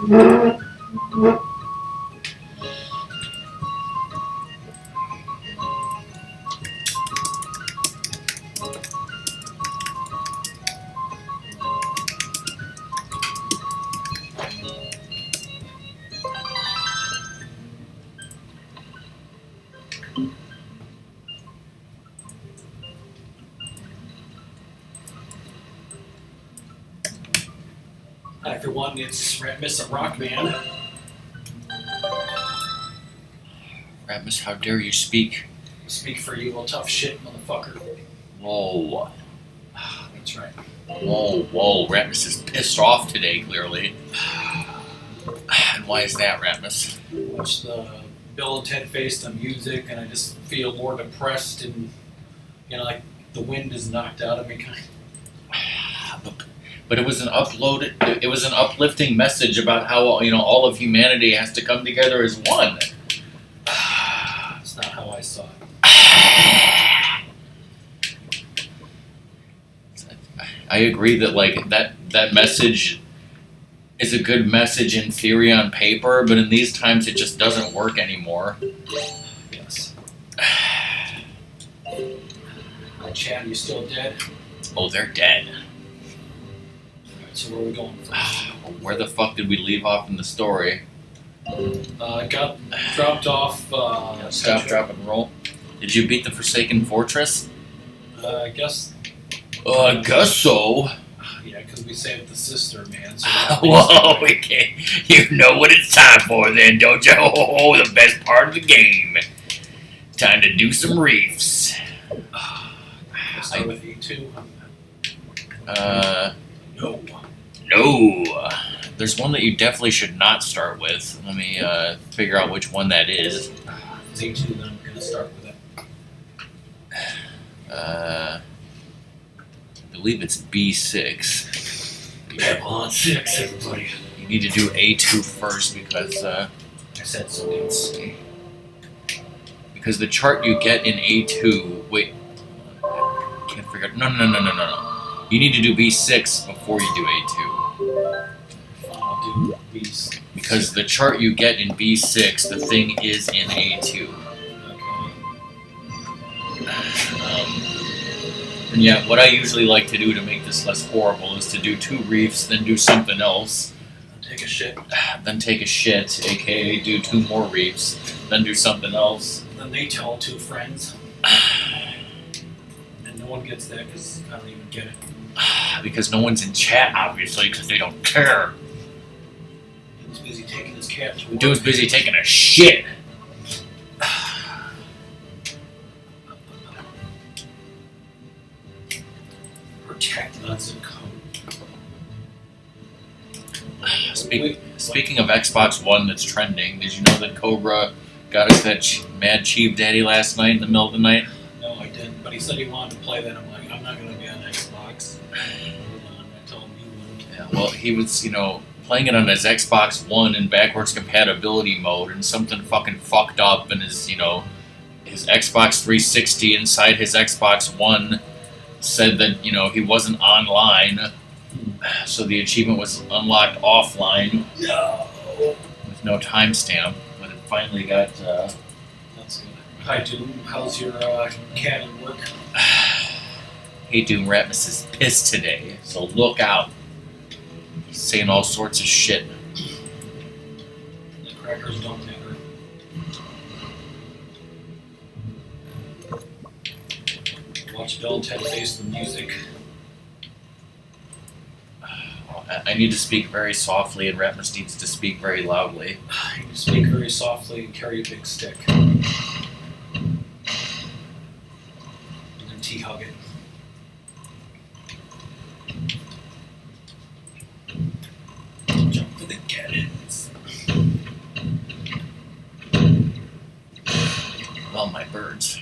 Hi everyone, it's Ratmus of Rockman. Ratmus, how dare you speak? Speak for you, little tough shit, motherfucker. Whoa. That's right. Whoa. Ratmus is pissed off today, clearly. And why is that, Ratmus? Watch the Bill and Ted Face the music, and I just feel more depressed, and like the wind is knocked out of me. But it was an uplifting message about how all of humanity has to come together as one. It's not how I saw it. I agree that that message is a good message in theory on paper, but in these times it just doesn't work anymore. Yes. Hi Chad, you still dead? Oh, they're dead. So where are we going first? Where the fuck did we leave off in the story? Got dropped off. Stop, drop, and roll. Did you beat the Forsaken Fortress? I guess. I guess so. Yeah, because we saved the sister, man. So Whoa, we can't. You know what it's time for then, don't you? Oh, the best part of the game. Time to do some reefs. Let's start with E2. No. There's one that you definitely should not start with. Let me figure out which one that is. It's E2, then I'm going to start with it. I believe it's B6. Yeah, on 6, everybody. You need to do A2 first because I said so. Let's see. Because the chart you get in A2. Wait. Can't figure out. No. You need to do B6 before you do A2. I'll do B6. Because the chart you get in B6, the thing is in A2. Okay. And yeah, what I usually like to do to make this less horrible is to do 2 reefs, then do something else. Take a shit. Then take a shit, aka do 2 more reefs, then do something else. Then they tell 2 friends. And no one gets that because I don't even get it. Because no one's in chat, obviously, because they don't care. He was busy taking his cat to work. Dude's busy taking a shit. Protect us and code. Speaking of Xbox One that's trending, did you know that Cobra got us that Mad Chief Daddy last night in the middle of the night? No, I didn't, but he said he wanted to play that. I'm like, I'm not going to be on Xbox. I told him he wouldn't. Yeah, well, he was, playing it on his Xbox One in backwards compatibility mode, and something fucking fucked up, and his Xbox 360 inside his Xbox One said that, he wasn't online, so the achievement was unlocked offline. No. With no timestamp, but it finally got, That's good. Hi, Doom. How's your cat at work? Hey, Doom, Ratmus is pissed today, so look out. He's saying all sorts of shit. The crackers don't matter. Watch Bill and Ted Face the music. I need to speak very softly, and Ratmus needs to speak very loudly. You can speak very softly and carry a big stick. And then T-hug it. Jump for the cannons. Well, my birds.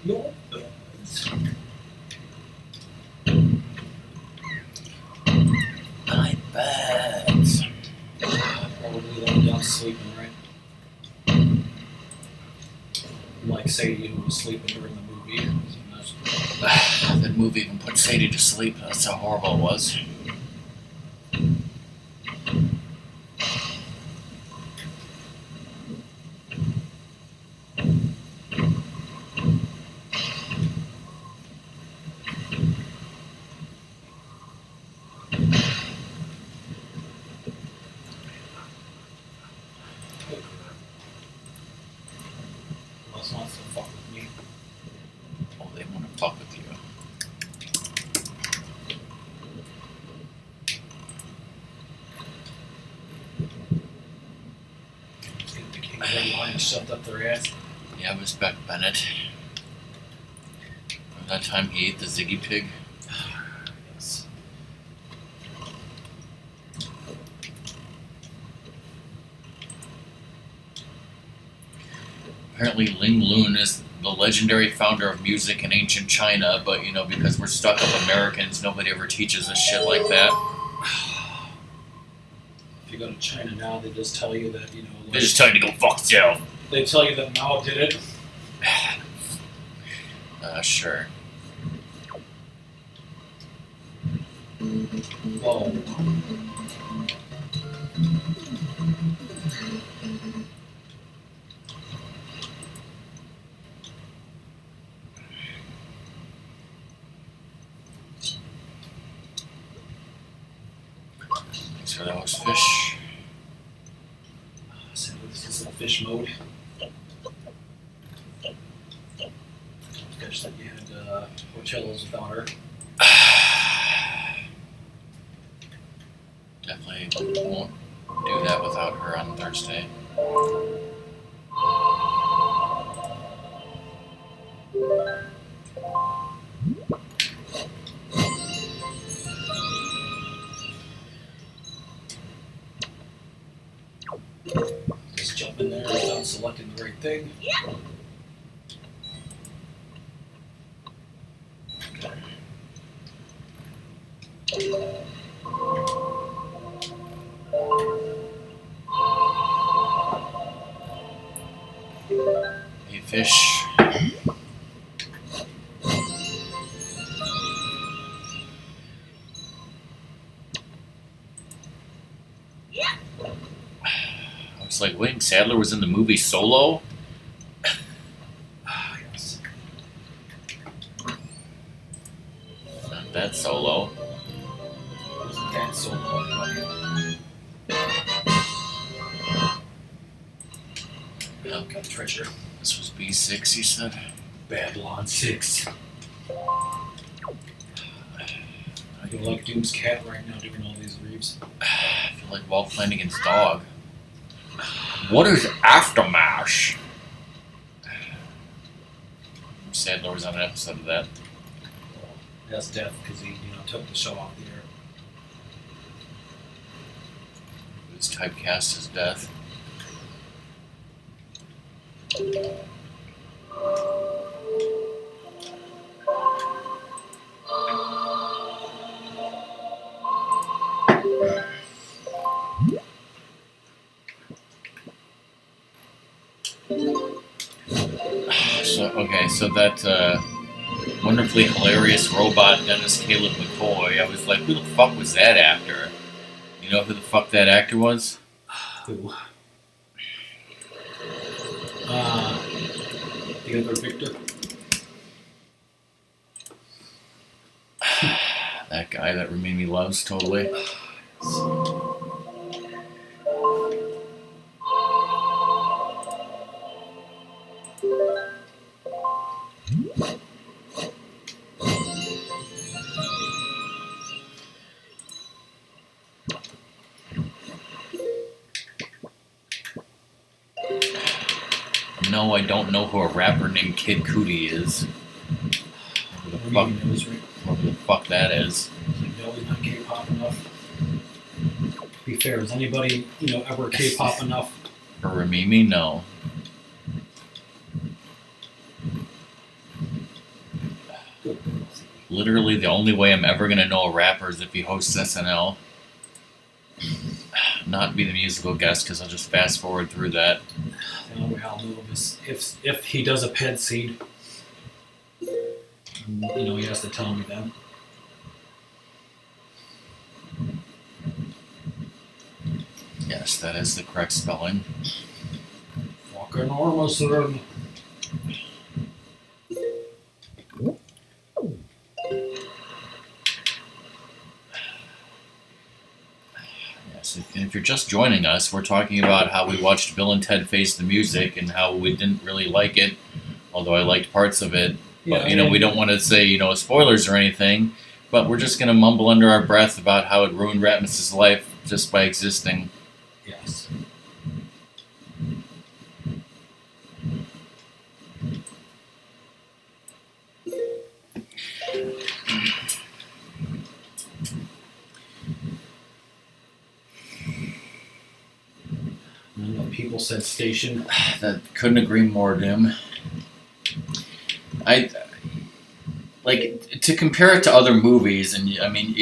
Your birds. My birds. Probably laying down sleeping, right? Like Sadie, who was sleeping during the movie. That movie even put Sadie to sleep. That's how horrible it was. red line shoved up their ass. Yeah, respect Bennett. Remember that time he ate the Ziggy pig? Yes. Apparently Ling Lun is the legendary founder of music in ancient China, but because we're stuck up Americans, nobody ever teaches us shit like that. If you go to China now, they just tell you that, They just tell you to go fuck yourself. They tell you that Mao did it. Sure. Whoa. Thanks for those fish. So this is a fish mode. Fish that you had Coachella's without her. Definitely won't do that without her on Thursday. Just jump in there without selecting the right thing. Hey, fish. I was like, Wayne Sadler was in the movie Solo? Yes. Not that Solo. Wasn't that so long? Oh, Got treasure. this was B6, he said. Babylon 6. I feel like Doom's cat right now doing all these reeves. I feel like Walt Flanagan's dog. What is Aftermath? Sadler was on an episode of that. That's death because he, took the show off the air. It was typecast as death. So that wonderfully hilarious robot Dennis Caleb McCoy, I was like, who the fuck was that actor? You know who the fuck that actor was? Who? The other Victor. That guy that Ramimi loves, totally. No, I don't know who a rapper named Kid Cudi is. Whoever the fuck that is. No, he's not K-pop enough. To be fair, is anybody, ever K-pop enough? For Ramimi, no. Literally, the only way I'm ever gonna know a rapper is if he hosts SNL. Not be the musical guest, because I'll just fast forward through that. The only way I'll know him is if he does a ped seed. He has to tell me then. Yes, that is the correct spelling. Fucking Ormond. Yes, and if you're just joining us, we're talking about how we watched Bill and Ted Face the Music and how we didn't really like it, although I liked parts of it. But, we don't want to say, spoilers or anything, but we're just going to mumble under our breath about how it ruined Ratmus' life just by existing. Yes. And the people said station. That couldn't agree more, Dim. I like to compare it to other movies, and I mean,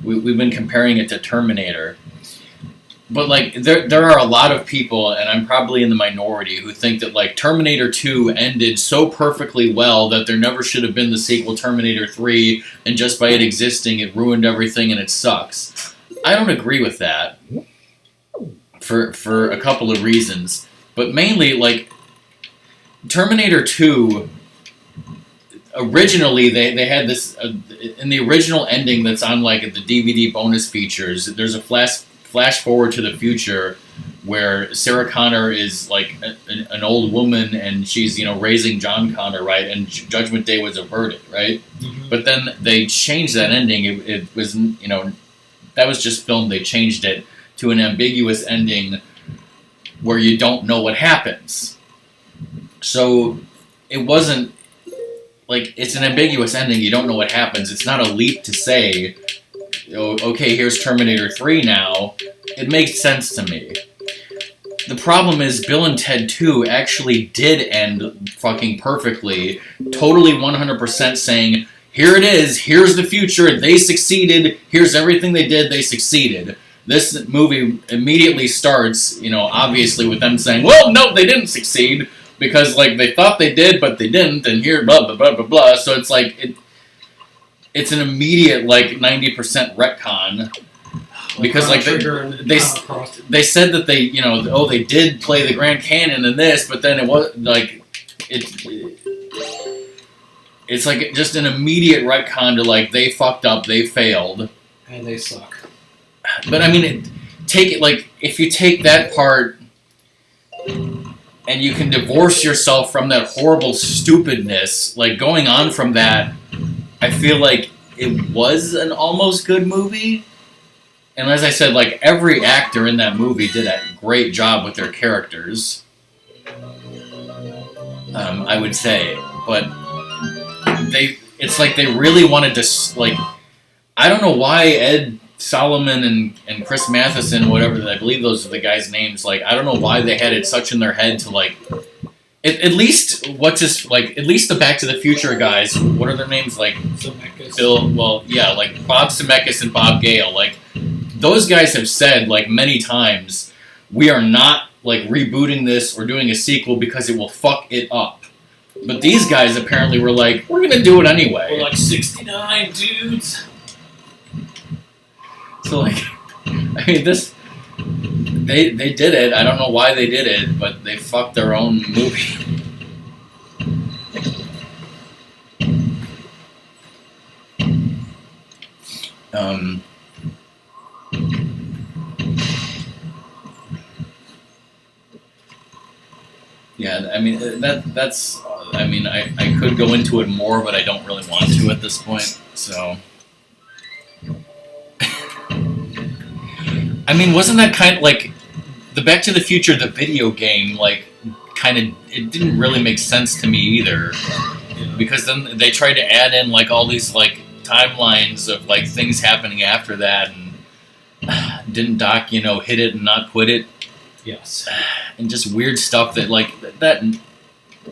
we've been comparing it to Terminator. But like there are a lot of people, and I'm probably in the minority, who think that like Terminator 2 ended so perfectly well that there never should have been the sequel Terminator 3, and just by it existing, it ruined everything and it sucks. I don't agree with that for a couple of reasons, but mainly like Terminator 2. Originally, they had this in the original ending that's on like the DVD bonus features. There's a flash forward to the future where Sarah Connor is like an old woman and she's raising John Connor, right? And Judgment Day was averted, right? Mm-hmm. But then they changed that ending. It was that was just filmed. They changed it to an ambiguous ending where you don't know what happens. So it wasn't. Like, it's an ambiguous ending, you don't know what happens. It's not a leap to say, oh, okay, here's Terminator 3 now. It makes sense to me. The problem is Bill and Ted 2 actually did end fucking perfectly, totally 100% saying, here it is, here's the future, they succeeded, here's everything they did, they succeeded. This movie immediately starts, obviously with them saying, well, no, they didn't succeed. Because, like, they thought they did, but they didn't, and here, blah, blah, blah, blah, blah. So it's like, it's an immediate, like, 90% retcon. Because, like, they said that they, they did play the Grand Canyon in this, but then it was, like, it's like just an immediate retcon to, like, they fucked up, they failed. And they suck. But, I mean, take it, like, if you take that part and you can divorce yourself from that horrible stupidness, like, going on from that, I feel like it was an almost good movie. And as I said, like, every actor in that movie did a great job with their characters. I would say. But it's like they really wanted to, like, I don't know why Ed Solomon and Chris Matheson, whatever, I believe those are the guys' names. Like, I don't know why they had it such in their head to, like, at least at least the Back to the Future guys. What are their names? Like Zemeckis. Like Bob Zemeckis and Bob Gale. Like, those guys have said like many times, we are not like rebooting this or doing a sequel because it will fuck it up. But these guys apparently were like, we're gonna do it anyway. We're like 69 dudes. So, like, I mean, they did it. I don't know why they did it, but they fucked their own movie. Yeah, I mean, that's. I mean, I could go into it more, but I don't really want to at this point, so. I mean, wasn't that kind of like the Back to the Future, the video game, like, kind of, it didn't really make sense to me either. Yeah. Because then they tried to add in, like, all these, like, timelines of, like, things happening after that, and didn't Doc, hit it and not quit it? Yes. And just weird stuff that, like, that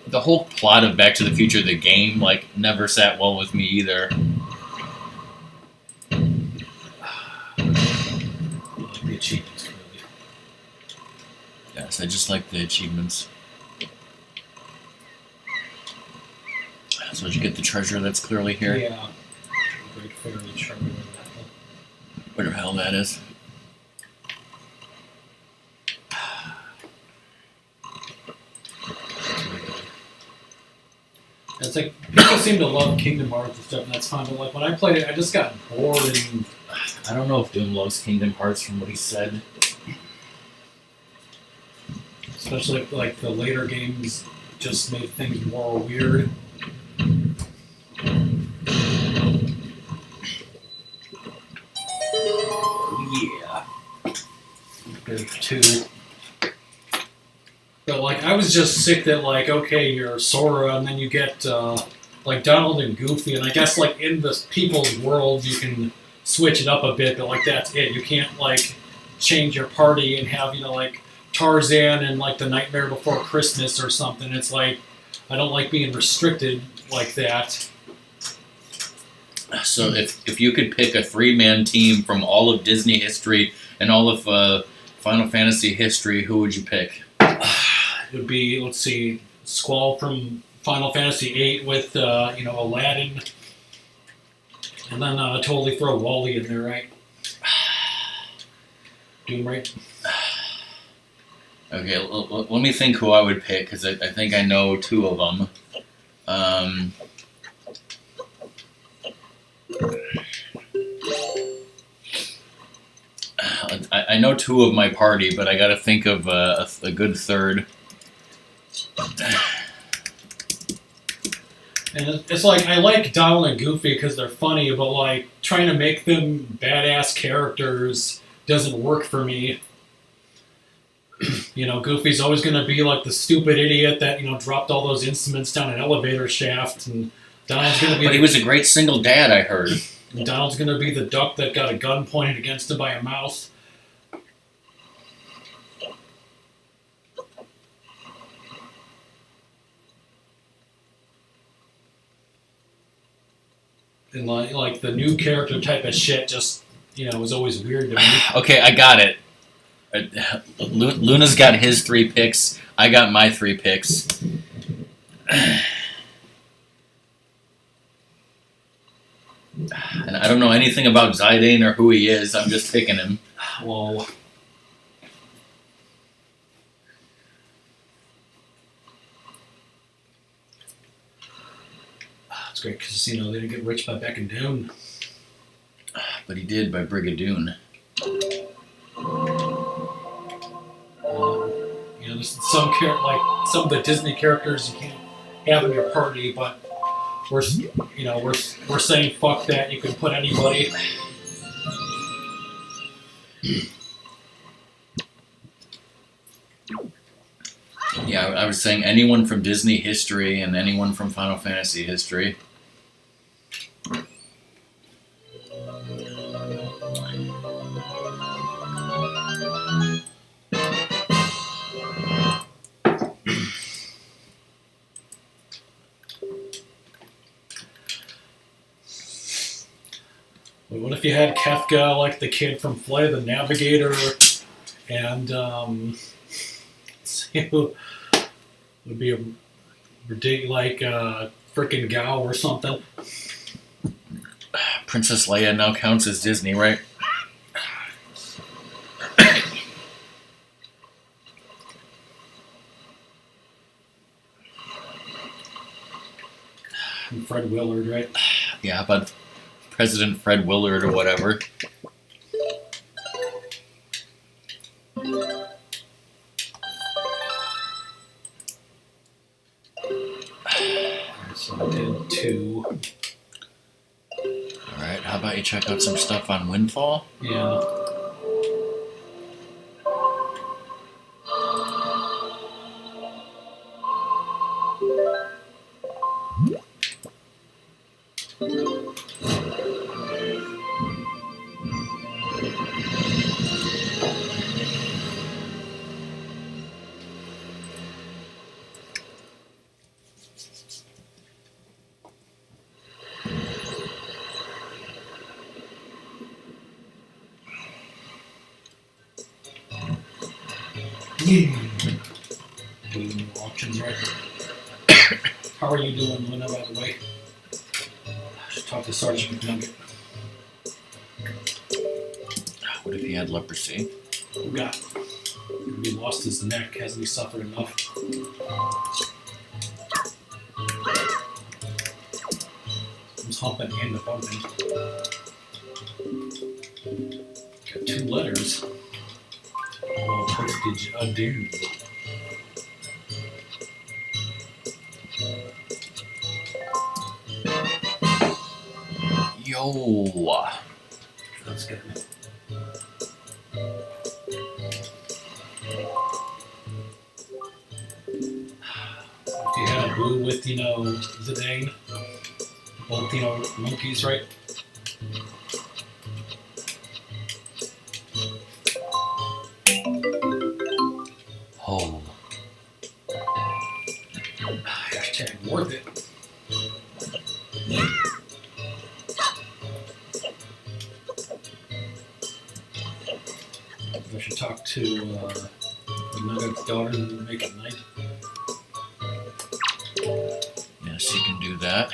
the whole plot of Back to the Future, the game, like, never sat well with me either. The achievements, really. Yes, I just like the achievements. So did you get the treasure that's clearly here? Yeah. Great fairy treasure. Whatever the hell that is. It's like, people seem to love Kingdom Hearts and stuff, and that's fine, but like, when I played it, I just got bored, and I don't know if Doom loves Kingdom Hearts from what he said. especially like the later games just made things more weird. Yeah. There's two. But like, I was just sick that like, okay, you're Sora, and then you get like Donald and Goofy, and I guess like in the people's world you can switch it up a bit, but like that's it. You can't like change your party and have like Tarzan and like The Nightmare Before Christmas or something. It's like I don't like being restricted like that. So if you could pick a 3-man team from all of Disney history and all of Final Fantasy history, who would you pick? It would be, let's see, Squall from Final Fantasy VIII with Aladdin, and then totally throw Wally in there, right? Doom, right? Okay, let me think who I would pick, because I think I know 2 of them. I know 2 of my party, but I gotta think of a good third. And it's like, I like Donald and Goofy because they're funny, but like, trying to make them badass characters doesn't work for me. Goofy's always going to be like the stupid idiot that, dropped all those instruments down an elevator shaft, and Donald's going to be... But he was a great single dad, I heard. And Donald's going to be the duck that got a gun pointed against him by a mouse. And like the new character type of shit just, was always weird to me. Okay, I got it. Luna's got his 3 picks. I got my 3 picks. And I don't know anything about Zidane or who he is. I'm just picking him. Whoa. It's great because, they didn't get rich by backing down. But he did by Brigadoon. There's some some of the Disney characters you can't have in your party, but we're saying fuck that. You can put anybody. Yeah, I was saying anyone from Disney history and anyone from Final Fantasy history. What if you had Kefka, like the kid from Flight of the Navigator, and would be a ridiculous, like frickin' Gao or something. Princess Leia now counts as Disney, right? And Fred Willard, right? Yeah, but President Fred Willard or whatever. So I did 2. Alright, how about you check out some stuff on Windfall? Yeah. Auctions, right? How are you doing, Luna, by the way? I should talk to Sergeant McNugget. What if he had leprosy? Who got? He lost his neck. Hasn't he suffered enough? Who's humping and the bumping? Got 2 letters. Oh, postage adieu. Yo. That's good. If you had a blue with, Zidane, both, monkeys, right? Oh. Hashtag worth it. I should talk to the Nugget's daughter and make it night. Yes, you can do that.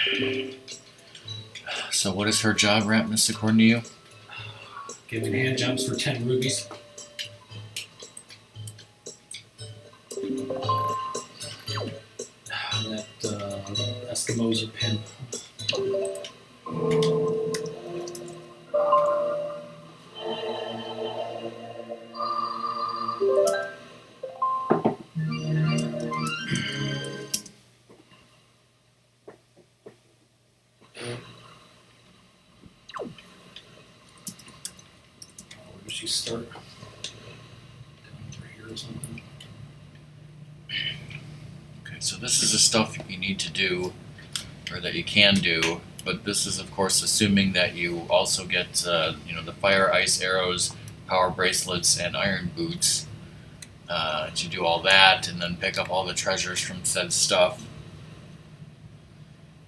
So what is her job, Ratmus, according to you? Giving hand jumps for 10 rubies. That Eskimos are pimp. Where does she start? Down over here or something? Okay, so this is the stuff you need to do, or that you can do, but this is, of course, assuming that you also get, the fire, ice arrows, power bracelets, and iron boots. To do all that, and then pick up all the treasures from said stuff.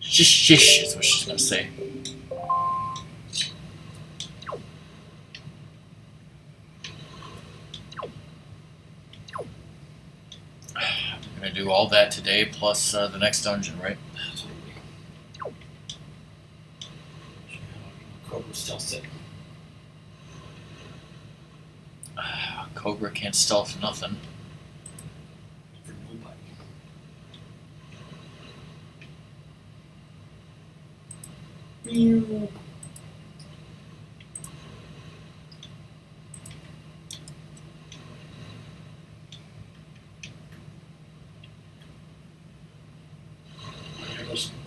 Shish is what she's gonna say. I'm gonna do all that today, plus the next dungeon, right? Absolutely. Cobra's still sick. Cobra can't stealth nothing. For nobody. Meow.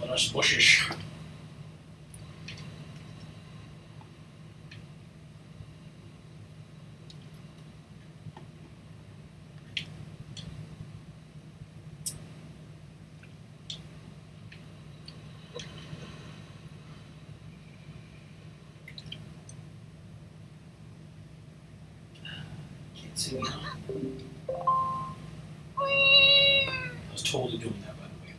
Let us bushes. Can't see me now. I was totally doing that, by the way.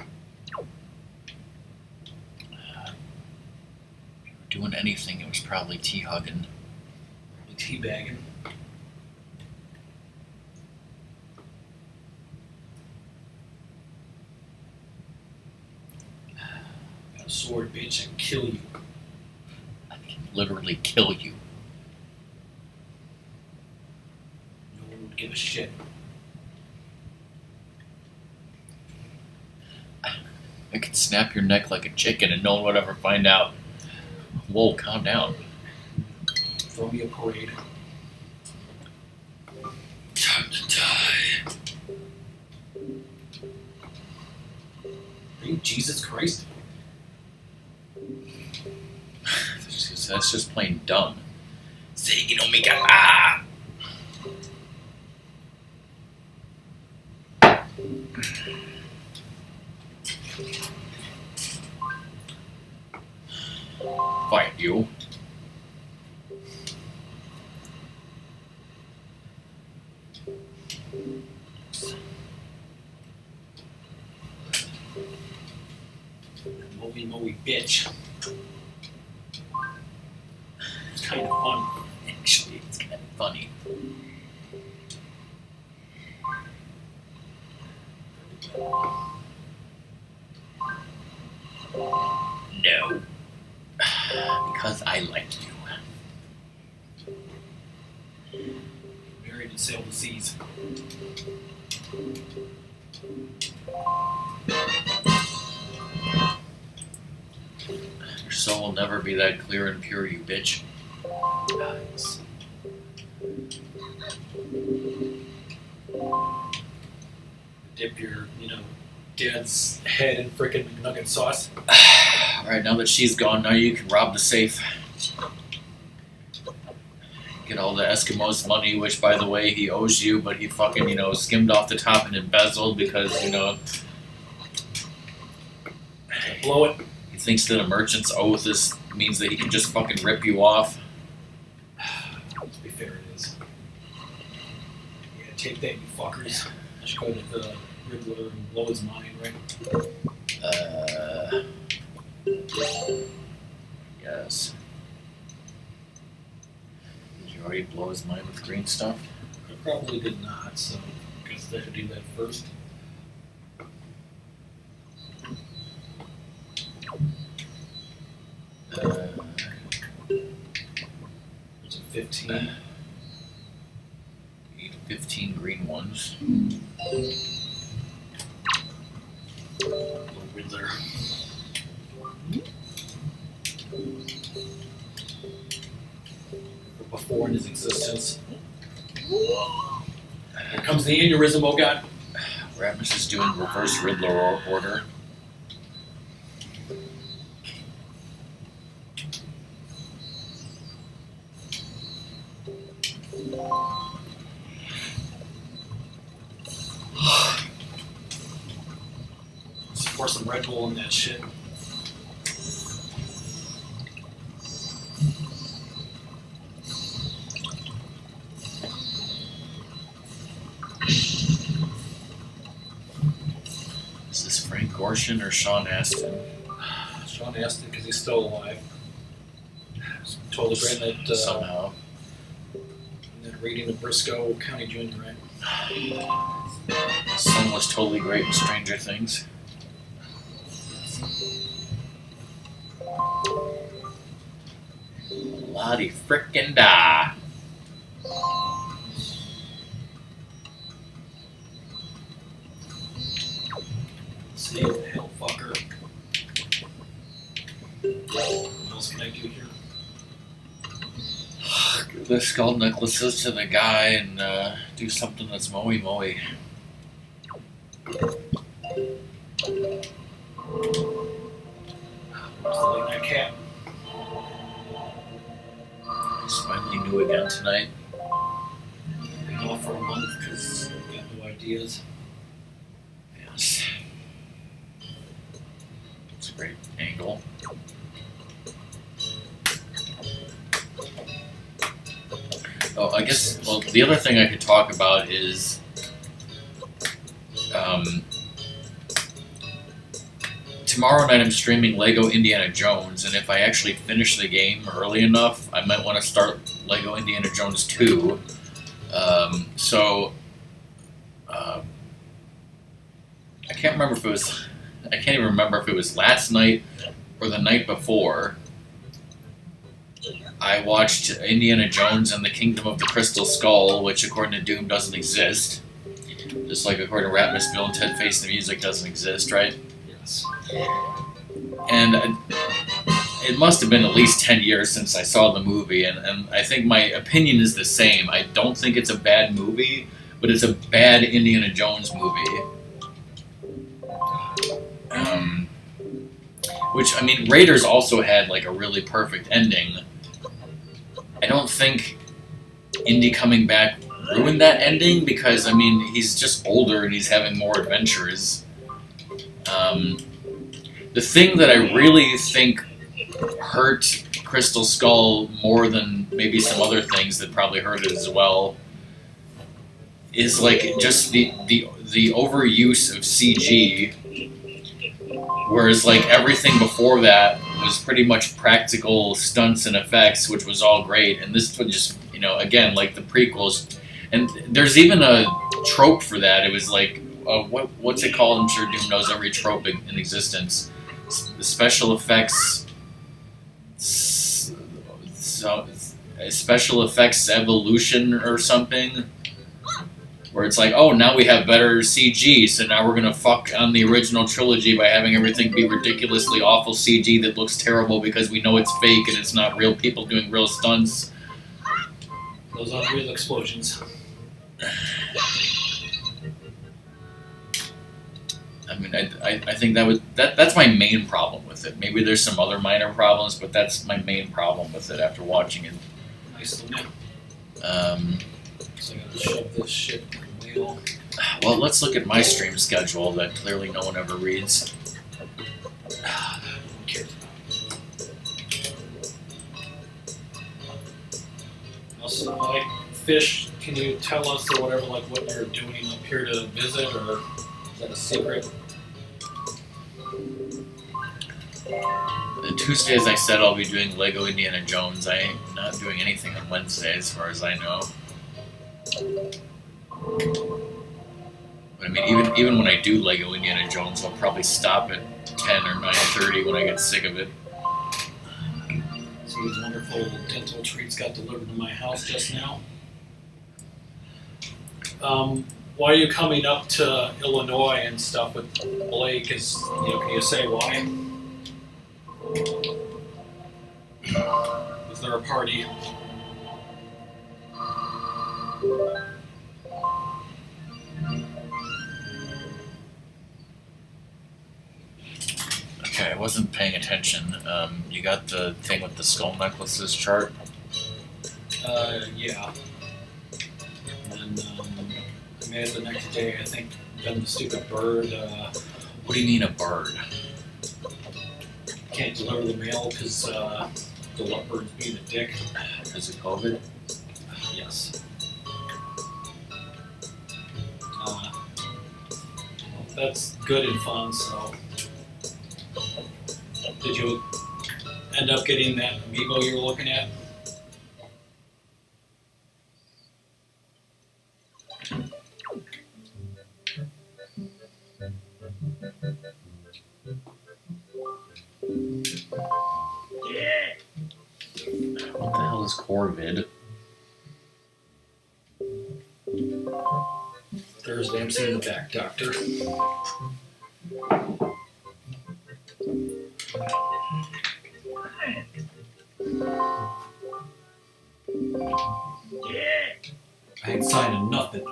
If you were doing anything, it was probably tea-hugging. Teabagging. Got a sword, bitch, and kill you. I can literally kill you. No one would give a shit. I could snap your neck like a chicken and no one would ever find out. Whoa, calm down. Throw me a parade. Time to die. Are you Jesus Christ? That's just plain dumb. Say, you don't make a ah. Fight you. Moe bitch. It's kind of fun. Actually, it's kind of funny. No. Because I like you. Married and sailed the seas. Your soul will never be that clear and pure, you bitch. Nice. Dip your, dad's head in frickin' McNugget sauce. Alright, now that she's gone, now you can rob the safe. Get all the Eskimos' money, which, by the way, he owes you, but he fucking, skimmed off the top and embezzled because, Blow it. he thinks that a merchant's oath means that he can just fucking rip you off. To be fair, it is. Yeah, take that, you fuckers. Should go to the Riddler and blow his mind, right? Yes. Did you already blow his mind with green stuff? I probably did not, so I guess I should do that first. There's a 15. Need 15 green ones. Riddler. Before in his existence. Here comes the aneurysm, oh god. Ratmus is doing reverse Riddler order. Let's pour some Red Bull in that shit. Is this Frank Gorshin or Sean Astin? Sean Astin, because he's still alive. Totally great in that, Somehow. in that reading of Briscoe County Junior, right? His son was totally great in Stranger Things. Lottie frickin' da. See what the hell, fucker. What else can I do here? Give the skull necklaces to the guy and do something that's moey. Where's the late night cat? He's finally new again tonight. Been off for a month because I've got no ideas. Yes. It's a great angle. Oh, I guess, well, the other thing I could talk about is tomorrow night I'm streaming Lego Indiana Jones, and if I actually finish the game early enough, I might want to start Lego Indiana Jones 2. I can't remember if it was, I can't even remember if it was last night or the night before. I watched Indiana Jones and the Kingdom of the Crystal Skull, which according to Doom doesn't exist. Just like according to Ratmus, Bill and Ted Face the Music doesn't exist, right? Yes. And it must have been at least 10 years since I saw the movie, and I think my opinion is the same. I don't think it's a bad movie, but it's a bad Indiana Jones movie. Which, I mean, Raiders also had like a really perfect ending. I don't think Indy coming back ruined that ending because, I mean, he's just older and he's having more adventures. The thing that I really think hurt Crystal Skull more than maybe some other things that probably hurt it as well is like just the overuse of CG, whereas like everything before that was pretty much practical stunts and effects, which was all great, and this was just, you know, again, like the prequels. And there's even a trope for that. It was like, what's it called? I'm sure Doom knows every trope in existence. The special effects, special effects evolution or something, where it's like, oh, now we have better CG, so now we're gonna fuck on the original trilogy by having everything be ridiculously awful CG that looks terrible because we know it's fake and it's not real people doing real stunts. Those unreal explosions. I mean, I think that's my main problem with it. Maybe there's some other minor problems, but that's my main problem with it after watching it. Nice little nip. So I gotta shove this shit in the wheel. Well, let's look at my stream schedule that clearly no one ever reads. Who cares about it? Also, I like fish can you tell us or whatever, like what you're doing up here to visit, or is that a secret? Tuesday, as I said, I'll be doing Lego Indiana Jones. I ain't not doing anything on Wednesday, as far as I know. But I mean, even when I do Lego Indiana Jones, I'll probably stop at 10 or 9:30 when I get sick of it. So these wonderful dental treats got delivered to my house just now. Why are you coming up to Illinois and stuff with Blake? Is can you say why? Is there a party? Okay, I wasn't paying attention. You got the thing with the skull necklaces chart? Yeah. And I made it the next day. I think then the stupid bird What do you mean a bird? can't deliver the mail because the leopard's being a dick. Is it COVID? Yes. That's good and fun. So, did you end up getting that amiibo you were looking at? What the hell is Corvid? Thursday, I'm seeing the back doctor. I ain't signing nothing.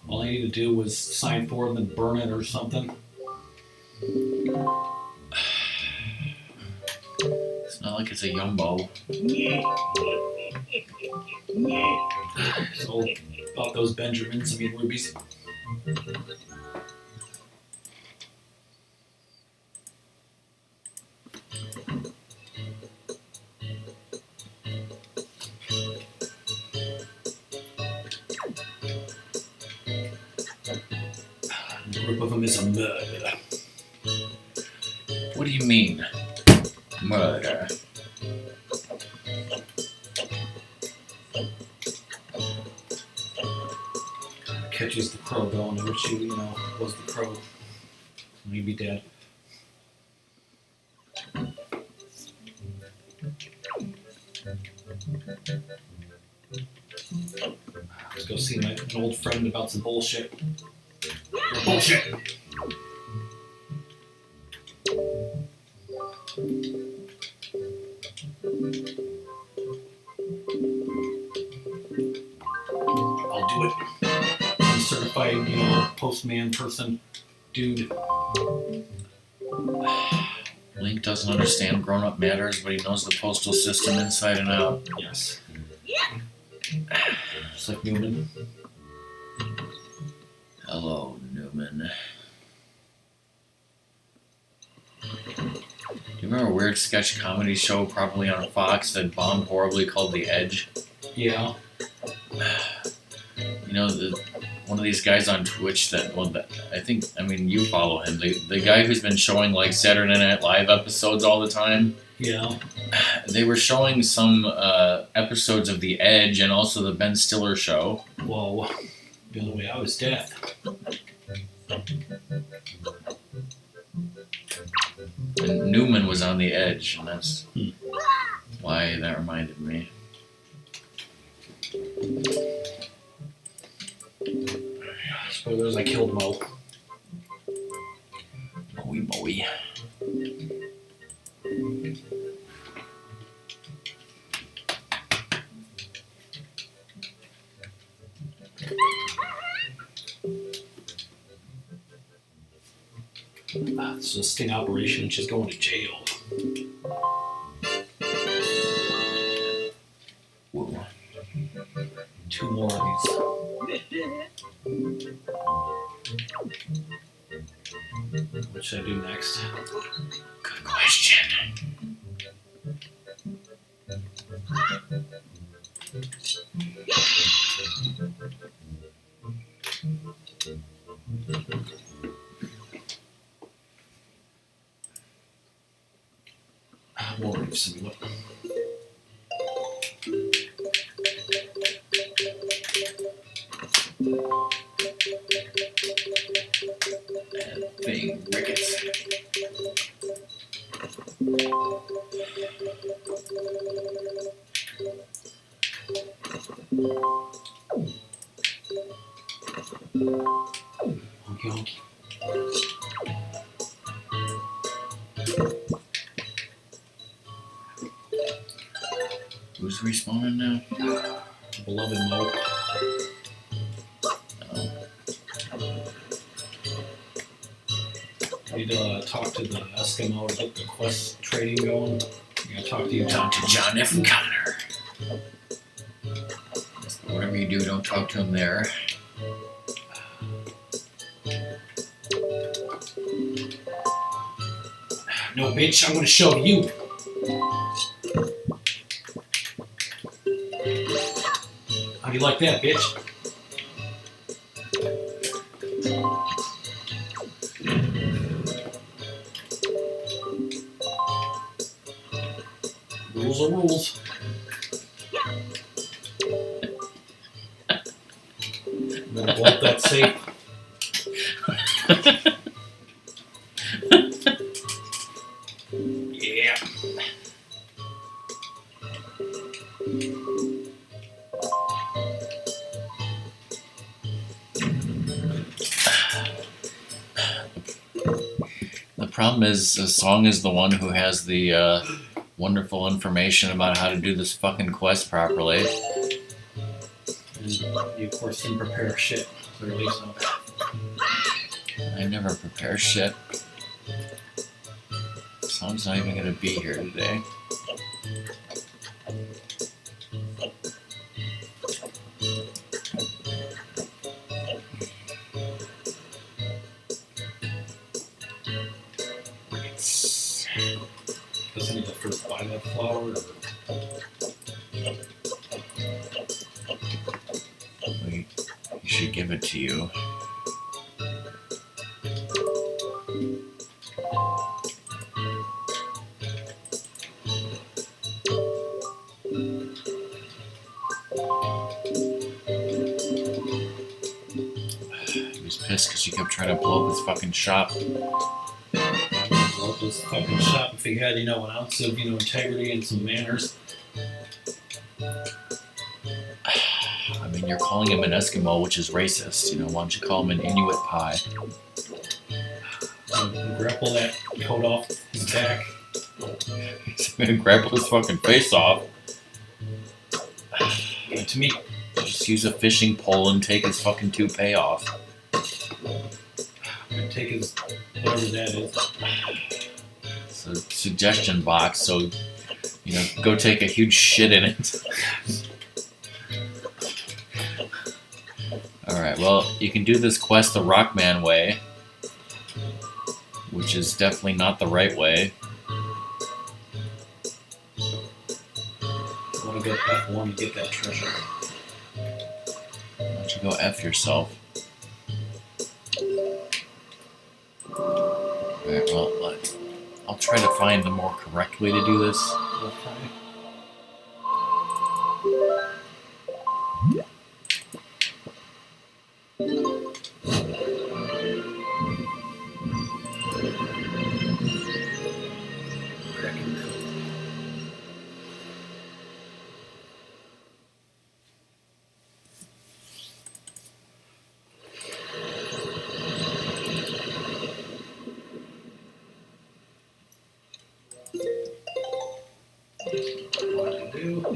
All I need to do was sign for it and then burn it or something. It's not like it's a Yumbo. It's all about those Benjamins, rubies. A group of them is a murder. What do you mean? Murder. Catches the crow going, I wish you was the crow. You'd be dead. Let's go see an old friend about some bullshit. Bullshit! I'll do it. I'm a certified, postman person, dude. Link doesn't understand grown-up matters, but he knows the postal system inside and out. Yes. Just like Newman. Hello, Newman. Do you remember a weird sketch comedy show, probably on Fox, that bombed horribly called The Edge? Yeah. One of these guys on Twitch you follow him. The guy who's been showing like Saturday Night Live episodes all the time. Yeah. They were showing some episodes of The Edge and also the Ben Stiller show. Whoa. The only way out is death. And Newman was on The Edge, and that's why that reminded me. Spoilers, I killed Mo. Moey. This is a sting operation. She's going to jail. Whoa. 2 more of these. What should I do next? Good question. Some look. Big rickets. Honky honky. Who's respawning now? Beloved mode. I need to talk to the Eskimo to get the quest trading going. I'm gonna talk to you. Talk to John F. and Connor. Whatever you do, don't talk to him there. No, bitch, I'm gonna show you. How do you like that, bitch? Rules are rules. I'm gonna blow up that safe. Yeah. The problem is, the song is the one who has the wonderful information about how to do this fucking quest properly. And you, of course, didn't prepare shit. Clearly, so. I never prepare shit. Song's not even gonna be here today. Does I need to first buy that flower? He should give it to you. He was pissed because you kept trying to blow up his fucking shop. Blow up this fucking shop if he had, an ounce of, integrity and some manners. I mean, you're calling him an Eskimo, which is racist. Why don't you call him an Inuit pie? Grapple that coat off his back. He's gonna grapple his fucking face off. And to me, Just use a fishing pole and take his fucking toupee off. I'm gonna take his, whatever that is. It's a suggestion box, so, go take a huge shit in it. Alright, well, you can do this quest the Rockman way, which is definitely not the right way. I want to go F1 and get that treasure. Why don't you go F yourself? Alright, well, I'll try to find the more correct way to do this. Okay. What to do?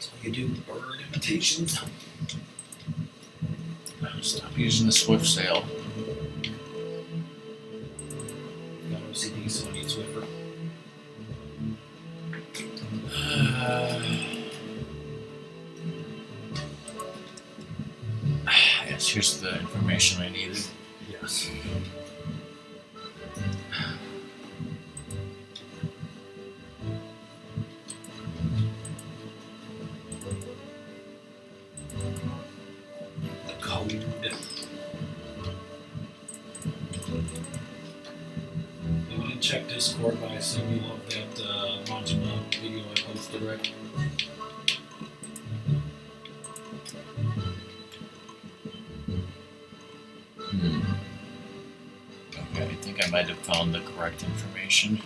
So you do bird imitations. Stop using the swift sail. Got OCD, so I need Swiffer. Yes, here's the information I needed. Yes. check Discord, but I assume you love that Majima video I posted, right? Okay, I think I might have found the correct information.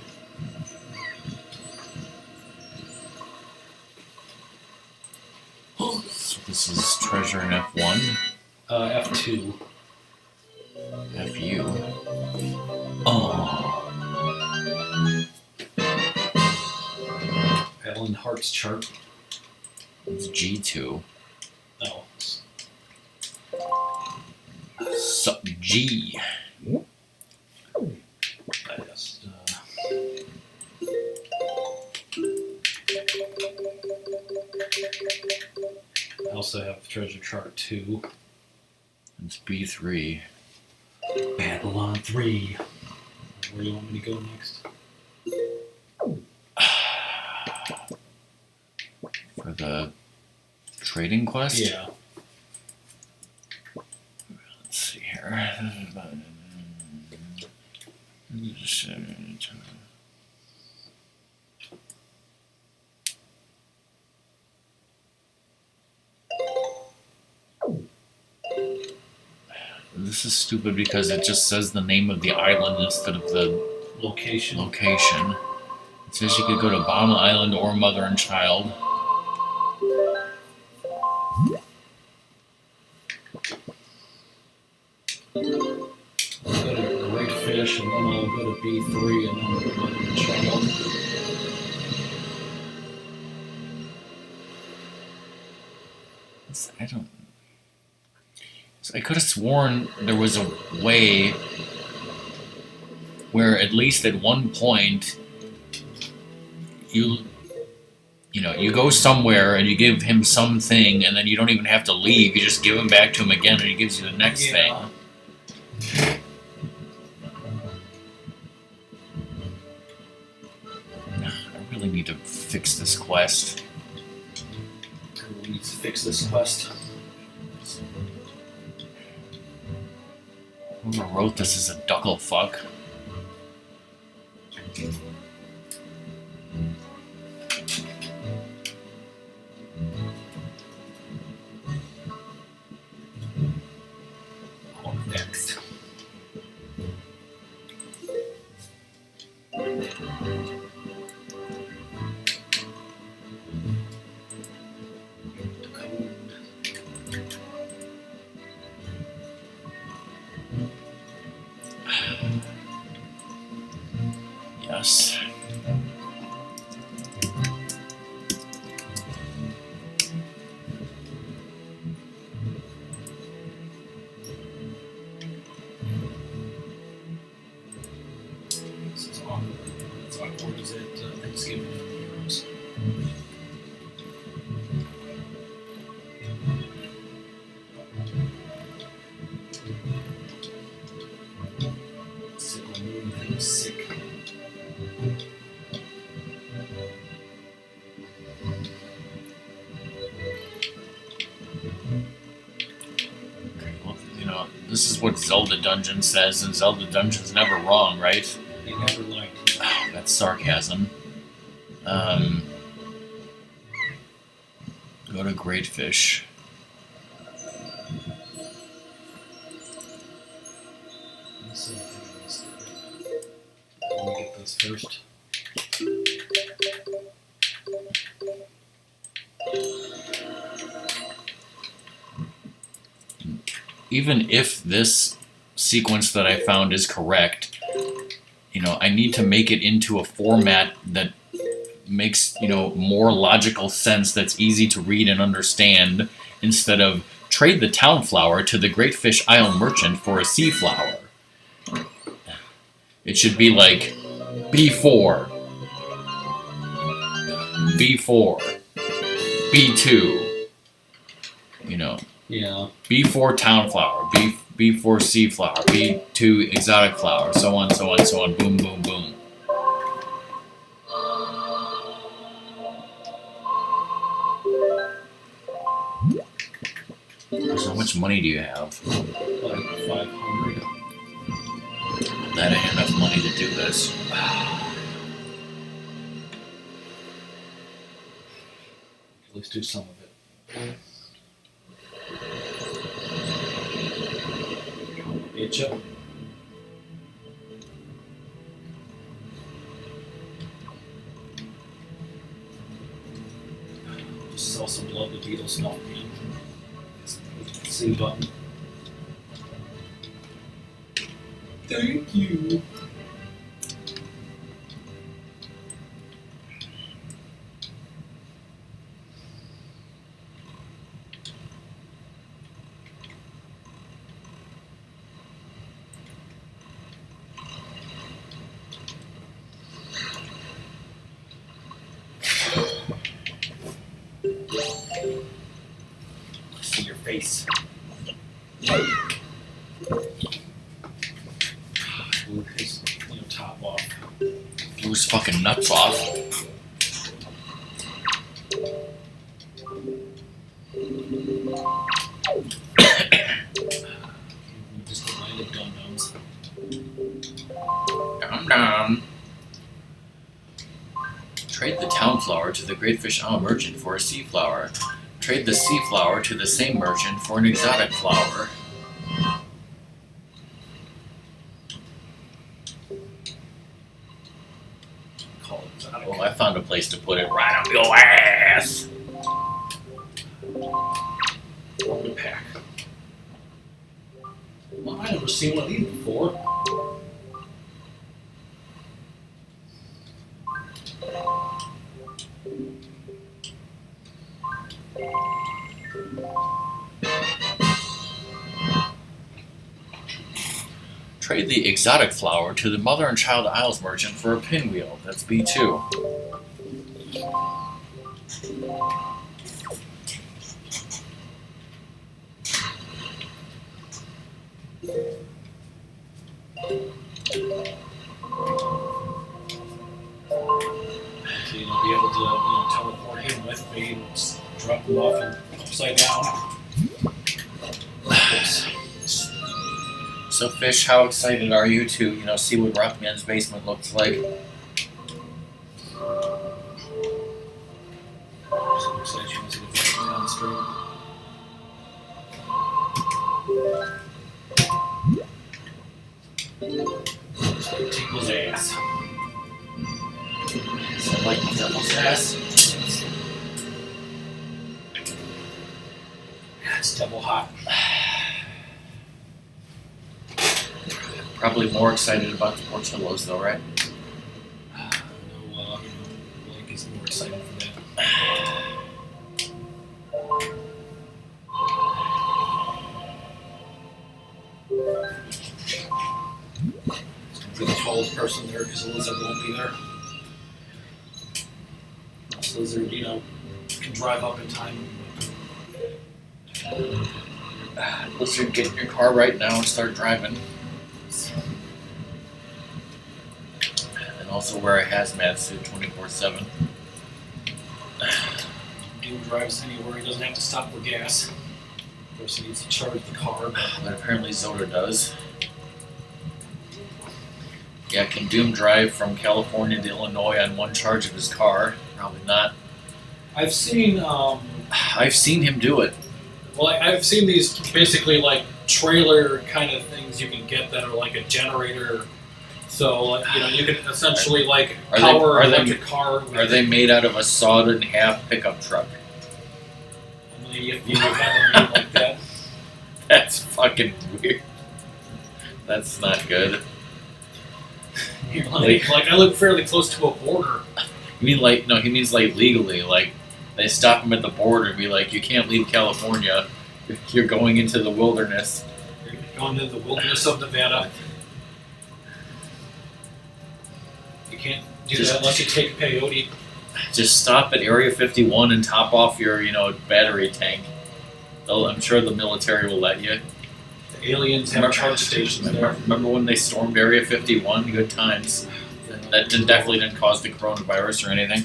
So this is treasure in F1. F2. FU. Oh. Alan Hart's chart. It's G2. Oh. So, G. I just, I also have treasure chart 2. It's B3. Babylon 3. Where do you want me to go next? For the trading quest? Yeah. Let's see here. This is stupid because it just says the name of the island instead of the Location. It says you could go to Bomb Island or Mother and Child. I'll go to Great Fish, and then I'll go to B3, and then Mother and Child. I don't. I could have sworn there was a way where at least at one point you go somewhere and you give him something and then you don't even have to leave, you just give him back to him again and he gives you the next thing. I really need to fix this quest. We need to fix this quest. Whoever wrote this is a duckle fuck. Next. Yes. This is awkward. It's awkward as at Thanksgiving in the Euros. Sickle moon and sick. Well, this is what Zelda Dungeon says, and Zelda Dungeon's never wrong, right? They never liked you. Oh, that's sarcasm. Go to Great Fish. Let's see if I missed it. Let me get this first. Even if this sequence that I found is correct, I need to make it into a format that makes, more logical sense, that's easy to read and understand, instead of trade the town flower to the Great Fish Isle merchant for a sea flower. It should be like B4, B4, B2, Yeah. B4 town flower, B4 sea flower, B2 exotic flower, so on, so on, so on, boom, boom, boom. So how much money do you have? Like 500. that I had enough money to do this. Let's do some of it. Bitch up. Just sell some blood to Beetle snuff, man. C button. Thank you. See your face. Blew his top off. Blew his fucking nuts off. Just a line of dum-dums. Dum-dum. Trade the town flower to the great fish owl merchant for a sea flower. Trade the sea flower to the same merchant for an exotic flower. Call it exotic. Oh, I found a place to put it right on your ass. Form to pack. Well, I never seen one of these before. Trade the exotic flower to the mother and child isles merchant for a pinwheel. That's B2. So you'll be able to teleport him with me and just drop him off and upside down. So, Fish, how excited are you to, see what Rockman's basement looks like? So excited you want to see the video on stream. Just like Tinkle's ass. So, like the devil's ass? It's double hot. Probably more excited about the Portillos, though, right? No, Blake is more excited for that. It's going to be the tallest person there because the lizard won't be there. This lizard, can drive up in time. Lizard, get in your car right now and start driving. And also wear a hazmat suit 24/7. Doom drives anywhere, he doesn't have to stop for gas. Of course, he needs to charge the car, But apparently Zelda does. Yeah, can Doom drive from California to Illinois on one charge of his car? Probably not. I've seen, I've seen him do it. well, I've seen these basically like trailer kind of things you can get that are like a generator. So, you can essentially like Are power an they- electric car. Are they made out of a sawed in half pickup truck? Only if you have them made like that. That's fucking weird. That's not good. You're like I live fairly close to a border. You mean like, no, he means like legally, like they stop him at the border and be like, you can't leave California, you're going into the wilderness. You're going into the wilderness of Nevada. You can't do that unless you take peyote. Just stop at Area 51 and top off your, battery tank. I'm sure the military will let you. The aliens have charge stations there. Remember when they stormed Area 51? Good times. That definitely didn't cause the coronavirus or anything.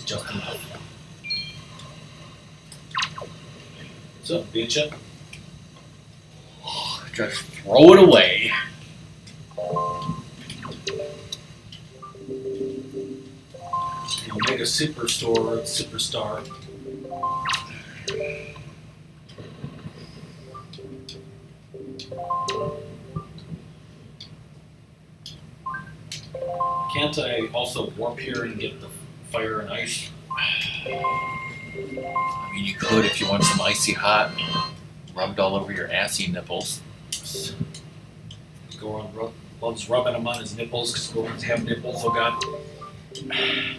It's just enough. What's up, bitch? Just throw it away. Omega Superstore, Superstar. Can't I also warp here and get the fire and ice? I mean, you could if you want some icy hot rubbed all over your assy nipples. Goron loves rubbing them on his nipples because Gorons have nipples, oh god. I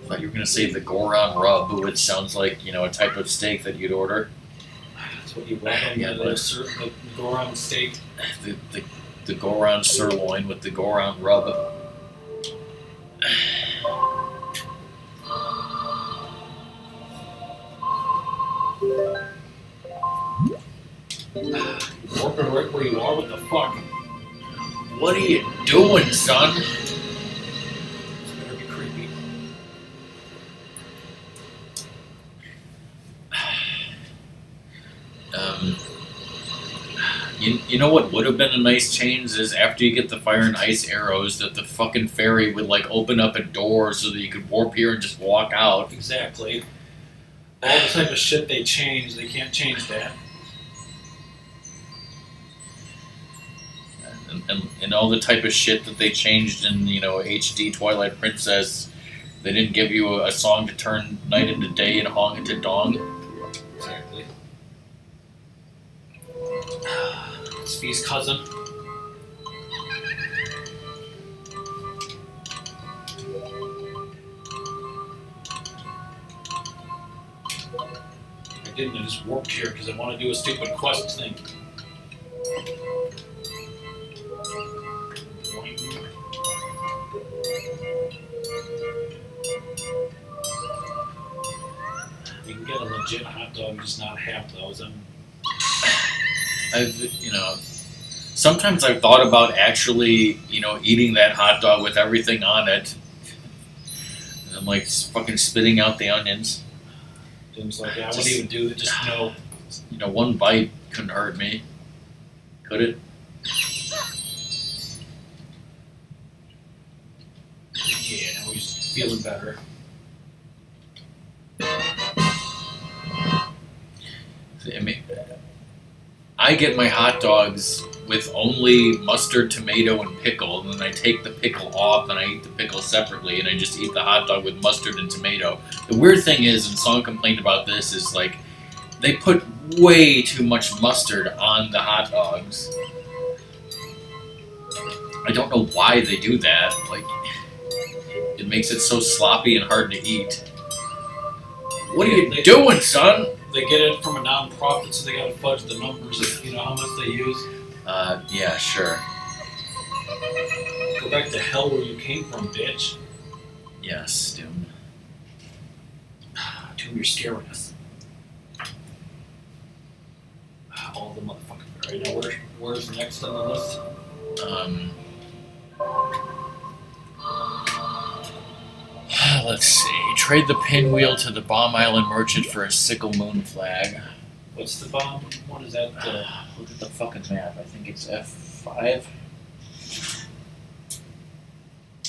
thought you were going to say the Goron rub, which sounds like, a type of steak that you'd order. That's what you rub on the Goron steak. The Goron sirloin with the Goron rub. Warping right where you are, what the fuck? What are you doing, son? It's gonna be creepy. You know what would have been a nice change is after you get the fire and ice arrows that the fucking fairy would like open up a door so that you could warp here and just walk out. Exactly. All the type of shit they change, they can't change that. And all the type of shit that they changed in, HD Twilight Princess, they didn't give you a song to turn night into day and hong into dong. Exactly. It's V's cousin. I didn't, I just warped here because I want to do a stupid quest thing. You can get a legit hot dog, just not half those. Sometimes I've thought about actually, eating that hot dog with everything on it. And I'm like fucking spitting out the onions. Seems like I wouldn't even do it, just no. One bite couldn't hurt me. Could it? Yeah, now he's feeling better. I mean, I get my hot dogs with only mustard, tomato, and pickle, and then I take the pickle off and I eat the pickle separately, and I just eat the hot dog with mustard and tomato. The weird thing is, and someone complained about this, is like they put way too much mustard on the hot dogs. I don't know why they do that. Like, it makes it so sloppy and hard to eat. What are you doing, son? They get it from a non-profit, so they gotta fudge the numbers of how much they use. Yeah, sure. Go back to hell where you came from, bitch. Yes, Doom. Doom, you're scaring us. All the motherfuckers. Alright, now where's next on the list? Let's see. Trade the pinwheel to the Bomb Island merchant for a sickle moon flag. What's the bomb? What is that? Look at the fucking map. I think it's F5.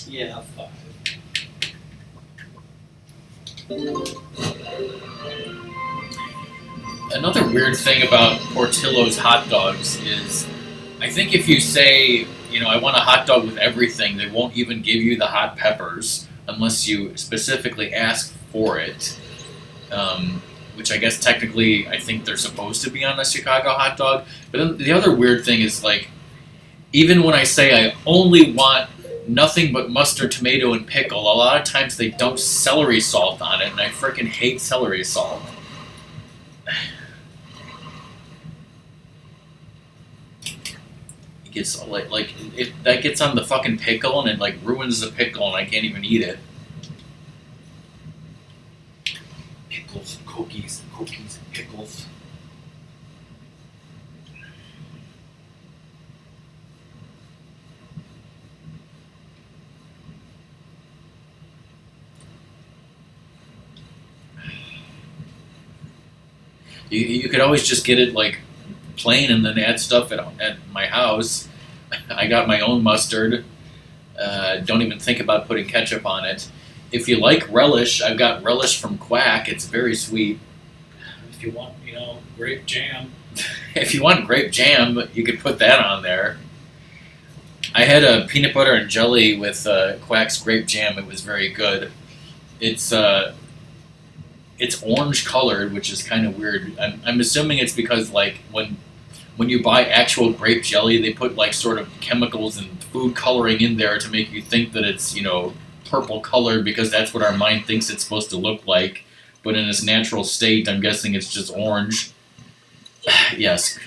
Yeah, F5. Another weird thing about Portillo's hot dogs is, I think if you say, I want a hot dog with everything, they won't even give you the hot peppers unless you specifically ask for it. Which I guess technically I think they're supposed to be on a Chicago hot dog. But then the other weird thing is, like, even when I say I only want nothing but mustard, tomato, and pickle, a lot of times they dump celery salt on it, and I frickin' hate celery salt. It gets that gets on the fucking pickle, and it like ruins the pickle, and I can't even eat it. Pickles, cookies, and pickles. You could always just get it like plain and then add stuff at my house. I got my own mustard. Don't even think about putting ketchup on it. If you like relish, I've got relish from Quack. It's very sweet. If you want, grape jam. If you want grape jam, you could put that on there. I had a peanut butter and jelly with Quack's grape jam. It was very good. It's orange colored, which is kind of weird. I'm assuming it's because like when you buy actual grape jelly, they put like sort of chemicals and food coloring in there to make you think that it's purple colored because that's what our mind thinks it's supposed to look like. But in its natural state, I'm guessing it's just orange. Yes.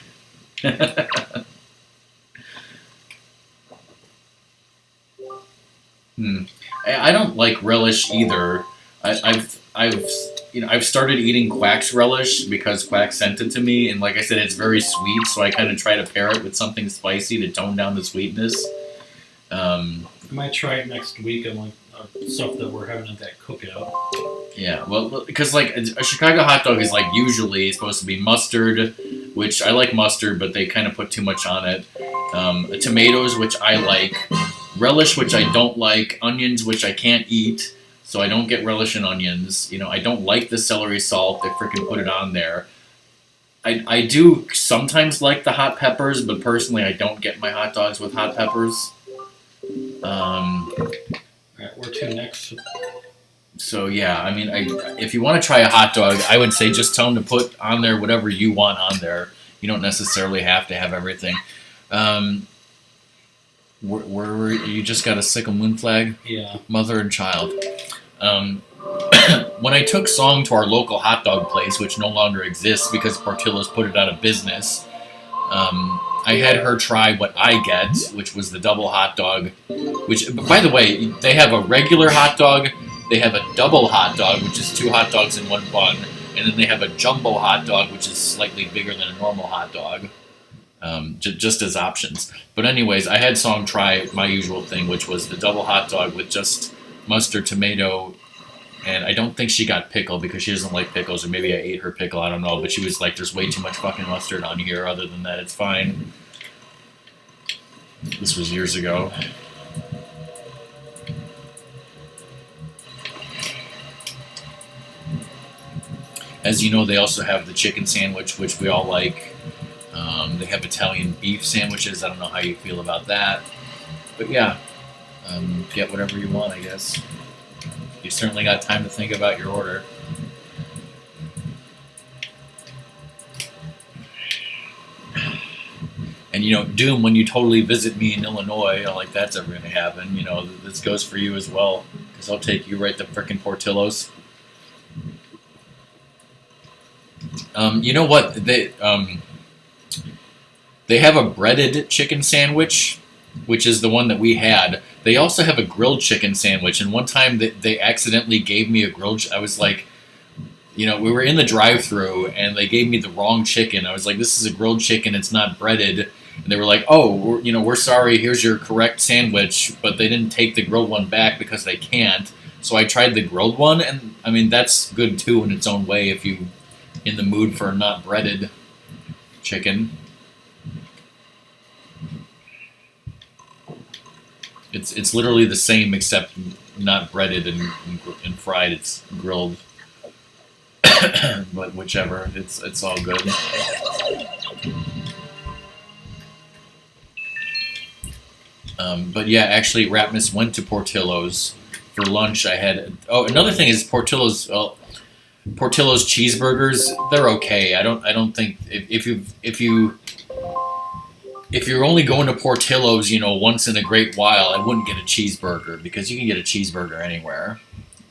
I don't like relish either. I've started eating Quack's relish because Quack sent it to me, and like I said, it's very sweet. So I kind of try to pair it with something spicy to tone down the sweetness. I might try it next week on like stuff that we're having at that cookout. Yeah, well, because like a Chicago hot dog is like usually supposed to be mustard, which I like mustard, but they kind of put too much on it. Tomatoes, which I like. Relish, which I don't like. Onions, which I can't eat, so I don't get relish and onions. I don't like the celery salt. They freaking put it on there. I do sometimes like the hot peppers, but personally I don't get my hot dogs with hot peppers. Alright, where to next? So yeah, I mean, if you want to try a hot dog, I would say just tell them to put on there whatever you want on there. You don't necessarily have to have everything. Where you just got a sickle moon flag? Yeah. Mother and child. When I took Song to our local hot dog place, which no longer exists because Portillo's put it out of business, I had her try what I get, which was the double hot dog. Which, by the way, they have a regular hot dog, they have a double hot dog, which is 2 hot dogs in one bun, and then they have a jumbo hot dog, which is slightly bigger than a normal hot dog. Just as options. But anyways, I had Song try my usual thing, which was the double hot dog with just mustard, tomato, and I don't think she got pickle because she doesn't like pickles, or maybe I ate her pickle, I don't know, but she was like, there's way too much fucking mustard on here, other than that, it's fine. This was years ago. As you know, they also have the chicken sandwich, which we all like. They have Italian beef sandwiches. I don't know how you feel about that. But yeah, get whatever you want, I guess. You certainly got time to think about your order. And Doom, when you totally visit me in Illinois, like that's ever going to happen, this goes for you as well. Because I'll take you right to frickin' Portillo's. You know what? They have a breaded chicken sandwich, which is the one that we had. They also have a grilled chicken sandwich, and one time they accidentally gave me a grilled. I was like, we were in the drive-thru, and they gave me the wrong chicken. I was like, this is a grilled chicken, it's not breaded. And they were like, oh, we're sorry, here's your correct sandwich, but they didn't take the grilled one back because they can't. So I tried the grilled one, and I mean, that's good too in its own way if you in the mood for a not breaded chicken. It's literally the same except not breaded and fried. It's grilled, but whichever. It's all good. But yeah, actually, Ratmus went to Portillo's for lunch. I had another thing is Portillo's cheeseburgers. They're okay. I don't think if you're only going to Portillo's, once in a great while, I wouldn't get a cheeseburger because you can get a cheeseburger anywhere.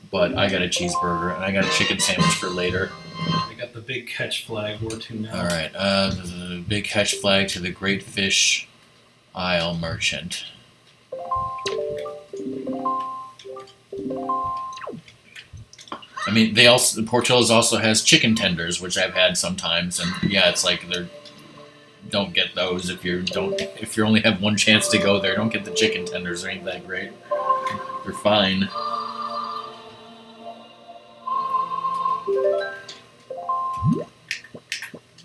But I got a cheeseburger and I got a chicken sandwich for later. I got the big catch flag. Where to now? All right, the big catch flag to the great fish aisle merchant. I mean, Portillo's also has chicken tenders, which I've had sometimes, and yeah, it's like don't get those if you only have one chance to go there. Don't get the chicken tenders; they ain't that great. They're fine.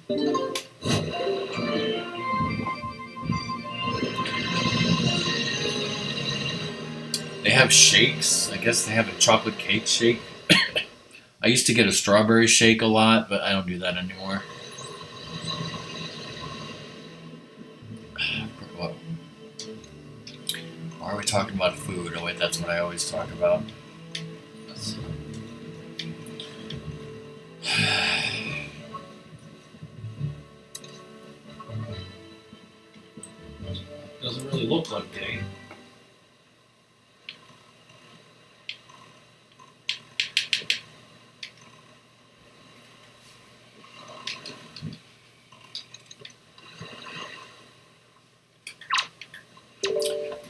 They have shakes. I guess they have a chocolate cake shake. I used to get a strawberry shake a lot, but I don't do that anymore. What? Why are we talking about food? Oh wait, that's what I always talk about. Doesn't really look like day.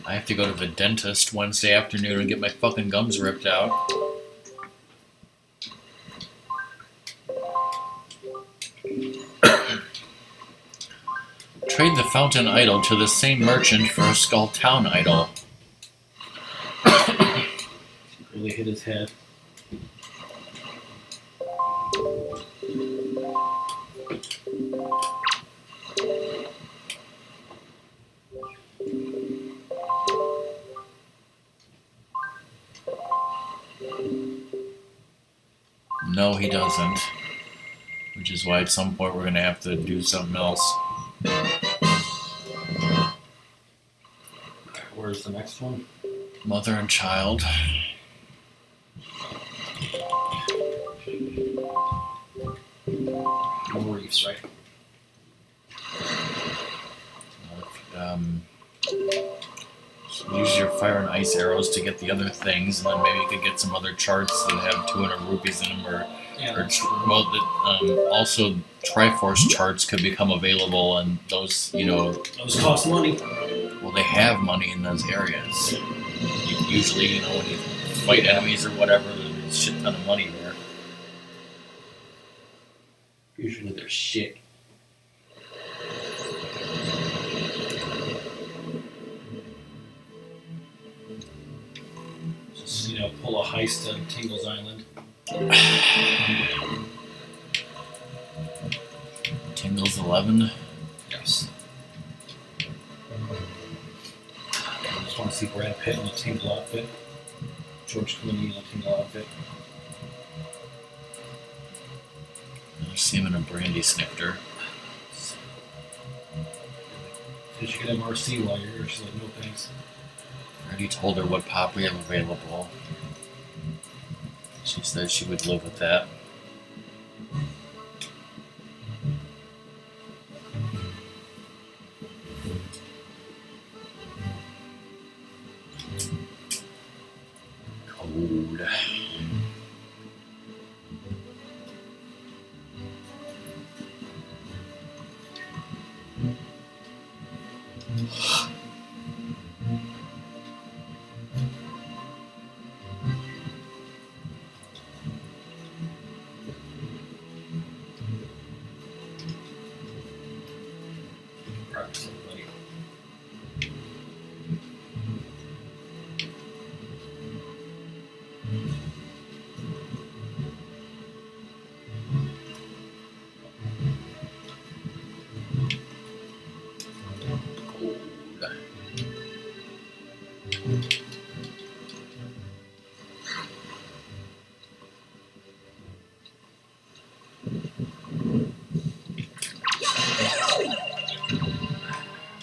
I have to go to the dentist Wednesday afternoon and get my fucking gums ripped out. Trade the fountain idol to the same merchant for a Skull Town idol. Really hit his head. No, he doesn't. Which is why at some point we're gonna have to do something else. Where's the next one? Mother and child. More reefs, right? Use your fire and ice arrows to get the other things, and then maybe you could get some other charts that have 200 rupees in them, or also Triforce charts could become available, and those, Those cost money. well, they have money in those areas. Usually, when you fight enemies or whatever, there's a shit ton of money there. Usually they're shit. Just, pull a heist on Tingle's Island. Tingle's 11. Yes. I just want to see Brad Pitt in a Tingle outfit. George Clooney in a Tingle outfit. I see him in a brandy snifter. Did you get MRC while you're here? She's like, no thanks. I already told her what pop we have available. She said she would live with that. Cold. Practice everybody.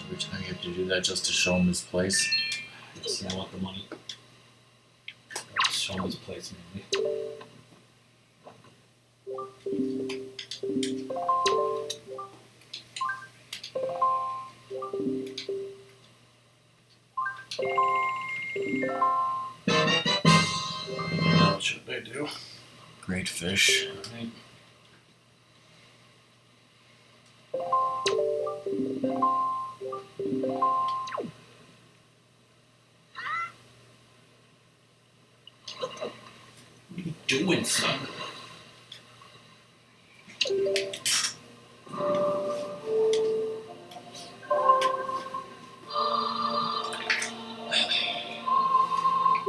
Every time you have to do that just to show him his place. Yes, I want the money. Show him his place, mainly. Now what should I do? Great fish. Right. What are you doing, son?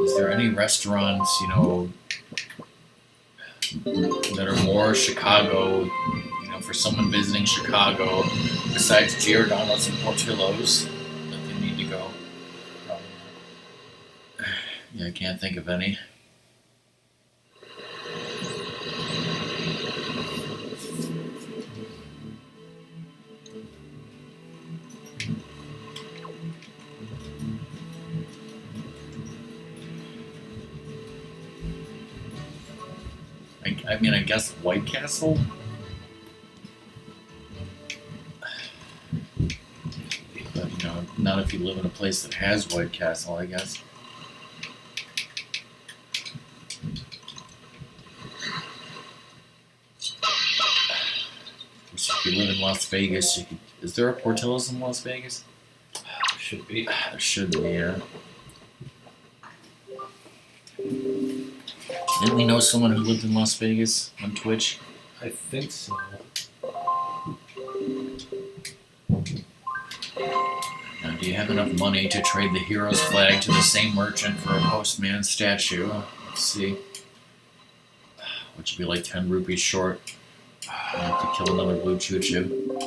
Is there any restaurants, that are more Chicago, for someone visiting Chicago besides Giordano's and Portillo's that they need to go? Probably not. Yeah, I can't think of any. I mean, I guess White Castle? But, you know, not if you live in a place that has White Castle, I guess. If you live in Las Vegas, you could... Is there a Portillo's in Las Vegas? Should be. There should be, yeah. Didn't we know someone who lived in Las Vegas on Twitch? I think so. Now, do you have enough money to trade the hero's flag to the same merchant for a postman statue? Let's see. Which would be like 10 rupees short. I have to kill another blue choo-choo.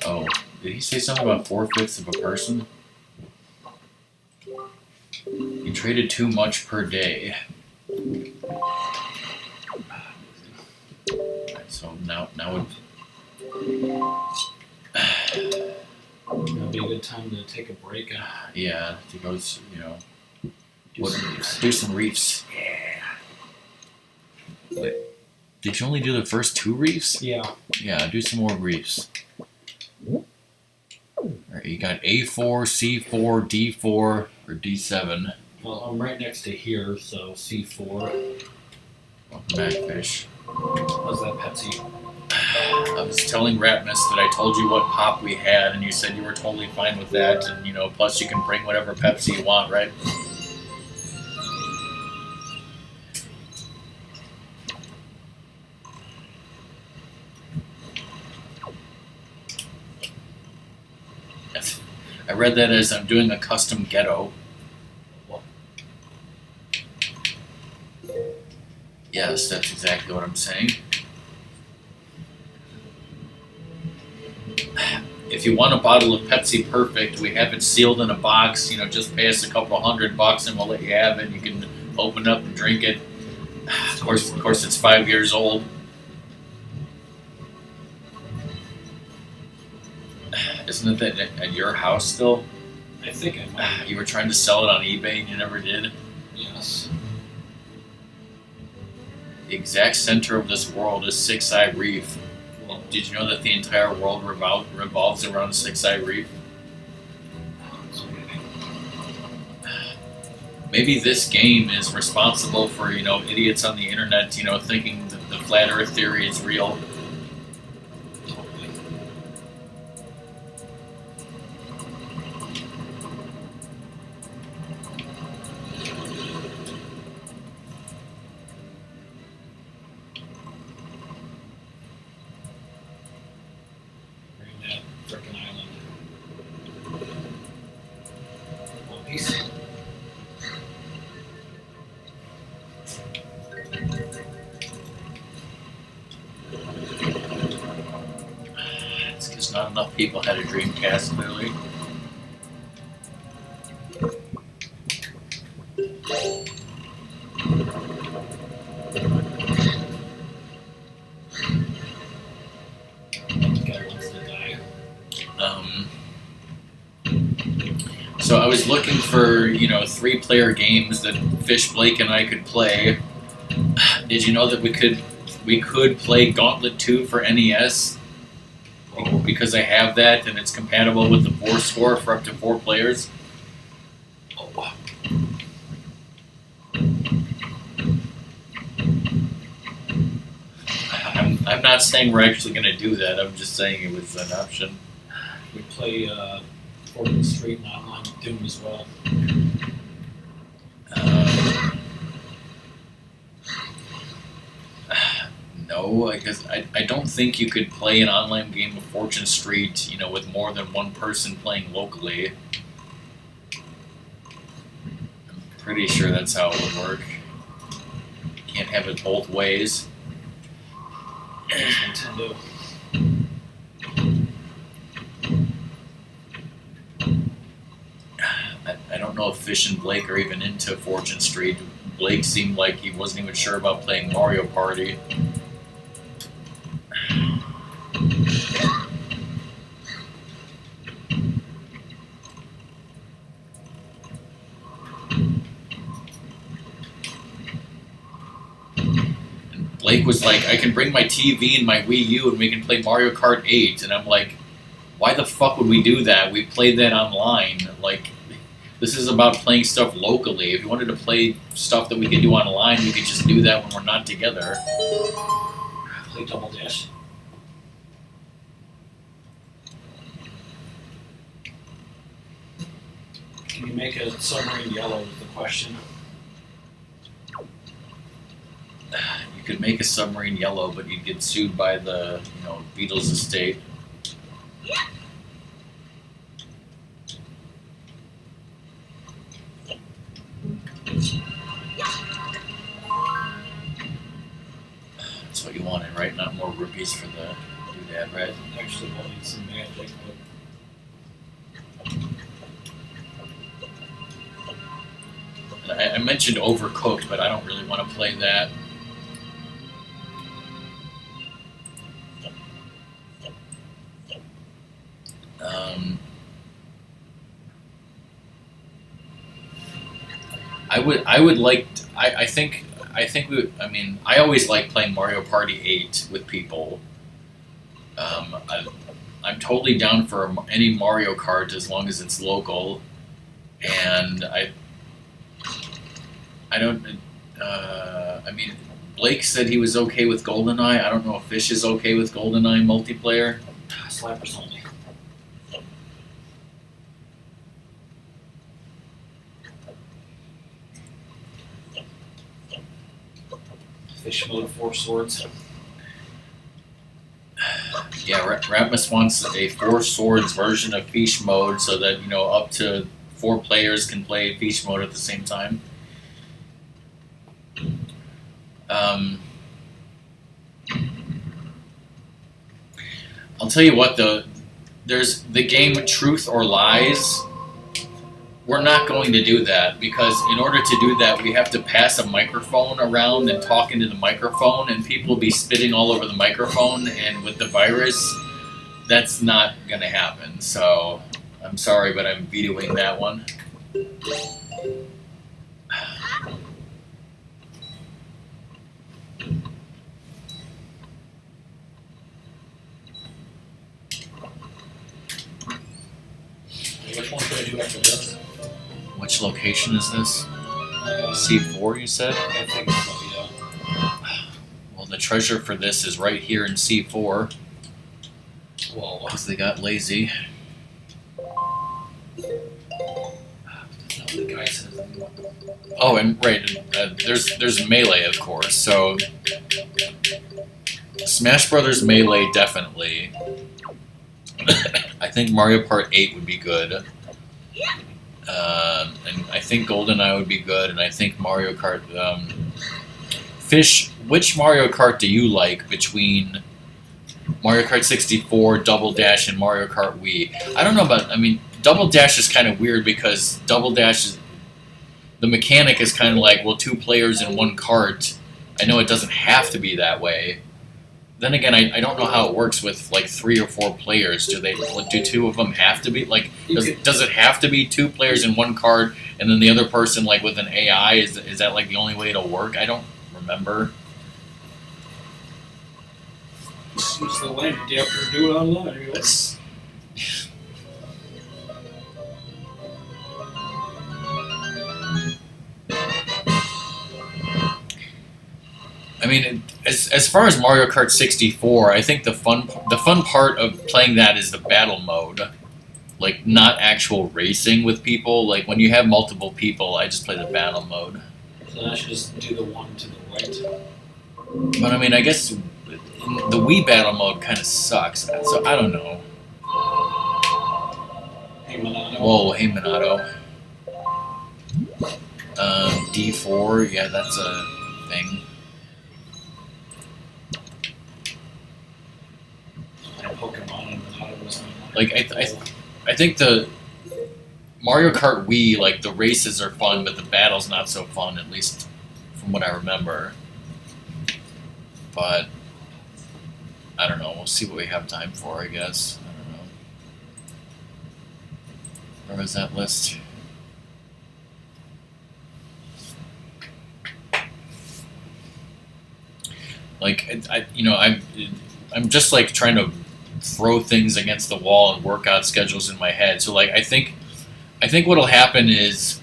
Oh, did he say something about 4/5 of a person? He traded too much per day. Alright, so now it... That'll be a good time to take a break. Yeah, to go, you know... Do some reefs. Yeah. Did you only do the first 2 reefs? Yeah. Yeah, do some more reefs. Alright, you got A4, C4, D4, or D7. Well, I'm right next to here, so C4. Welcome back, fish. How's that, Pepsi? I was telling Ratmus that I told you what pop we had, and you said you were totally fine with that, and, you know, plus you can bring whatever Pepsi you want, right? I read that as I'm doing a custom ghetto. What? Yes, that's exactly what I'm saying. If you want a bottle of Pepsi Perfect, we have it sealed in a box. You know, just pay us a couple $100 and we'll let you have it. You can open it up and drink it. Of course, it's 5 years old. Isn't it that at your house still? I think I might. You were trying to sell it on eBay and you never did? Yes. The exact center of this world is Six Eye Reef. Well, Did you know that the entire world revolves around Six Eye Reef? Maybe this game is responsible for, you know, idiots on the internet, you know, thinking that the flat earth theory is real. totally. Bring that frickin' island. One piece. It's because not enough people had a Dreamcast, clearly. Guy wants to die. So I was looking for, you know, 3-player games that Fish, Blake, and I could play. Did you know that we could play Gauntlet 2 for NES? Because I have that and it's compatible with the 4 score for up to 4 players. Oh. I'm not saying we're actually going to do that. I'm just saying it was an option. We play 4th Street and online with Doom as well. No, because I don't think you could play an online game of Fortune Street, you know, with more than one person playing locally. Pretty sure that's how it would work. Can't have it both ways. Nintendo. I don't know if Fish and Blake are even into Fortune Street. Blake seemed like he wasn't even sure about playing Mario Party. And Blake was like, I can bring my TV and my Wii U and we can play Mario Kart 8. And I'm like, why the fuck would we do that? We played that online. Like, this is about playing stuff locally. If you wanted to play stuff that we could do online, we could just do that when we're not together. Play Double Dash. Can you make a submarine yellow is the question. You could make a submarine yellow, but you'd get sued by the, Beatles estate. That's what you wanted, right? Not more rupees for the doodad, right? Actually, we'll need some magic, but I mentioned Overcooked, but I don't really want to play that. I would like. I think I always like playing Mario Party 8 with people. I'm totally down for any Mario Kart as long as it's local, and I don't. Blake said he was okay with GoldenEye. I don't know if Fish is okay with GoldenEye multiplayer. slappers only. Fish mode 4 swords. Yeah, Ratmus wants a 4 swords version of Fish mode so that, up to 4 players can play Fish mode at the same time. I'll tell you what though, there's the game Truth or Lies. We're not going to do that because in order to do that, we have to pass a microphone around and talk into the microphone, and people will be spitting all over the microphone, and with the virus, that's not going to happen. So, I'm sorry, but I'm vetoing that one. Which one should I do after this? Which location is this? C4, you said? I think so, yeah. Well, the treasure for this is right here in C4. Whoa. Because they got lazy. No, the guy says Oh, and right, there's Melee, of course. So, Smash Brothers Melee, definitely. I think Mario Kart 8 would be good. And I think GoldenEye would be good, and I think Mario Kart... Fish, which Mario Kart do you like between Mario Kart 64, Double Dash, and Mario Kart Wii? I don't know about... Double Dash is kind of weird because Double Dash is... The mechanic is kind of like, well, 2 players in 1 kart. I know it doesn't have to be that way. Then again, I don't know how it works with like 3 or 4 players. Do 2 of them have to be like? Does it have to be 2 players in 1 card, and then the other person like with an AI? Is that like the only way it'll work? I don't remember. use the land adapter to do it online. Yes. As far as Mario Kart 64, I think the fun part of playing that is the battle mode, like not actual racing with people. Like when you have multiple people, I just play the battle mode. So I should just do the one to the right. But I guess the Wii battle mode kind of sucks. So I don't know. Hey Minato. Whoa, hey Minato. D4, yeah, that's a thing. Playing Pokemon and I was Like, I think the Mario Kart Wii, like, the races are fun, but the battle's not so fun, at least from what I remember. But, I don't know, we'll see what we have time for, I guess. I don't know. Where was that list? Like, I'm just like trying to throw things against the wall and work out schedules in my head. So like, I think what'll happen is,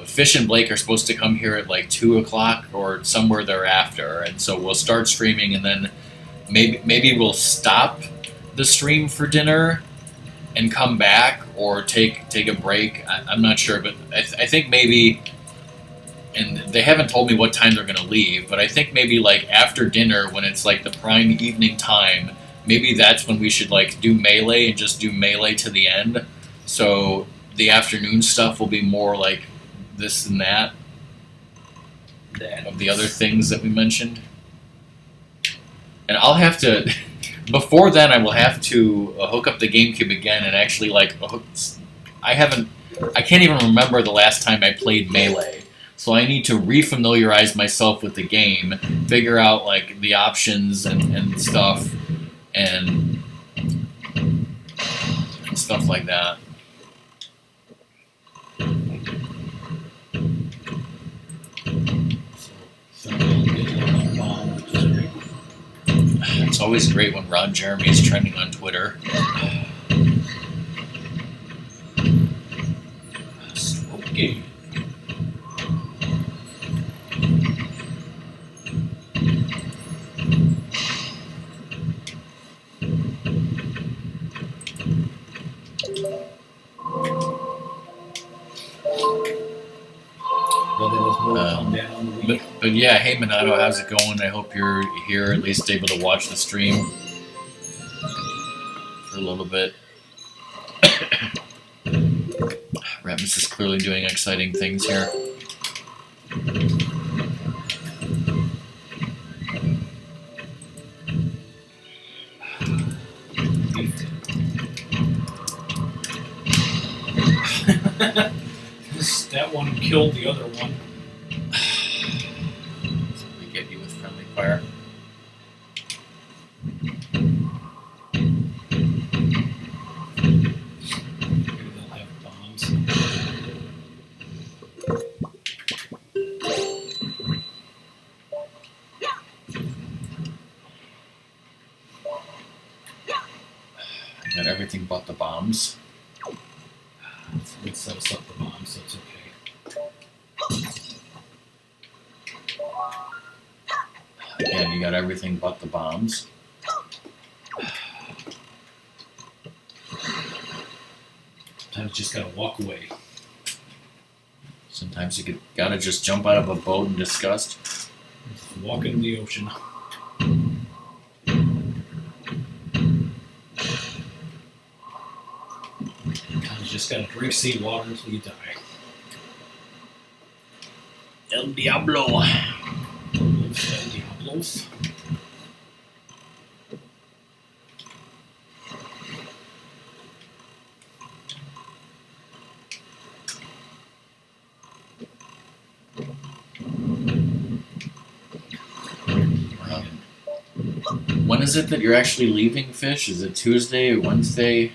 Fish and Blake are supposed to come here at like 2:00 or somewhere thereafter, and so we'll start streaming, and then maybe we'll stop the stream for dinner and come back, or take a break. I'm not sure, but I think maybe. And they haven't told me what time they're going to leave, but I think maybe like after dinner, when it's like the prime evening time, maybe that's when we should like do Melee and just do Melee to the end. So the afternoon stuff will be more like this and that of the other things that we mentioned. And I'll have to, before then, I will have to hook up the GameCube again and actually like, I can't even remember the last time I played Melee. So I need to refamiliarize myself with the game, figure out like the options and stuff, and stuff like that. It's always great when Ron Jeremy is trending on Twitter. Okay. But yeah, hey Minato, how's it going? I hope you're here, at least able to watch the stream for a little bit. Ratmus is clearly doing exciting things here. That one killed the other one. We get you with friendly fire. Maybe they'll have bombs. Got everything but the bombs. It sets up the bombs, so it's okay. Again, you got everything but the bombs. Sometimes you just gotta walk away. Sometimes you gotta just jump out of a boat in disgust. Just walk into the ocean. Sometimes you just gotta drink seawater until you die. El Diablo. El Diablos. When is it that you're actually leaving, Fish? Is it Tuesday or Wednesday?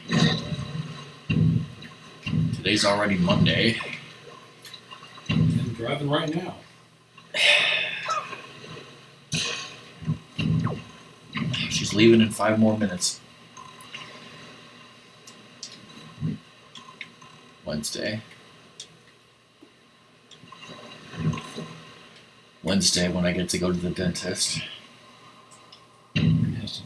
Today's already Monday. I'm driving right now. She's leaving in 5 more minutes. Wednesday. Wednesday when I get to go to the dentist. Use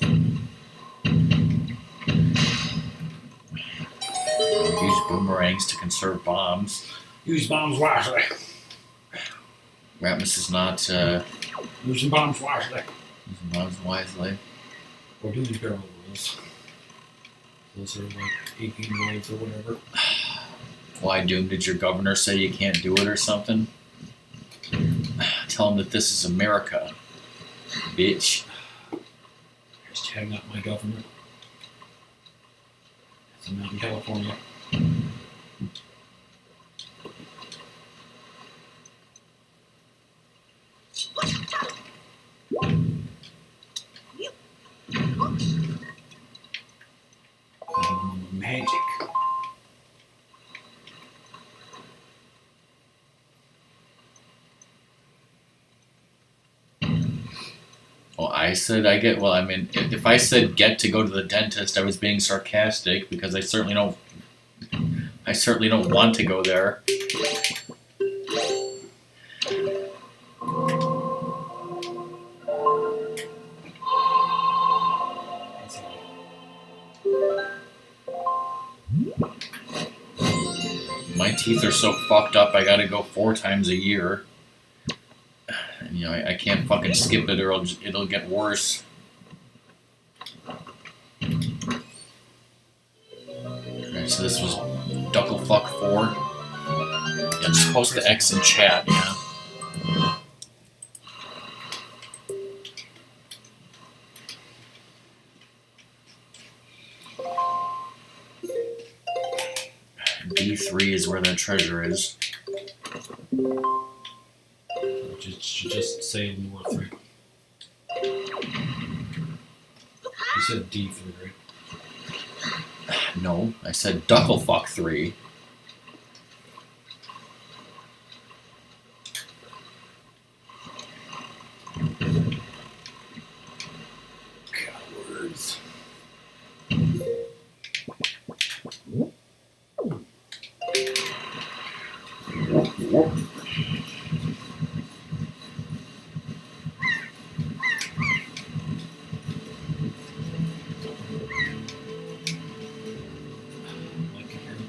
boomerangs to conserve bombs. Use bombs wisely. Ratmus is not Using bombs wisely. using bombs wisely. Or do the barrel rules. Those are like 18 rolls or whatever. Why, Doom? Did your governor say you can't do it or something? Tell him that this is America, bitch. Just tagging up my government. I'm out in California. Magic. Well, I said I get. Well, I mean, if I said get to go to the dentist, I was being sarcastic because I certainly don't. I certainly don't want to go there. My teeth are so fucked up. I gotta go 4 times a year. And, you know, I can't fucking skip it or it'll get worse. Alright, so this was Ducklefuck 4. Yeah, just post the X in chat, yeah. D3 is where that treasure is. Just say more 3. You said D3, right? No, I said Ducklefuck 3. Cowards.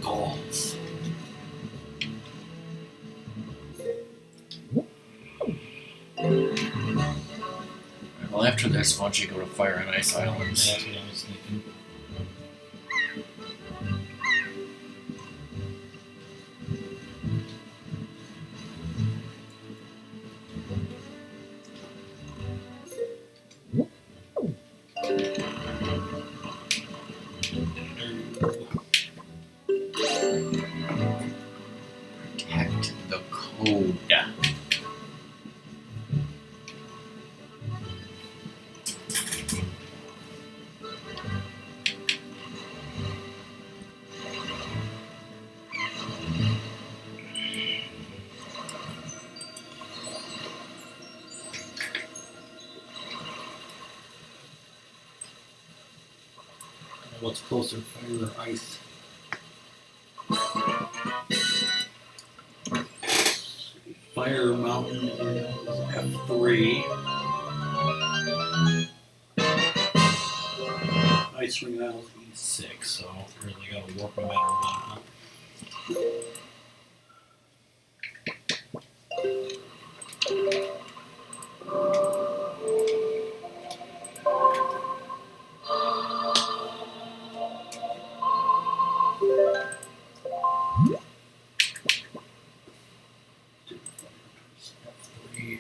Calls. Well, after this, why don't you go to Fire and Ice Islands? That's what I was thinking. Protect the code. What's closer, fire or ice? Fire Mountain is F3. Ice Ring Isle is E6, so really gotta warp no matter what, huh? F3.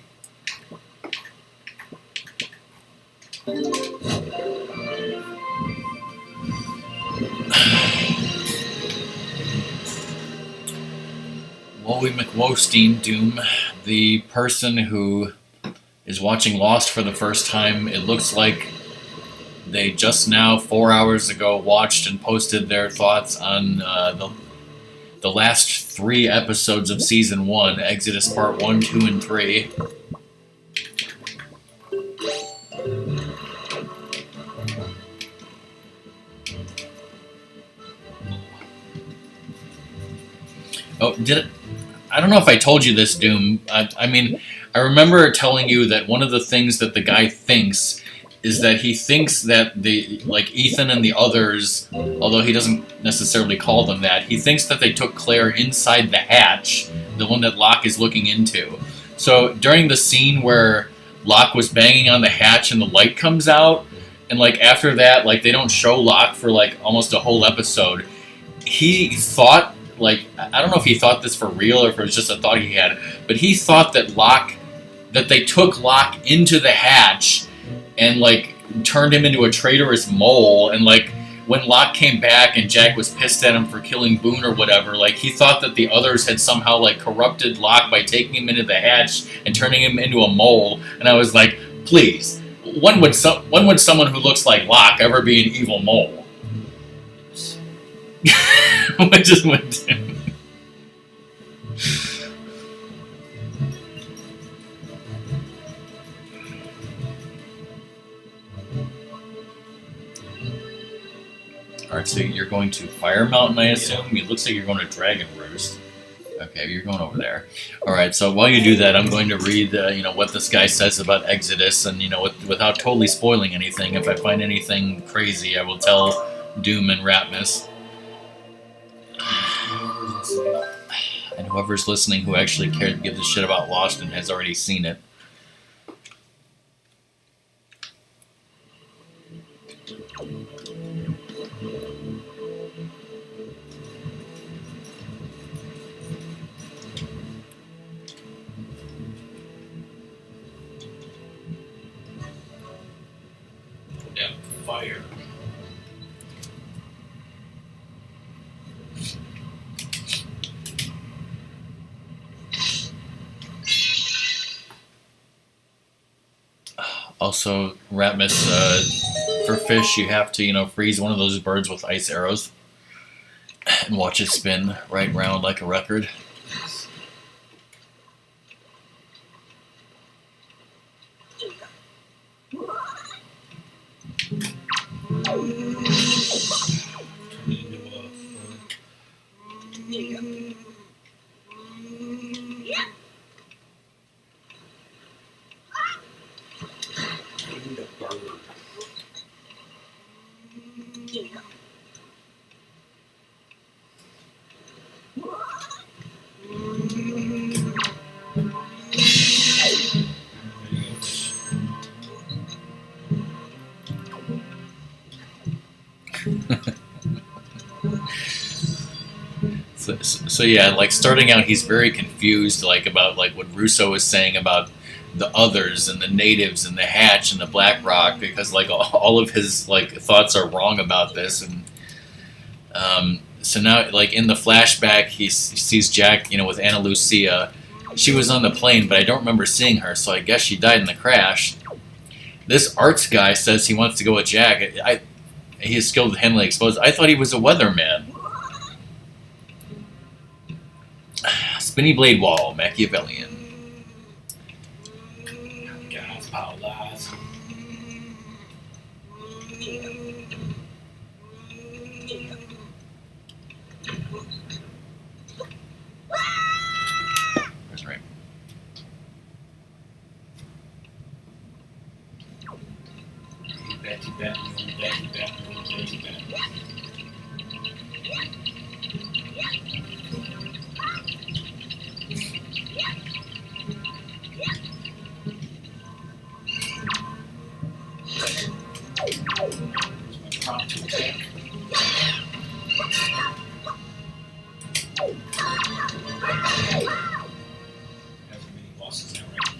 Wowie McWostein, Doom, the person who is watching Lost for the first time. It looks like they just now, 4 hours ago, watched and posted their thoughts on the last 3 episodes of Season 1, Exodus Part 1, 2, and 3. Oh, I don't know if I told you this, Doom. I mean, I remember telling you that one of the things that the guy thinks is that he thinks that Ethan and the others, although he doesn't necessarily call them that, he thinks that they took Claire inside the hatch, the one that Locke is looking into. So during the scene where Locke was banging on the hatch and the light comes out, and after that, they don't show Locke for almost a whole episode, he thought like, I don't know if he thought this for real or if it was just a thought he had, but he thought that they took Locke into the hatch and, like, turned him into a traitorous mole, and, like, when Locke came back and Jack was pissed at him for killing Boone or whatever, like, he thought that the others had somehow, like, corrupted Locke by taking him into the hatch and turning him into a mole, and I was like, please, when would someone who looks like Locke ever be an evil mole? I just went to... Alright, so you're going to Fire Mountain, I assume? It looks like you're going to Dragon Roost. Okay, you're going over there. Alright, so while you do that, I'm going to read, what this guy says about Exodus, and, without totally spoiling anything. If I find anything crazy, I will tell Doom and Ratmus. And whoever's listening who actually cared to give a shit about Lost and has already seen it. Fire. Also, Ratmus, for fish, you have to, freeze one of those birds with ice arrows and watch it spin right round like a record. So yeah, like starting out, he's very confused, like about like what Russo was saying about the others and the natives and the hatch and the Black Rock, because like all of his like thoughts are wrong about this, and so now like in the flashback he sees Jack, with Ana Lucia. She was on the plane, but I don't remember seeing her, so I guess she died in the crash. This arts guy says he wants to go with Jack. He is skilled with handling explosives. I thought he was a weatherman. Spinny blade wall, Machiavellian. God's power lies. That's right. Betty Bet, Betty Bet, Betty Bet. Prompt to attack. Has many bosses now, right?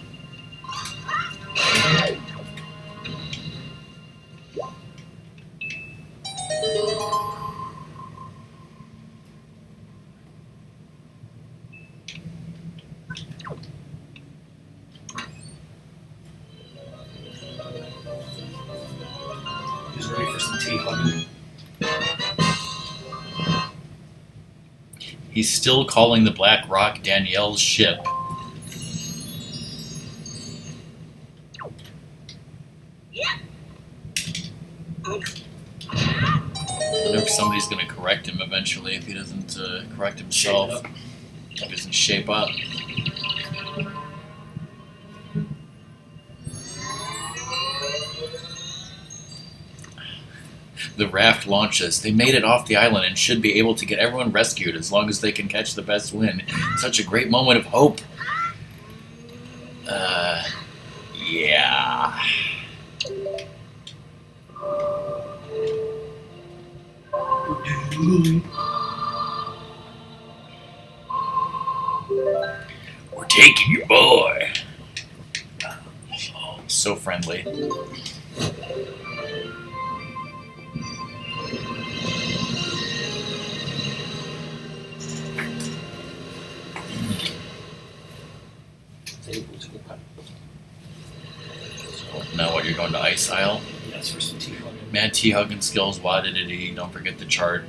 He's ready for some tea, honey. He's still calling the Black Rock Danielle's ship. I wonder if somebody's going to correct him eventually if he doesn't correct himself. If he doesn't shape up. The raft launches. They made it off the island and should be able to get everyone rescued as long as they can catch the best wind. Such a great moment of hope. Yeah. taking your boy. Oh, so friendly. Now what, you're going to Ice Isle? Yes, for some tea hugging. Man, tea hugging skills, wadidity, don't forget the chart.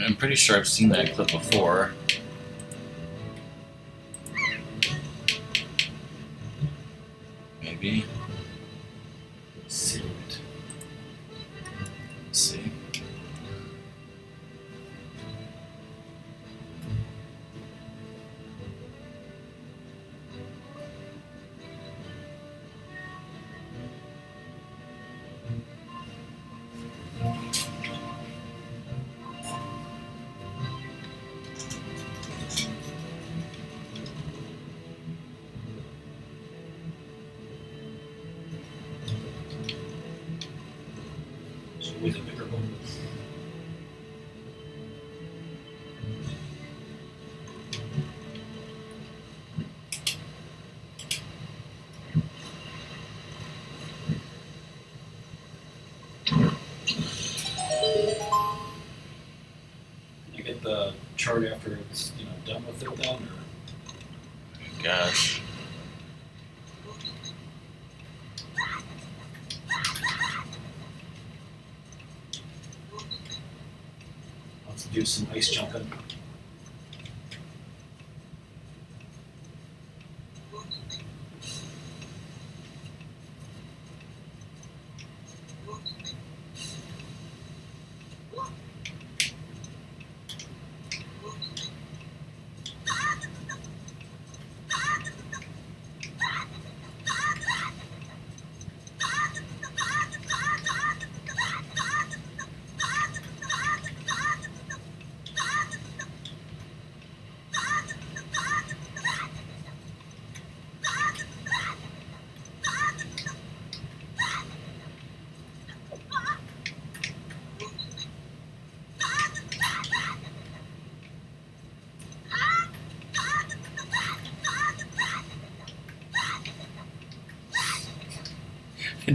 I'm pretty sure I've seen that clip before. Maybe. See it. Let's see. It's always a bigger boat. You get the chart after it's done with it then, or Gosh. let's do some ice jumping.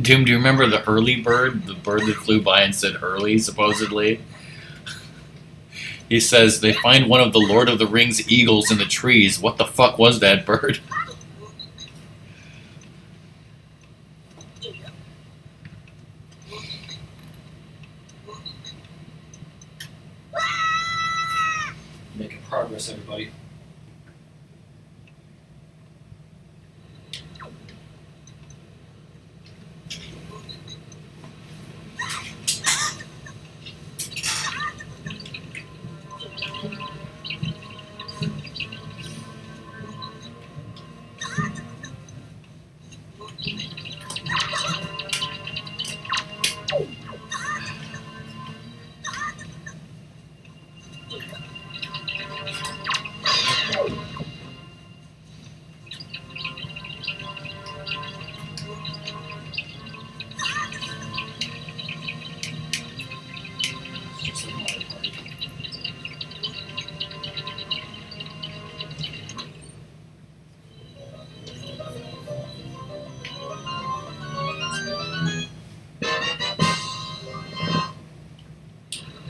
Doom, do you remember the Hurley bird? The bird that flew by and said Hurley, supposedly? He says, they find one of the Lord of the Rings eagles in the trees. What the fuck was that bird? Making progress, everybody. It's just a Mario Party.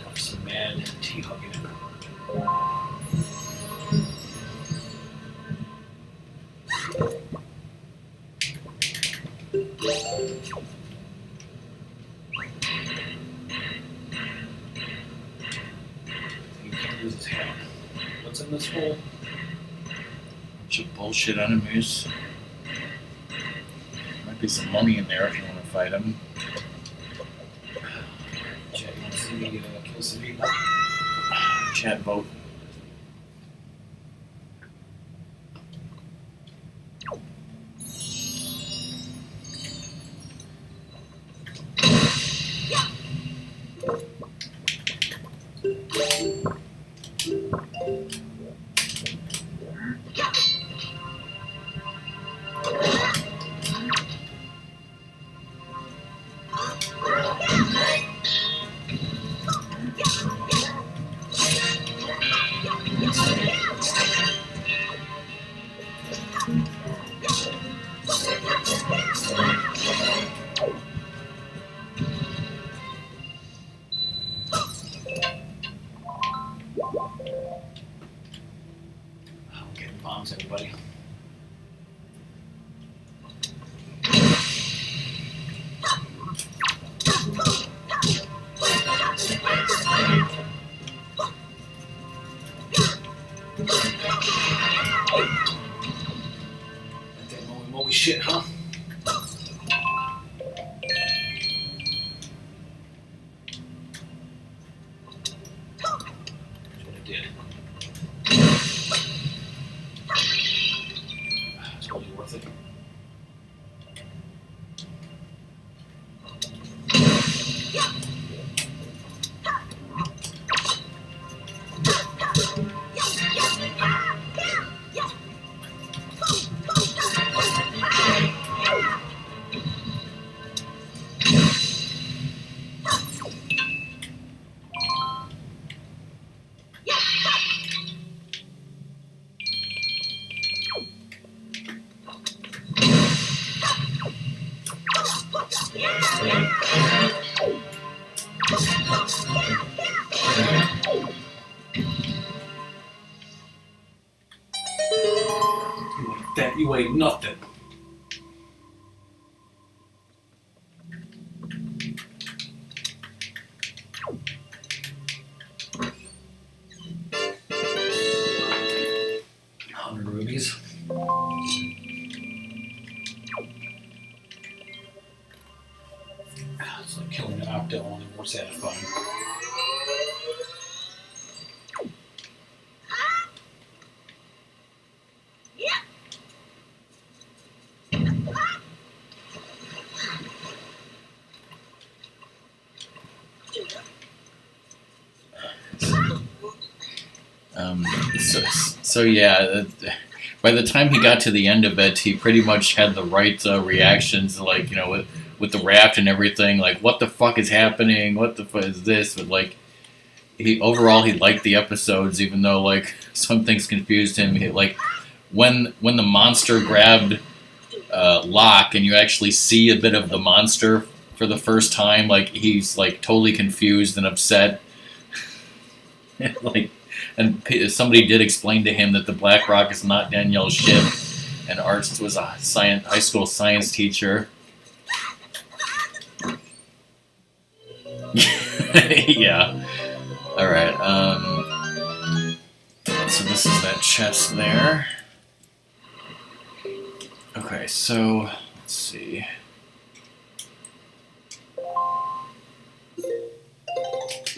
Have some mad tea hugging. He can't use his hat. What's in this hole? Bunch of bullshit enemies. Might be some money in there if you want to fight them. Chat, you want to see me kill some people? Chat vote. comes, everybody. That moly moly shit, huh? That's what it did. It's totally worth it. You ain't nothing. Rubies. It's like killing an octo, only more satisfying. So yeah, by the time he got to the end of it, he pretty much had the right reactions, like, you know, with the raft and everything, like, what the fuck is happening? What the fuck is this? But like, he liked the episodes, even though like some things confused him. Like when the monster grabbed Locke, and you actually see a bit of the monster for the first time, like he's like totally confused and upset. Like, and somebody did explain to him that the Black Rock is not Danielle's ship, and Arts was a high school science teacher. Yeah. All right. So this is that chest there. Okay. So let's see.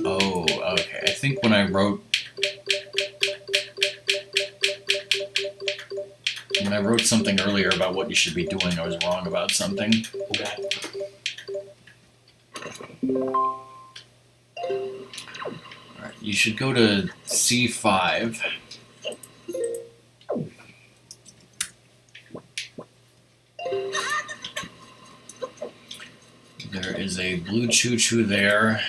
Oh, okay. I think when I wrote something earlier about what you should be doing, I was wrong about something. Okay. Alright, you should go to C5. There is a blue choo-choo there,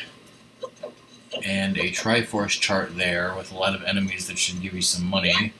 and a Triforce chart there with a lot of enemies that should give you some money.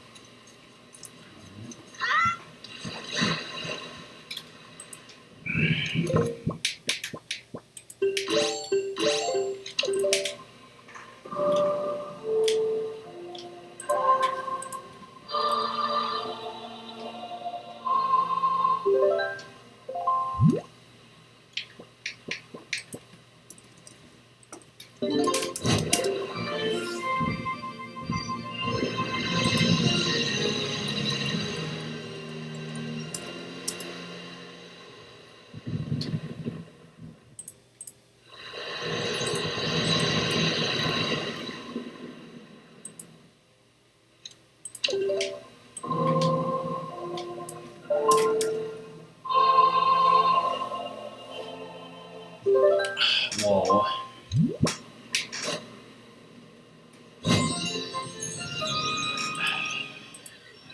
Whoa.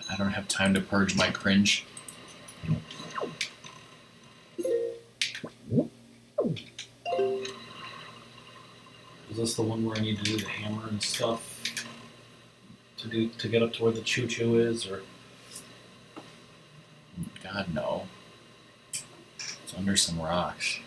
I don't have time to purge my cringe. Is this the one where I need to do the hammer and stuff to get up to where the choo-choo is, or? God, no. It's under some rocks.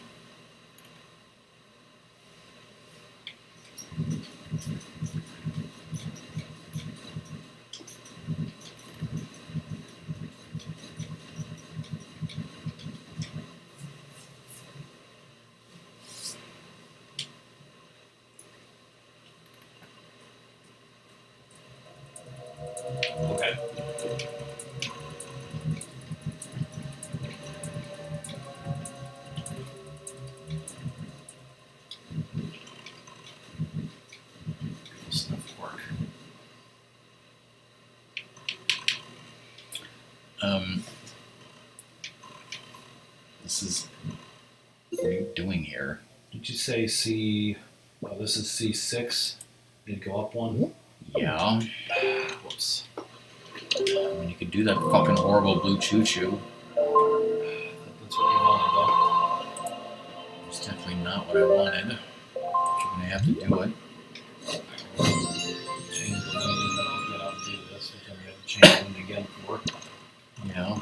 Okay. Stuff work. This is. What are you doing here? Did you say C? Oh, this is C6. Need to go up one. Yeah. Whoops. I mean, you could do that fucking horrible blue choo-choo. That's what you wanted, It's definitely not what I wanted. You're gonna have to do it. though. Change the wind, and then I'll get out and do this, which I'm going to change the wind again for. Yeah.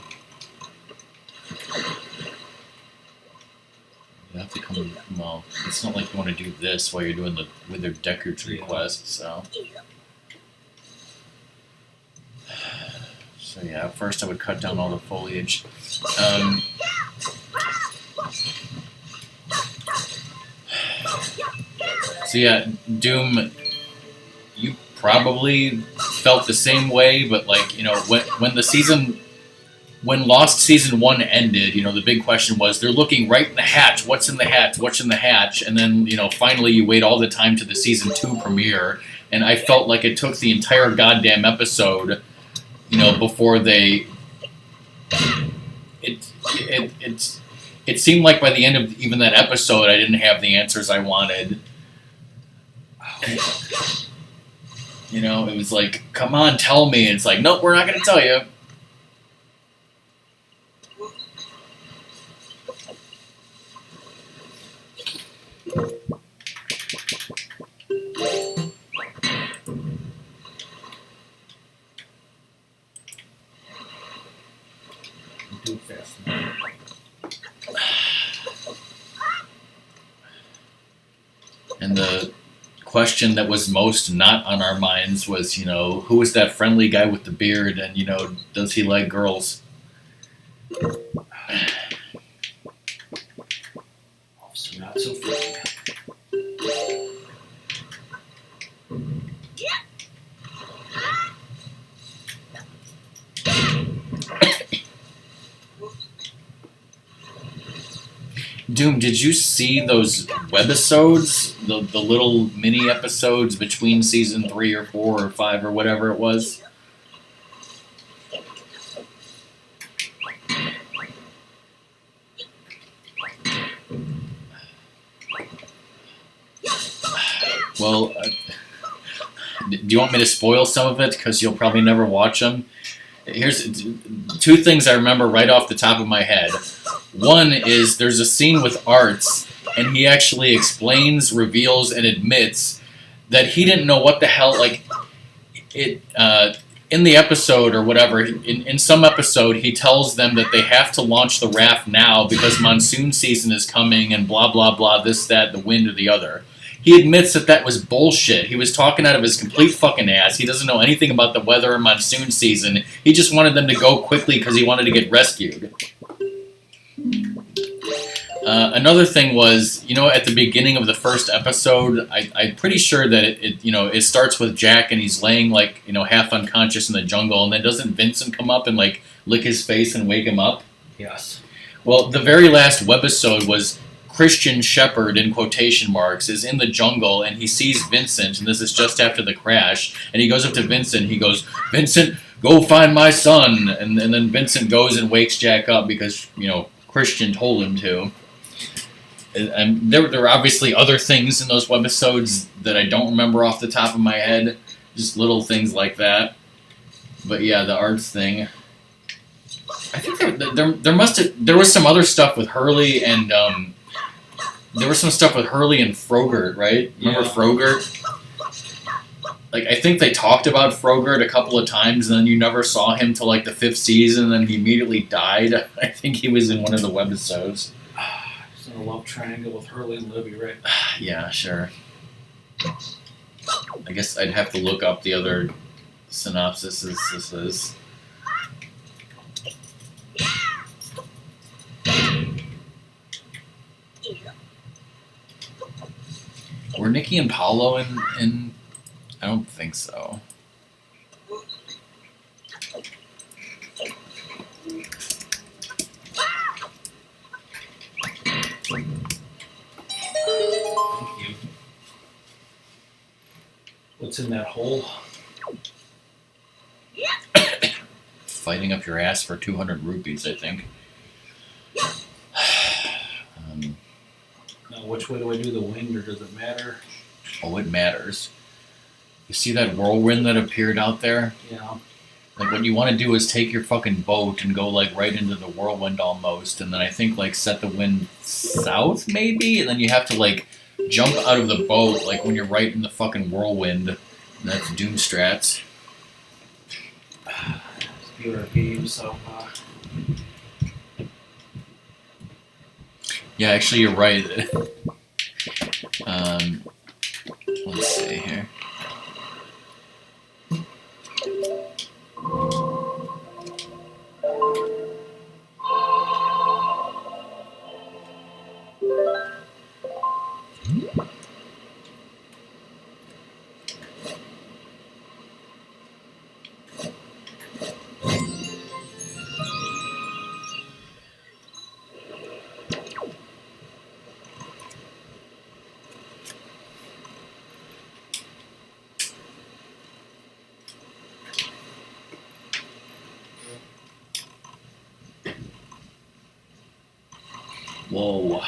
You have to come. Well, it's not like you want to do this while you're doing the Wither Deckard's request, so. So yeah, first I would cut down all the foliage. So yeah, Doom, you probably felt the same way, but like, you know, when Lost Season 1 ended, you know, the big question was, they're looking right in the hatch, what's in the hatch, what's in the hatch, and then, you know, finally you wait all the time to the Season 2 premiere, and I felt like it took the entire goddamn episode, you know, before they... It seemed like by the end of even that episode, I didn't have the answers I wanted. You know, it was like, come on, tell me. And it's like, nope, we're not going to tell you. Do it fast enough. And the question that was most not on our minds was, you know, who is that friendly guy with the beard, and, you know, does he like girls? Officer not so friendly. Doom, did you see those webisodes? The little mini episodes between season 3 or 4 or 5 or whatever it was? Well, do you want me to spoil some of it? Because you'll probably never watch them. Here's 2 things I remember right off the top of my head. One is there's a scene with Arts, and he actually explains, reveals, and admits that he didn't know what the hell, like, it, in the episode or whatever, in some episode, he tells them that they have to launch the raft now because monsoon season is coming and blah, blah, blah, this, that, the wind, or the other. He admits that that was bullshit. He was talking out of his complete fucking ass. He doesn't know anything about the weather or monsoon season. He just wanted them to go quickly because he wanted to get rescued. Another thing was, you know, at the beginning of the first episode, I'm pretty sure that it starts with Jack and he's laying, like, you know, half unconscious in the jungle, and then doesn't Vincent come up and, like, lick his face and wake him up? Yes. Well, the very last webisode was Christian Shepherd, in quotation marks, is in the jungle and he sees Vincent, and this is just after the crash, and he goes up to Vincent, he goes, "Vincent, go find my son," and then Vincent goes and wakes Jack up because, you know, Christian told him to. And there were obviously other things in those webisodes that I don't remember off the top of my head, just little things like that. But yeah, the Arts thing. I think there was some other stuff with Hurley and there was some stuff with Hurley and Frogurt, right? Remember Frogurt? Like, I think they talked about Frogurt a couple of times, and then you never saw him till like the 5th season, and then he immediately died. I think he was in one of the webisodes. It's in a love triangle with Hurley and Libby, right? Yeah, sure. I guess I'd have to look up the other synopsis. This is. Were Nikki and Paulo in? I don't think so. what's in that hole. Fighting up your ass for 200 rupees, I think. Now, which way do I do the wind, or does it matter? Oh, it matters. You see that whirlwind that appeared out there? Yeah. Like, what you want to do is take your fucking boat and go, like, right into the whirlwind almost, and then I think, like, set the wind south, maybe? And then you have to, like, jump out of the boat, like, when you're right in the fucking whirlwind. And that's Doom Strats. Viewer game, so Yeah, actually, you're right. Let's see here. Whoa.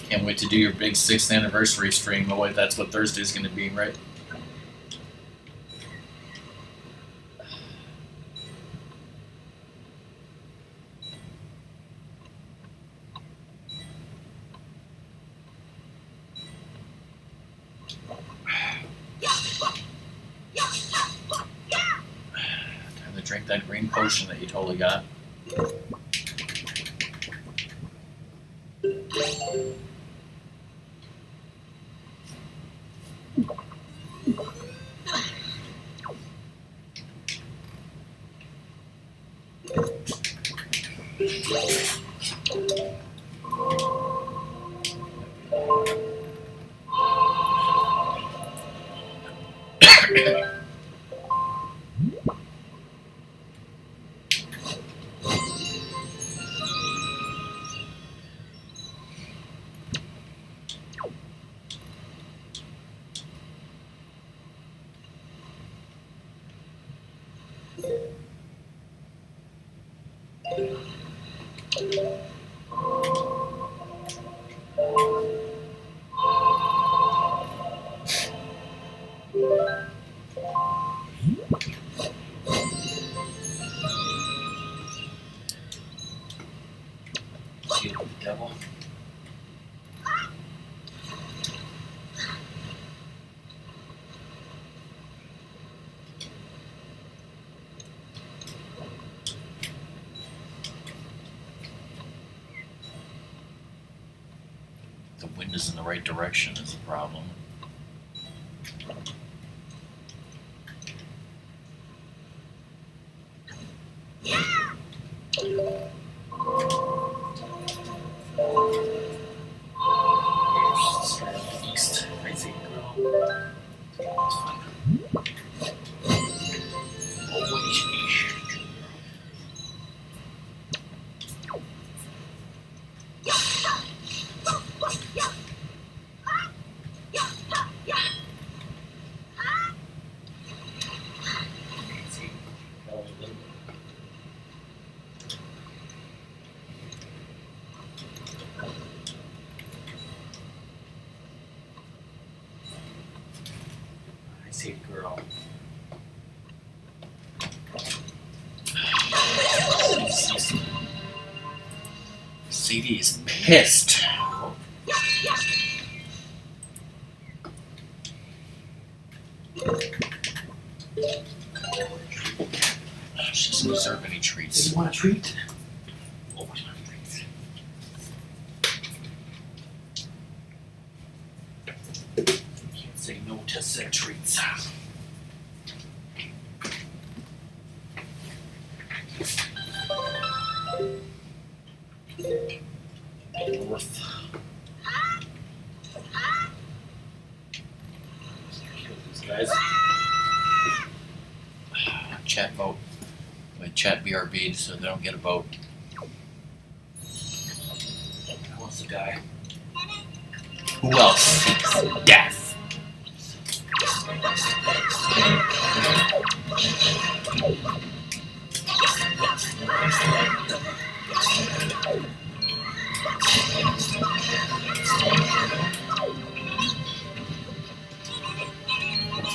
Can't wait to do your big 6th anniversary stream. Oh, wait, that's what Thursday's going to be, right? Time to drink that green potion that you totally got. deal with the devil. The wind is in the right direction is the problem. East, crazy girl. It's fine. I see a girl. CD is pissed. She doesn't deserve any treats. You want a treat? Always want a treat. Can't say no to said treats. North. Kill these guys. Chat vote. Wait, chat BRB so they don't get a vote. die. Who else seeks death?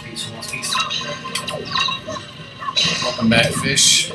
Peace, wants peace. Welcome back, fish.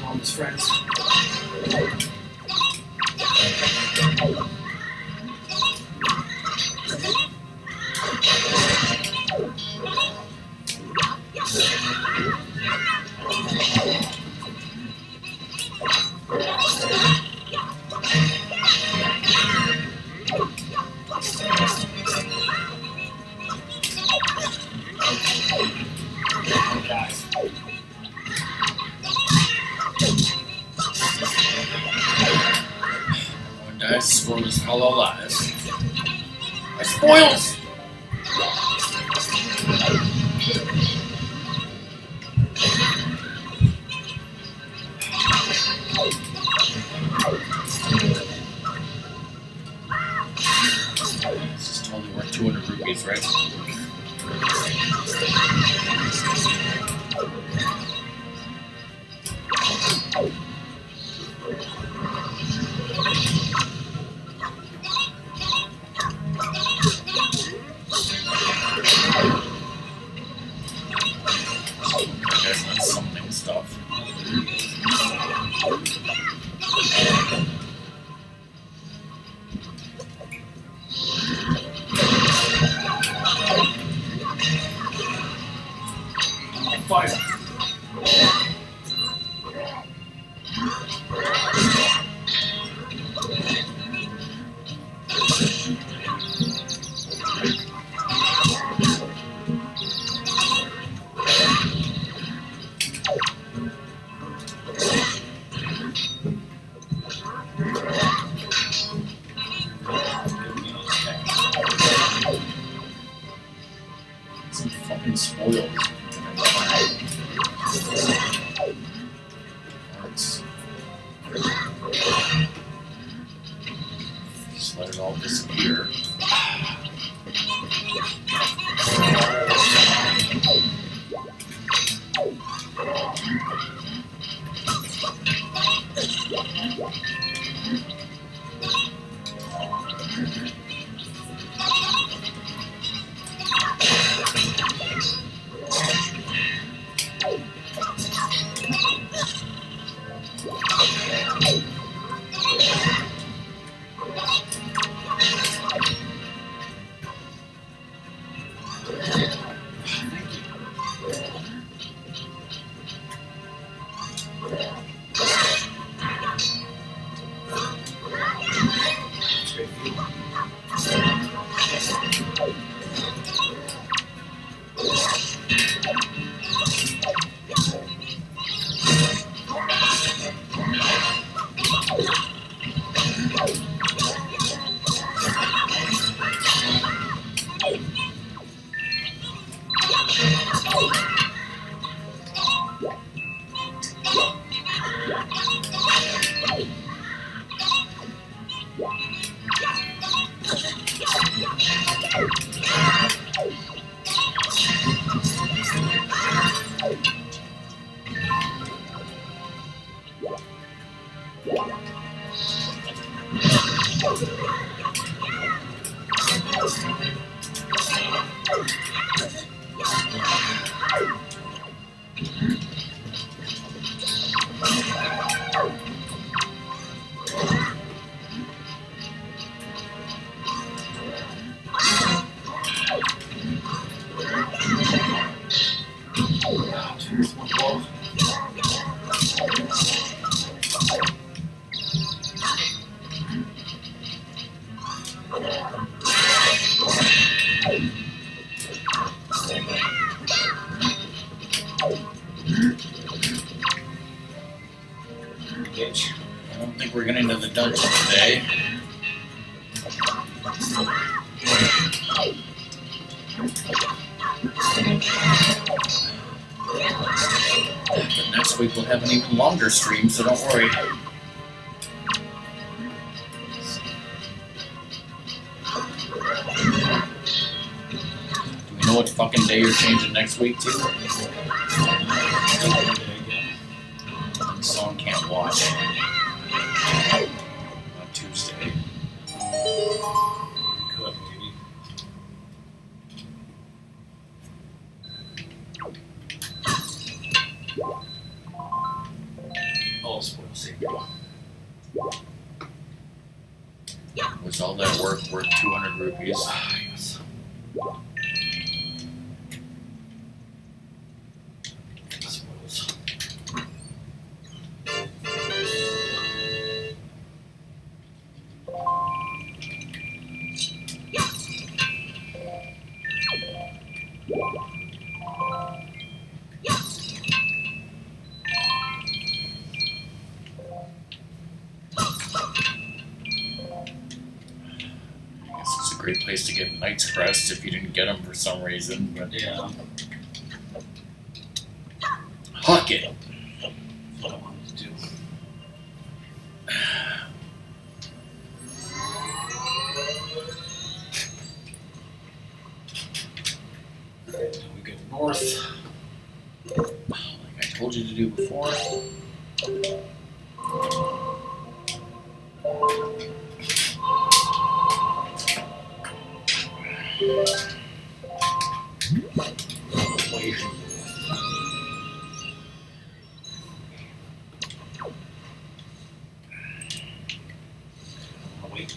All his friends. One dies, this world is hollow lies. My spoils! This is totally worth 200 rupees, right? There's not something stuff. Fire. Some fucking spoils. Parts. Just let it all disappear. done today. But next week we'll have an even longer stream, so don't worry. Do we know what fucking day you're changing next week to? Someone can't watch. On Tuesday. Could, maybe. Oh, spoil safe. Was all that work worth 200 rupees? Yes. Spoils. I guess it's a great place to get Knight's Crest if you didn't get them for some reason. But Yeah. Huck it! That's what I wanted to do. Now we go north. Like I told you to do before. Wait. Oh, wait.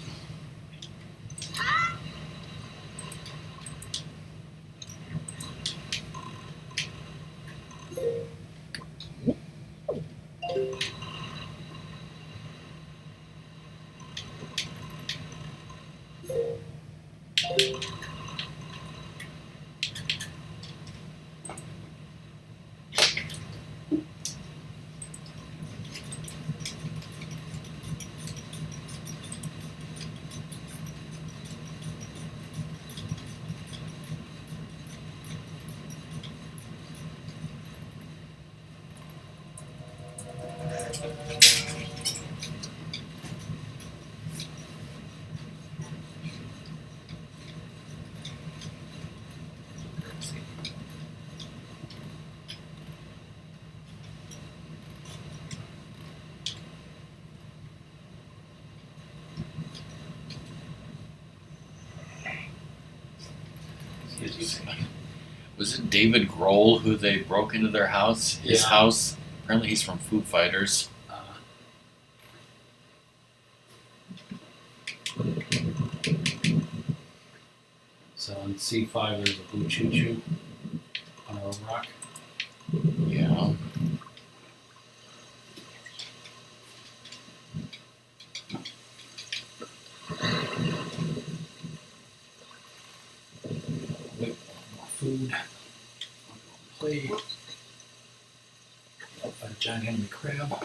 Was it David Grohl who they broke into their house? His Yeah. house? Apparently he's from Foo Fighters. So on C5 there's a blue choo-choo on a rock. Yeah. Wait, more food. Plate. A giant Henry crab.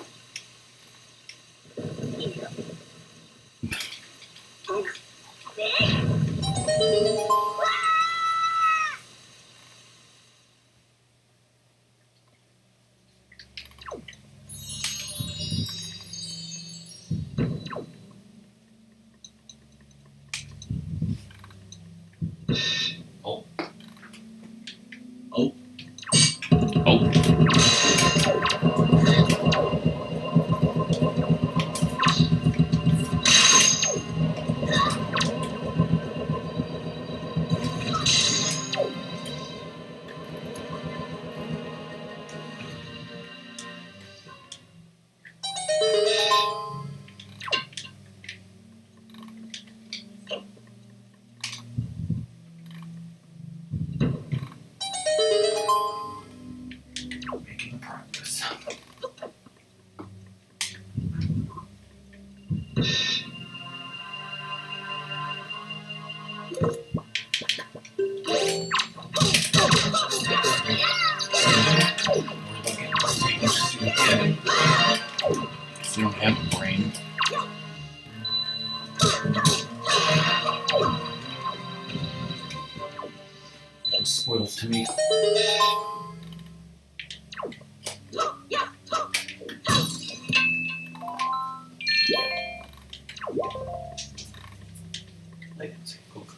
Oh. Oh. Oh. Making progress. If you don't have a brain. squiddles to me. I didn't say poker.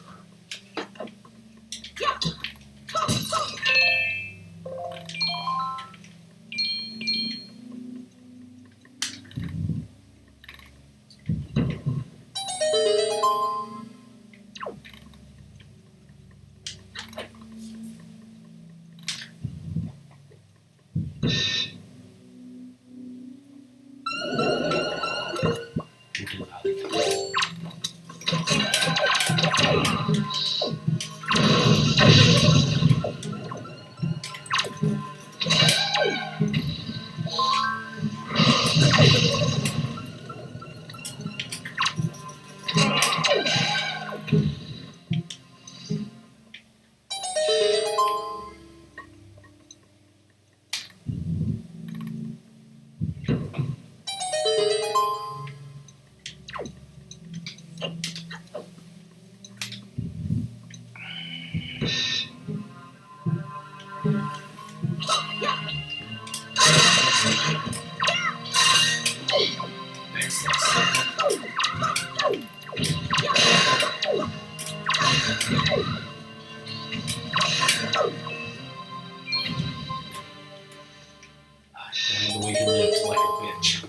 The way he lived like a bitch.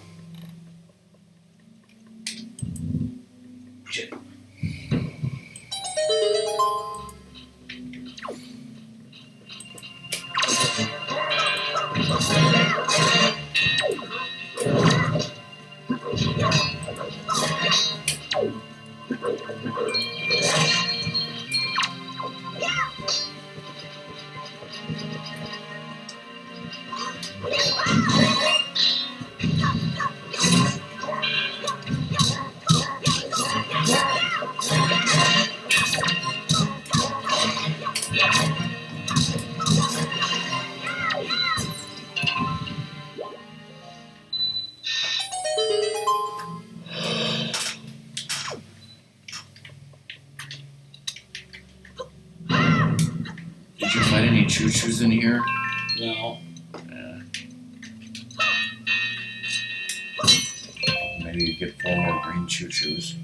Shit. Did you find any choo-choos in here? No. Maybe you get 4 more green choo-choos.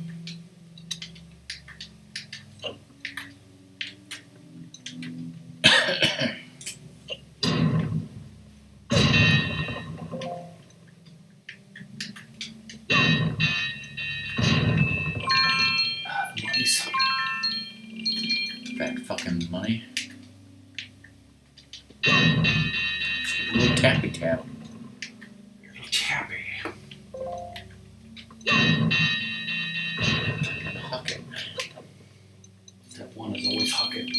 Nice. Fat fucking money. Just get a little tappy tap. You're a tabby. Huck it. Step 1 is always huck it.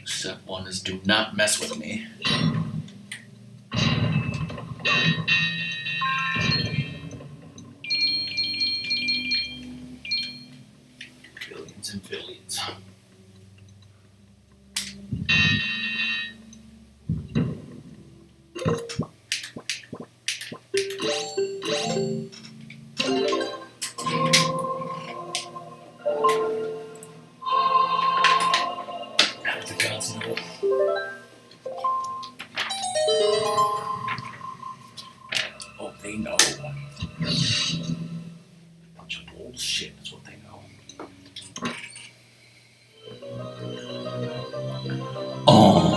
Step 1 is do not mess with me. Billions and billions. The gods know. Oh, they know. Bunch of bullshit is what they know. Oh.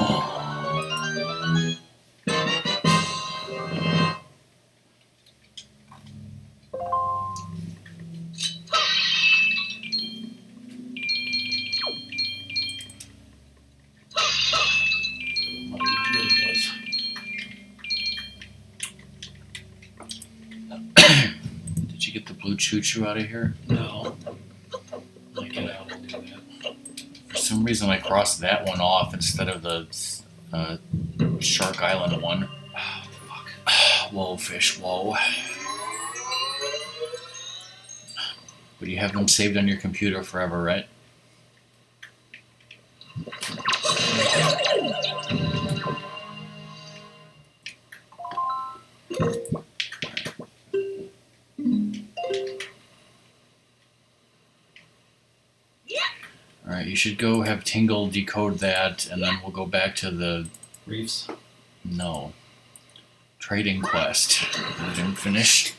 Money really was. Did you get the blue choo-choo out of here? No. When I get out, I'll do that. For some reason, I crossed that one off instead of the Shark Island one. Oh, fuck. Whoa, fish, whoa. But you have them saved on your computer forever, right? should go have Tingle decode that, and then we'll go back to the Reefs. no trading quest. I didn't finish.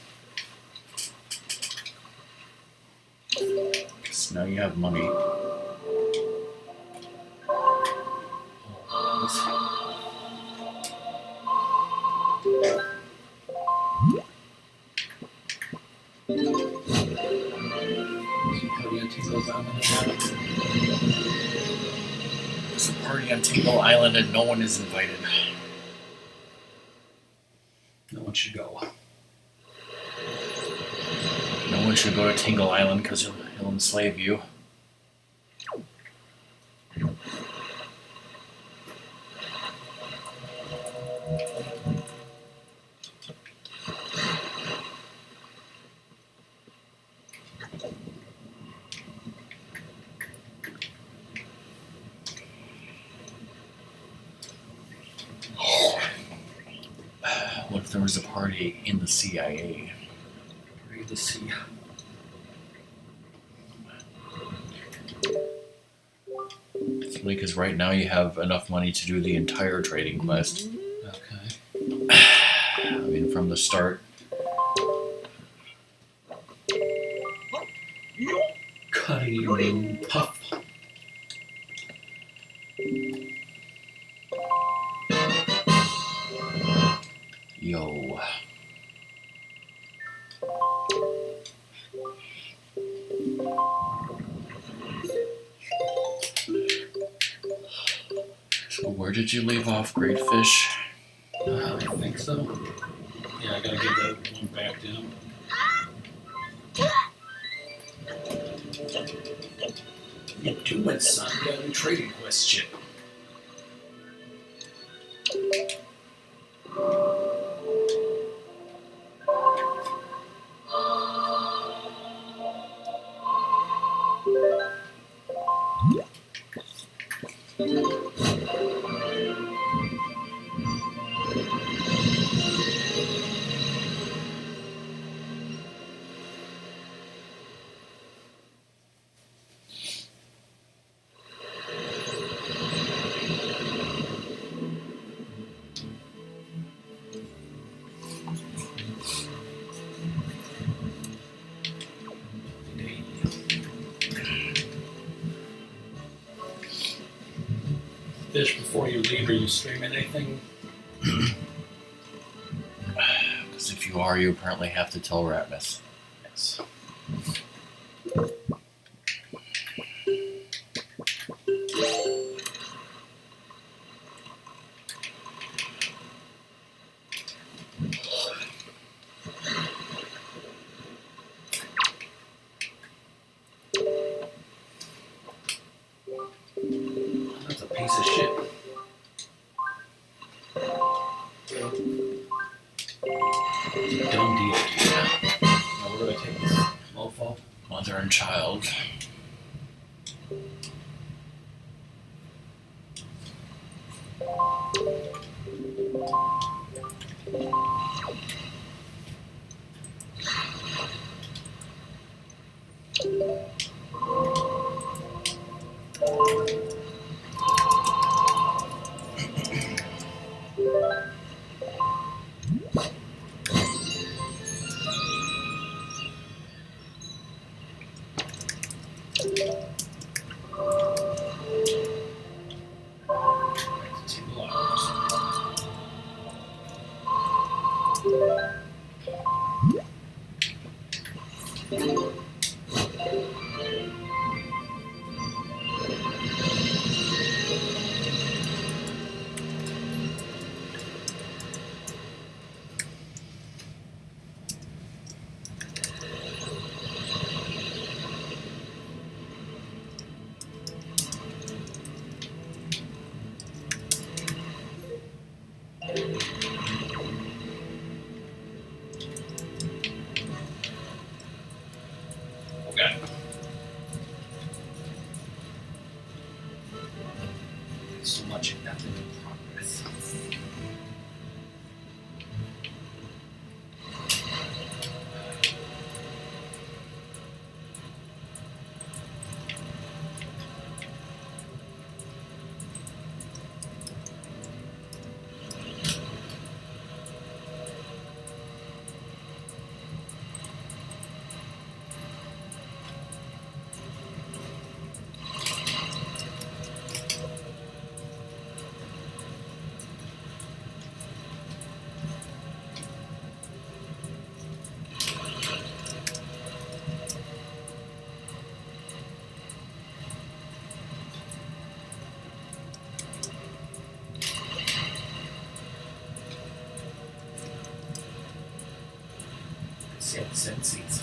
'Cause now you have money. There's a party on Tingle Island and no one is invited. No one should go. No one should go to Tingle Island because he'll enslave you. What if there was a party in the CIA? Read the sea. It's only because right now you have enough money to do the entire trading quest. Okay. I mean, from the start. Cutting you puff. Yo. So where did you leave off, Great Fish? I think so. Yeah, I gotta give that one back to him. What you doing, son? You got a new trading quest ship. Fish, before you leave, are you streaming anything? Because if you are, you apparently have to tell Ratmus. Yes. That's a piece of shit. Dumb deal. Now where do I take this mofo? Mother and child. Okay. So much nothing in progress. Sensies.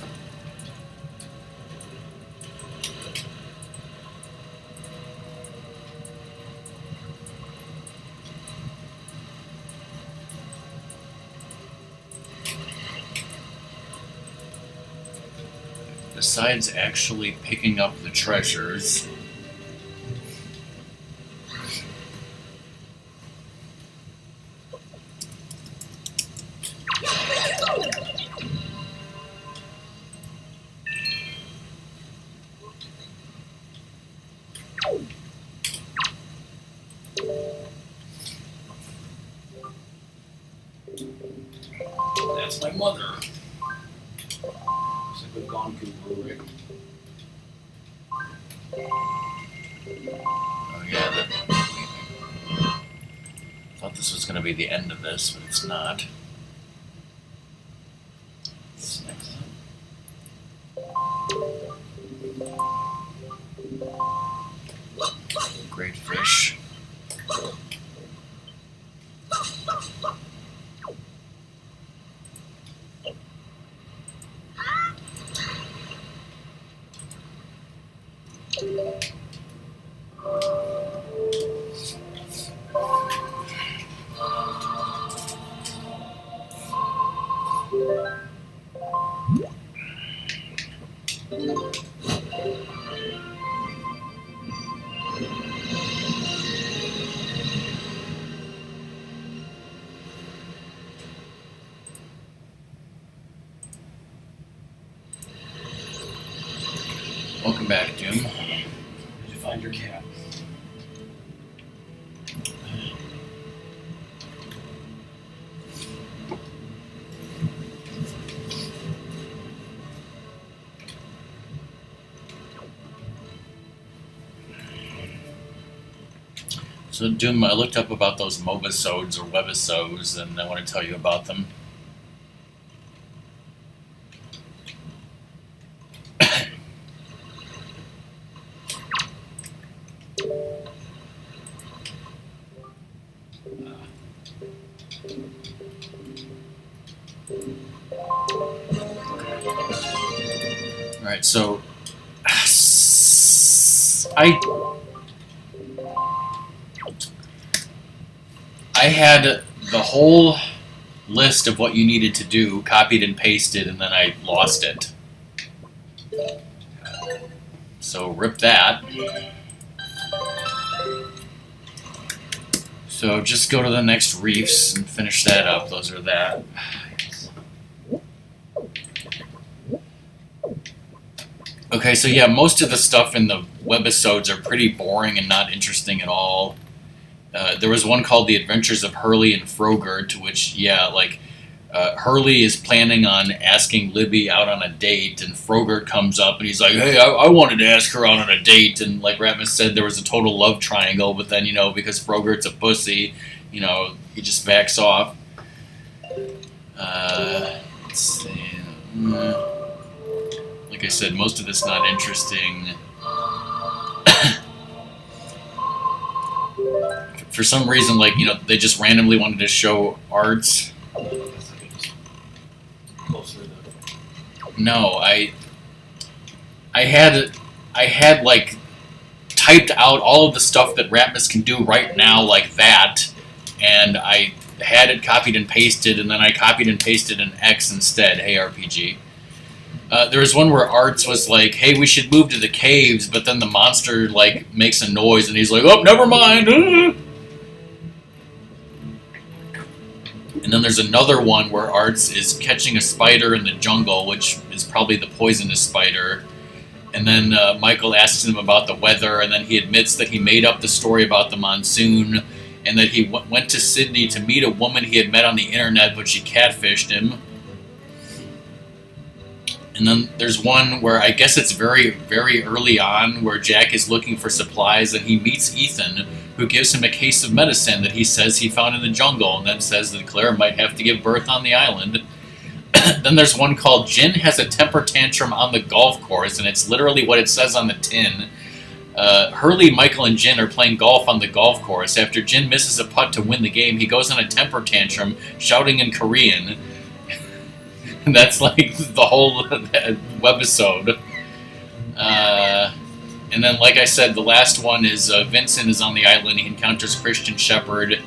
Besides actually picking up the treasures, That's my mother. Looks like we've gone Guru, right? oh yeah, thought this was going to be the end of this, but it's not. What's next up? Great fish. Welcome back, Jim. Did you find your cat? So, Doom, I looked up about those mobisodes or webisodes, and I want to tell you about them. Alright, so I had the whole list of what you needed to do copied and pasted, and then I lost it. So rip that. So just go to the next reefs and finish that up. Those are that. Okay, so yeah, most of the stuff in the webisodes are pretty boring and not interesting at all. There was one called The Adventures of Hurley and Frogurt, to which, yeah, like, Hurley is planning on asking Libby out on a date, and Frogurt comes up and he's like, hey, I wanted to ask her out on a date, and like Ratmus said, there was a total love triangle, but then, you know, because Frogurt's a pussy, you know, he just backs off. Let's see. Like I said, most of this not interesting. For some reason, like, you know, they just randomly wanted to show arts. No, I had like typed out all of the stuff that Ratmus can do right now like that, and I had it copied and pasted, and then I copied and pasted an X instead. Hey, RPG. There was one where Arts was like, hey, we should move to the caves, but then the monster, like, makes a noise, and he's like, oh, never mind. And then there's another one where Arts is catching a spider in the jungle, which is probably the poisonous spider. And then Michael asks him about the weather, and then he admits that he made up the story about the monsoon, and that he went to Sydney to meet a woman he had met on the internet, but she catfished him. And then there's one where I guess it's very, very early on where Jack is looking for supplies and he meets Ethan, who gives him a case of medicine that he says he found in the jungle, and then says that Claire might have to give birth on the island. Then there's one called Jin Has a Temper Tantrum on the Golf Course, and it's literally what it says on the tin. Hurley, Michael, and Jin are playing golf on the golf course. After Jin misses a putt to win the game, he goes on a temper tantrum, shouting in Korean. That's like the whole webisode. And then, like I said, the last one is Vincent is on the island. He encounters Christian Shepherd,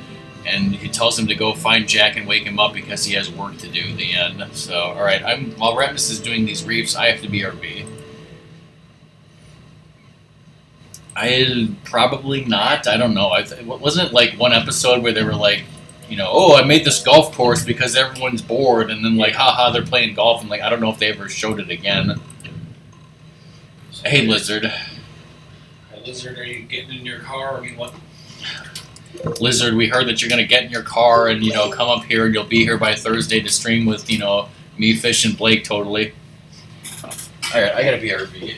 and he tells him to go find Jack and wake him up because he has work to do. The end. So, all right. While Ratmus is doing these reefs, I have to BRB. I probably not. I don't know. Wasn't it like one episode where they were like, you know, oh, I made this golf course because everyone's bored, and then like, haha, they're playing golf, and like, I don't know if they ever showed it again. Hey, Lizard. Hey, Lizard, are you getting in your car? I mean, what? Lizard, we heard that you're gonna get in your car and come up here, and you'll be here by Thursday to stream with me, Fish, and Blake. Totally. All right, I gotta BRB.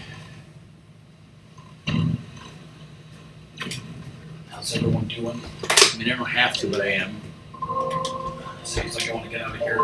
How's everyone doing? I mean, I don't have to, but I am. Seems like I want to get out of here.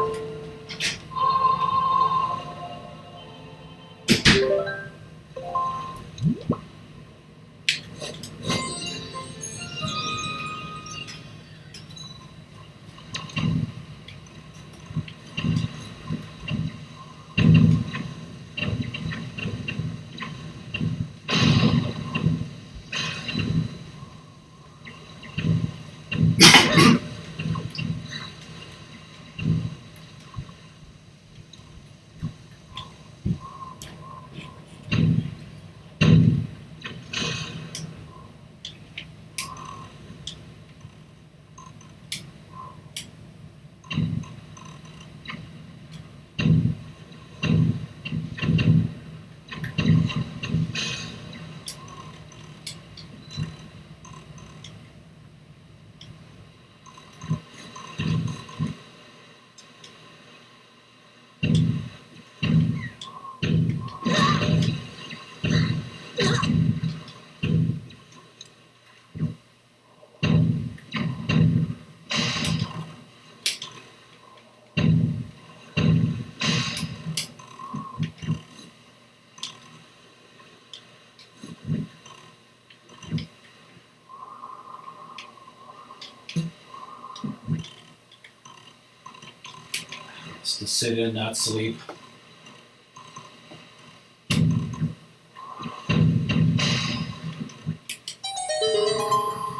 Just to sit in, not sleep.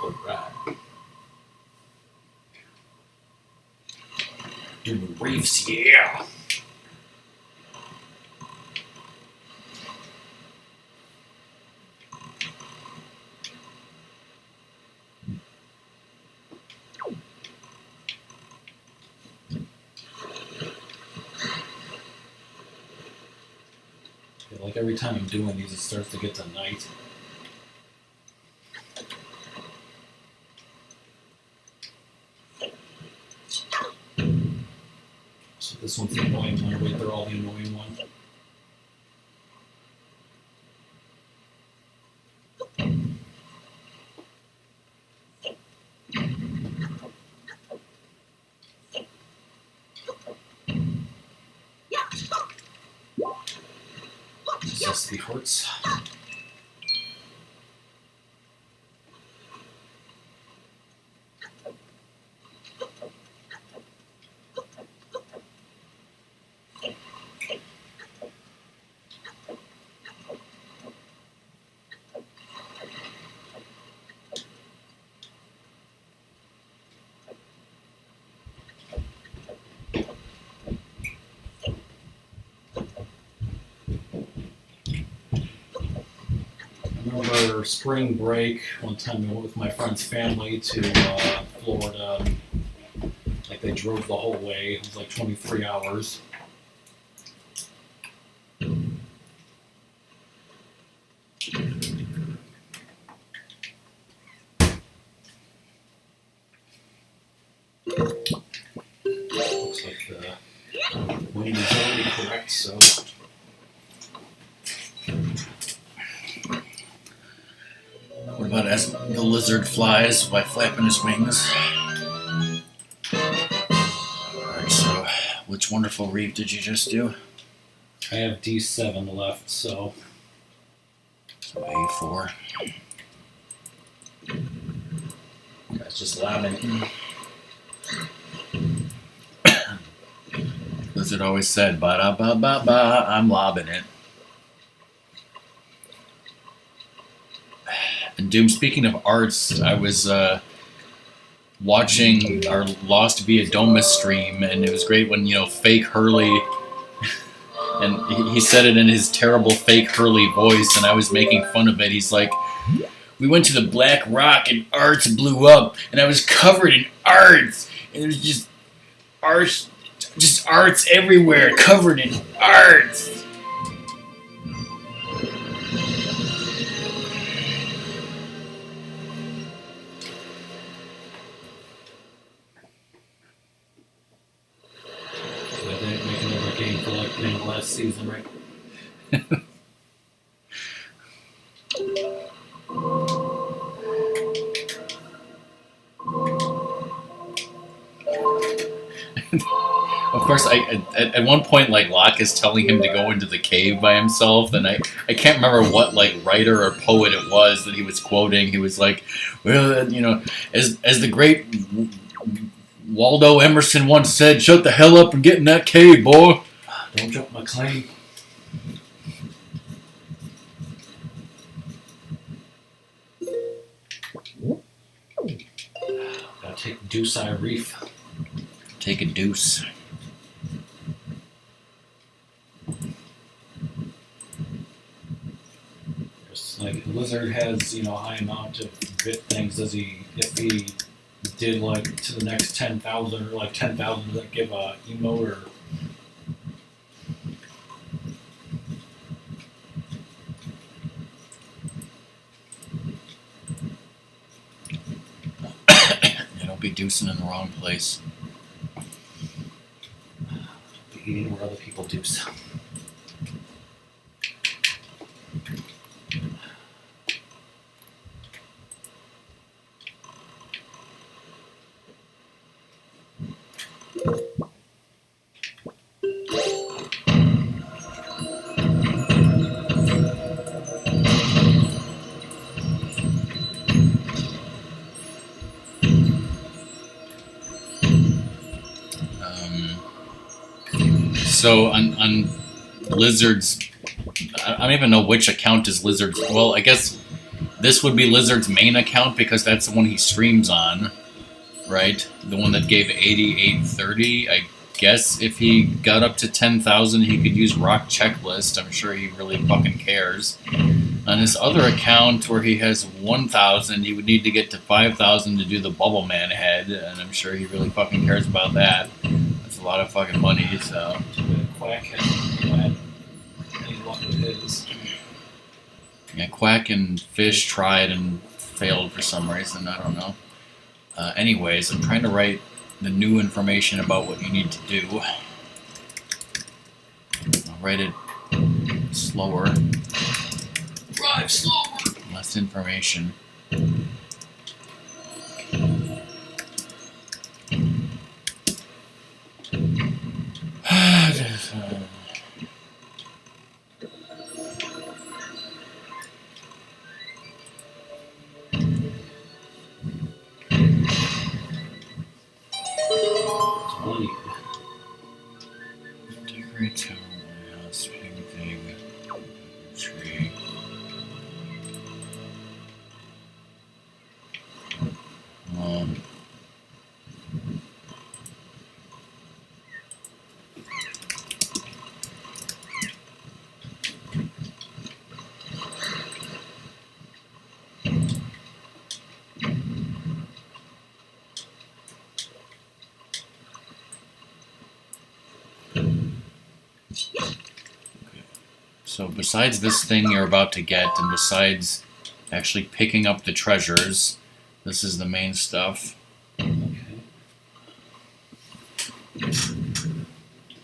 Alright. Doing reefs, yeah! Like every time I'm doing these, it starts to get to night. So this one's the annoying one. Wait, they're all the annoying one. Just the hurts. Over spring break, one time I went with my friend's family to Florida. Like they drove the whole way. It was like 23 hours. Looks like the wind is already correct, so. What about as the lizard flies by flapping his wings? Alright, so which wonderful reef did you just do? I have D7 left, so. So A4. That's just lambing. Lizard always said, ba da ba ba ba, I'm lobbing it. And Doom, speaking of arts, I was watching our Lost Via Domus stream, and it was great when, fake Hurley, and he said it in his terrible fake Hurley voice, and I was making fun of it. He's like, we went to the Black Rock, and arts blew up, and I was covered in arts, and there was just arts everywhere, covered in arts. So they didn't make another game for like the last season, right? Of course, at one point, like, Locke is telling him to go into the cave by himself, and I can't remember what, like, writer or poet it was that he was quoting. He was like, well, as the great Waldo Emerson once said, shut the hell up and get in that cave, boy. Don't jump my claim. Gotta take Deuce Eye Reef. Take a deuce. Just like Lizard has, a high amount of bit things. If he did like to the next 10,000 or like 10,000, does that give a emote or? Don't be deucing in the wrong place. Be eating where other people deuce. So on Lizard's, I don't even know which account is Lizard's. Well, I guess this would be Lizard's main account because that's the one he streams on, right? The one that gave 8830. I guess if he got up to 10,000, he could use Rock Checklist. I'm sure he really fucking cares. On his other account, where he has 1,000, he would need to get to 5,000 to do the Bubble Man head, and I'm sure he really fucking cares about that. That's a lot of fucking money, so. Quack had any luck with his. Yeah, Quack and Fish tried and failed for some reason. I don't know. Anyways, I'm trying to write the new information about what you need to do. I'll write it slower. Drive slower! Less information. Decorate town, house, painting, tree. So besides this thing you're about to get, and besides actually picking up the treasures, this is the main stuff. Okay.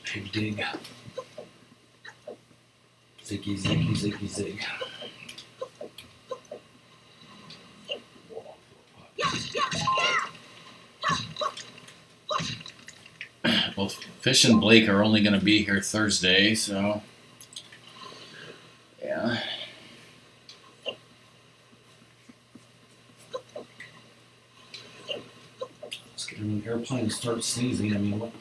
Pig dig. Ziggy, ziggy, ziggy, zig. Well, Fish and Blake are only going to be here Thursday, so yeah. Let's get in an airplane and start sneezing. I mean, what?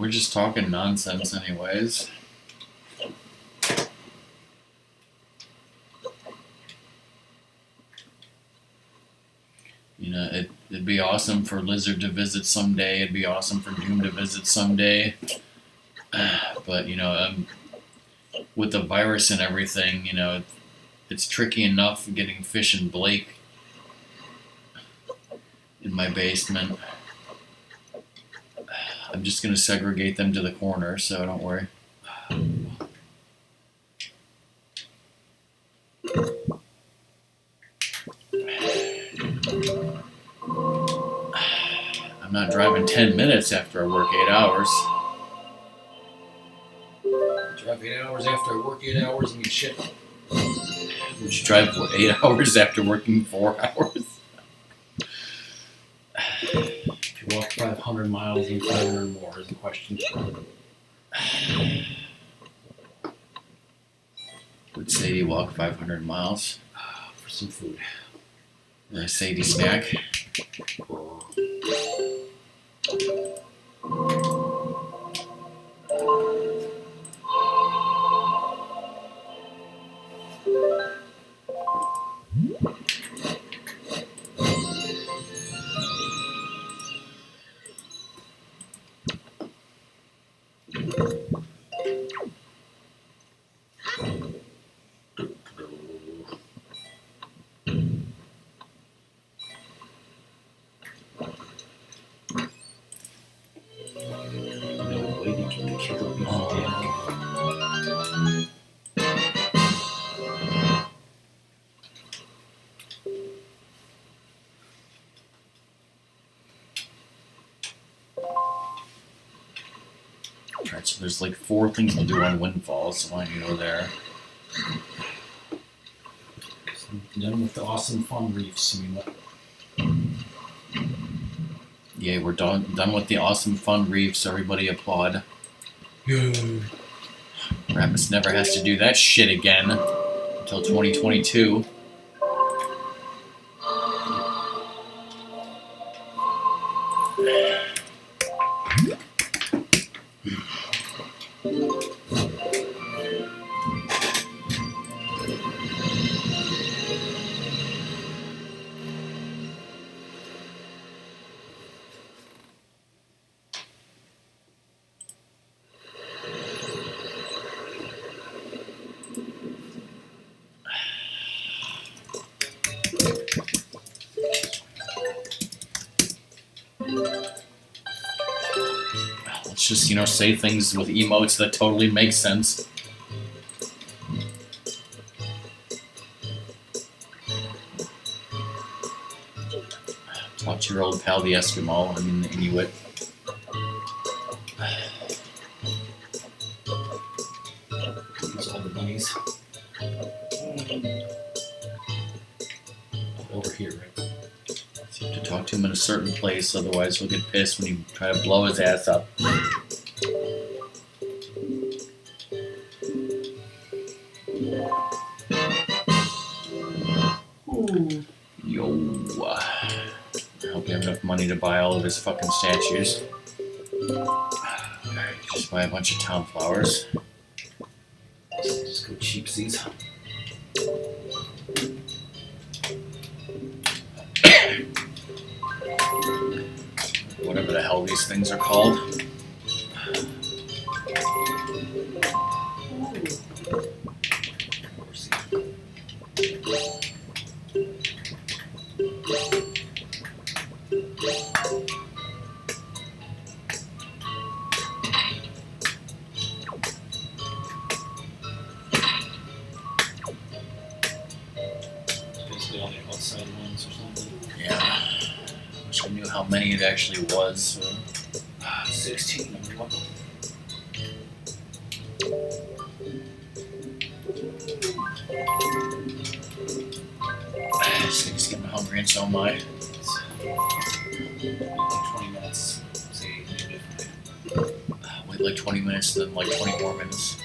We're just talking nonsense, anyways. You know, it'd be awesome for Lizard to visit someday. It'd be awesome for Doom to visit someday. But, you know, with the virus and everything, you know, it's tricky enough getting Fish and Blake in my basement. I'm just going to segregate them to the corner, so don't worry. I'm not driving 10 minutes after I work 8 hours. Drive 8 hours after I work 8 hours and get shit. Would you drive 8 hours after working 4 hours? If you walk 500 miles and 500 more is the question. Would Sadie walk 500 miles? For some food. Or a Sadie snack? Alright, so there's like 4 things to do on Windfall, so why don't you go there? Done with the awesome fun reefs. I mean, what? Yay, we're done with the awesome fun reefs. Everybody applaud. Ratmus never has to do that shit again until 2022. Let's just, you know, say things with emotes that totally make sense. Talk to your old pal, the Eskimo, I mean the Inuit. Use all the bunnies. Over here, right? So you have to talk to him in a certain place, otherwise he'll get pissed when you try to blow his ass up. Yo. I hope you have enough money to buy all of his fucking statues. Just buy a bunch of town flowers. Just go cheapsies. Whatever the hell these things are called. Basically all the outside ones or something. Yeah. Wish I knew how many it actually was. So. 16. Everyone. It's getting hungry and so am I. 20 minutes. See, Wait like 20 minutes, then like 20 more minutes.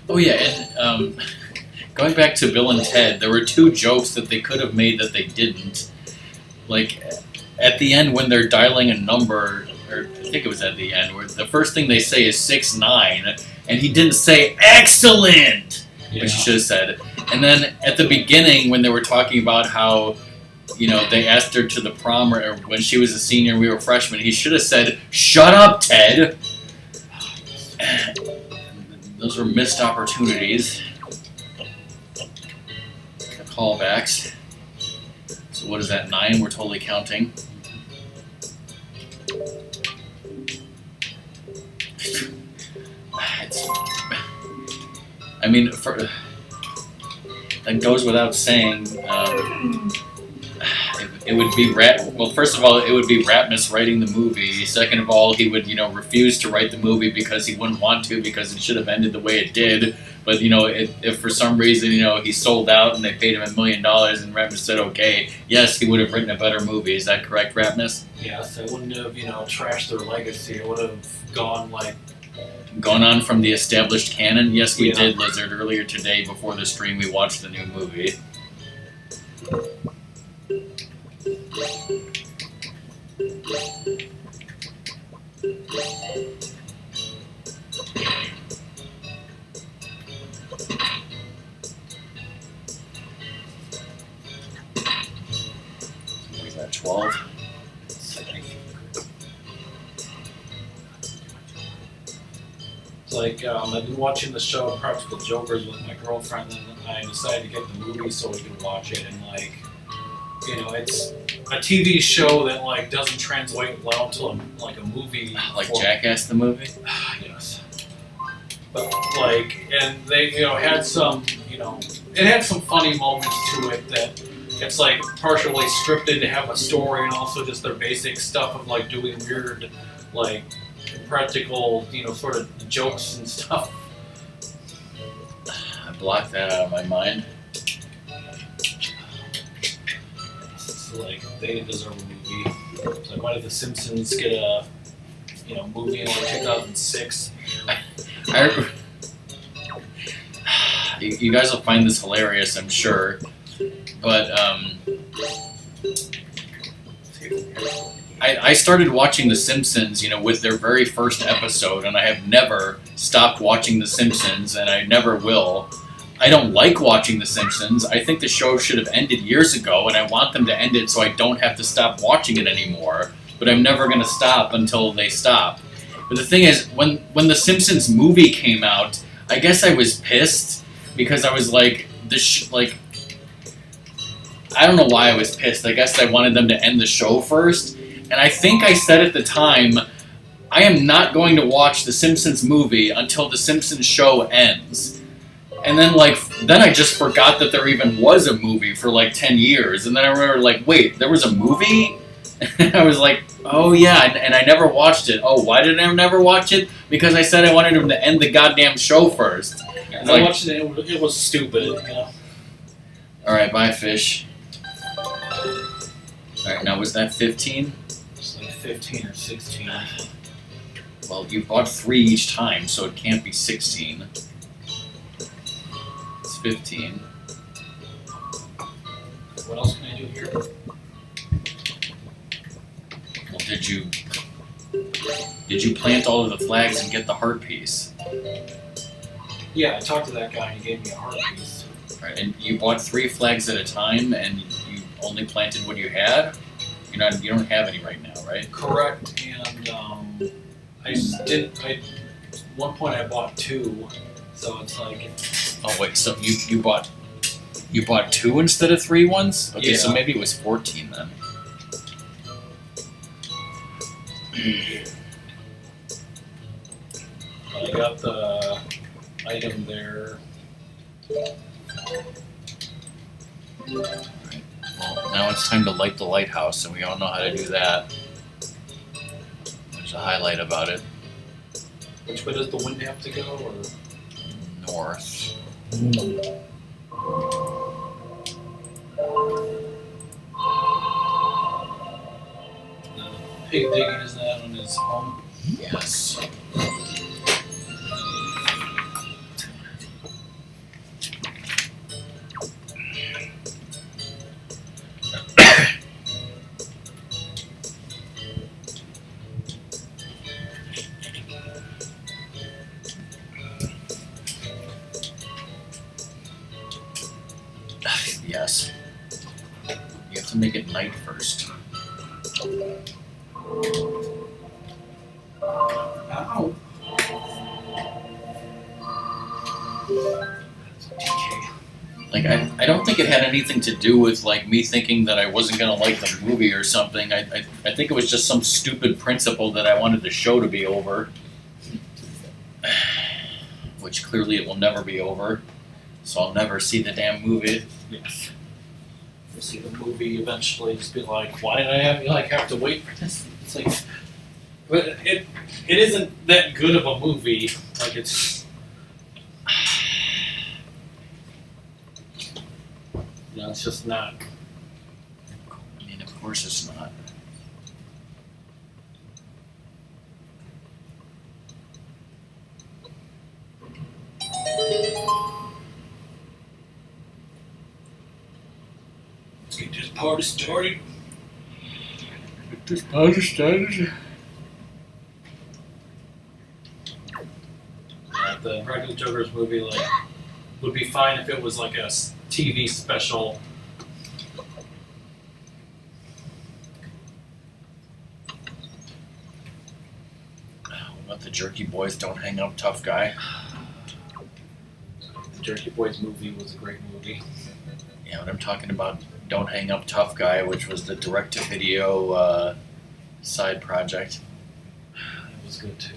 Oh yeah, and going back to Bill and Ted, there were two jokes that they could have made that they didn't. Like at the end when they're dialing a number, or I think it was at the end, where the first thing they say is 69, and he didn't say excellent, Yeah. which he should have said. And then at the beginning when they were talking about how, you know, they asked her to the prom or when she was a senior and we were freshmen, he should have said, "Shut up, Ted." Those were missed opportunities. The callbacks. So what is that, 9? We're totally counting. I mean, that goes without saying. It would be well. First of all, it would be Ratmus writing the movie. Second of all, he would, refuse to write the movie because he wouldn't want to, because it should have ended the way it did. But if for some reason he sold out and they paid him $1 million and Ratmus said okay, yes, he would have written a better movie. Is that correct, Ratmus? Yes, it wouldn't have trashed their legacy. It would have gone on from the established canon. Yes, we Yeah. did, Lizard. Earlier today, before the stream, we watched the new movie. What is that, 12? It's like I've been watching the show Practical Jokers with my girlfriend, and I decided to get the movie so we could watch it. And it's a TV show that doesn't translate well to a movie. Like Jackass the movie? Yes. But and they had some it had some funny moments to it that it's partially scripted to have a story, and also just their basic stuff of doing weird practical sort of jokes and stuff. I blocked that out of my mind. It's they didn't deserve a movie. It's why did The Simpsons get a movie in 2006? You guys will find this hilarious, I'm sure, but I started watching The Simpsons, with their very first episode, and I have never stopped watching The Simpsons, and I never will. I don't like watching The Simpsons. I think the show should have ended years ago, and I want them to end it so I don't have to stop watching it anymore. But I'm never going to stop until they stop. But the thing is, when The Simpsons movie came out, I guess I was pissed because I was I don't know why I was pissed. I guess I wanted them to end the show first. And I think I said at the time, I am not going to watch The Simpsons movie until The Simpsons show ends. And then then I just forgot that there even was a movie for 10 years. And then I remember wait, there was a movie? And I was oh yeah, and I never watched it. Oh, why did I never watch it? Because I said I wanted him to end the goddamn show first. I watched it, it was stupid, Alright, bye, fish. Alright, now was that 15? It's 15 or 16. Well, you bought 3 each time, so it can't be 16. It's 15. What else can I do here? Well, did you plant all of the flags and get the heart piece? Yeah, I talked to that guy and he gave me a heart piece. Right, and you bought 3 flags at a time, and you only planted what you had? You don't have any right now, right? Correct, and at one point I bought 2, so it's Oh wait, so you bought 2 instead of 3 ones? Okay, Yeah. so maybe it was 14 then. I got the item there. Well, now it's time to light the lighthouse, and we all know how to do that. There's a highlight about it. Which way does the wind have to go? Or North. the pig digging is that on his home? Yes. Yes. You have to make it night first. Ow. Like, I don't think it had anything to do with, like, me thinking that I wasn't gonna like the movie or something. I think it was just some stupid principle that I wanted the show to be over. Which clearly it will never be over. So I'll never see the damn movie. Yes. You'll see the movie eventually. Just be like, why did I have to wait for this? It's like, but it isn't that good of a movie. Like it's, it's just not. I mean, of course it's not. Let's get this party started. The Practical Jokers movie would be fine if it was like a TV special. What about the Jerky Boys Don't Hang Up Tough Guy? The Jerky Boys movie was a great movie. Yeah, but I'm talking about Don't Hang Up Tough Guy, which was the direct-to-video side project. It was good too.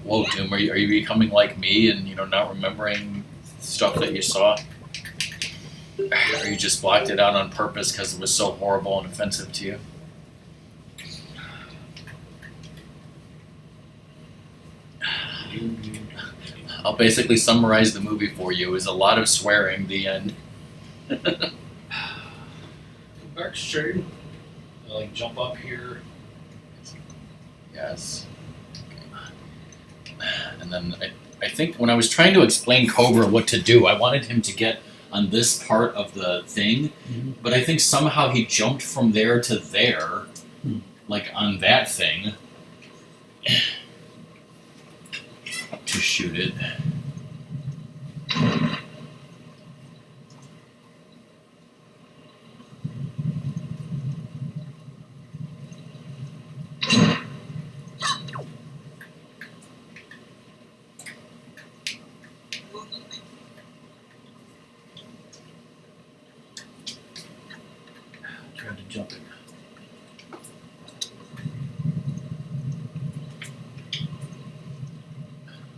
Whoa, Doom, are you becoming like me and, not remembering stuff that you saw? Or you just blocked it out on purpose because it was so horrible and offensive to you? I'll basically summarize the movie for you. It was a lot of swearing, the end. Back straight. Like jump up here. Yes. And then I think when I was trying to explain Cobra what to do, I wanted him to get on this part of the thing, but I think somehow he jumped from there to there, like on that thing, to shoot it. Tried to jump it.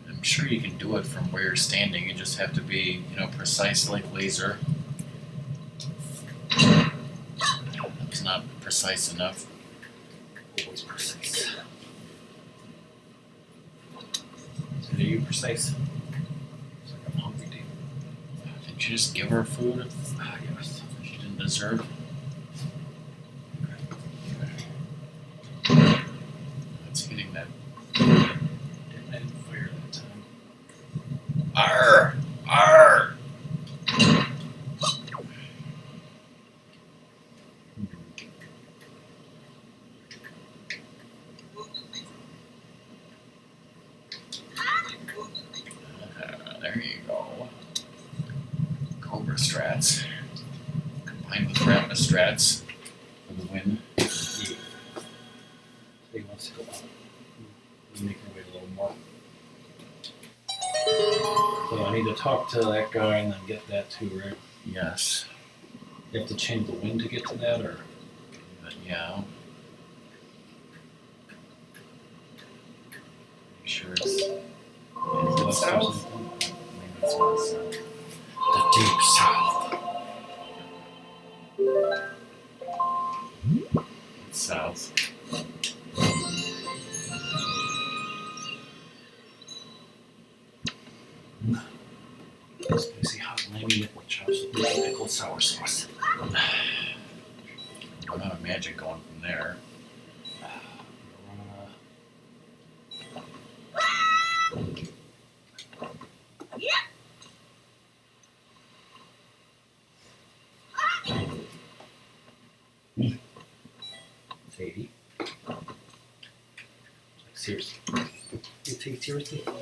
I'm sure you can do it from where you're standing. You just have to be, precise like laser. It's not precise enough. Always precise. So are you precise? It's like I'm hungry, dude. Didn't you just give her food? Yes. She didn't deserve. That's hitting that. Didn't I fire that time? Arr! Arr! There you go. Cobra strats. Combined with Ratmus strats for the win. Yeah. He wants to go out. Make her wait a little more. So I need to talk to that guy and then get that too, right? Yes. You have to change the wind to get to that, or? But yeah. Sure it's. Is it south? That's not south. The deep south. It's south. Spicy hot lamb nipple chops with pickled sour sauce. Run out of magic going from there. Sadie. Like, seriously. You take it seriously? Yeah,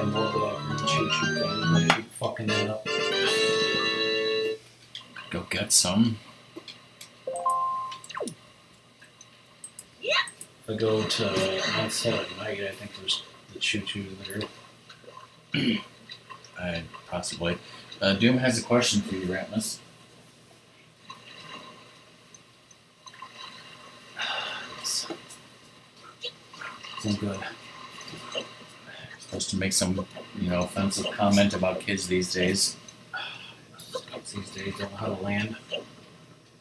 more of that green choo-choo thing. I'm gonna keep fucking that up. Go get some. If I go to outside at night, I think there's the choo-choo there. Possibly. Doom has a question for you, Ratmus. Isn't good. Supposed to make some, offensive comment about kids these days. Kids these days don't know how to land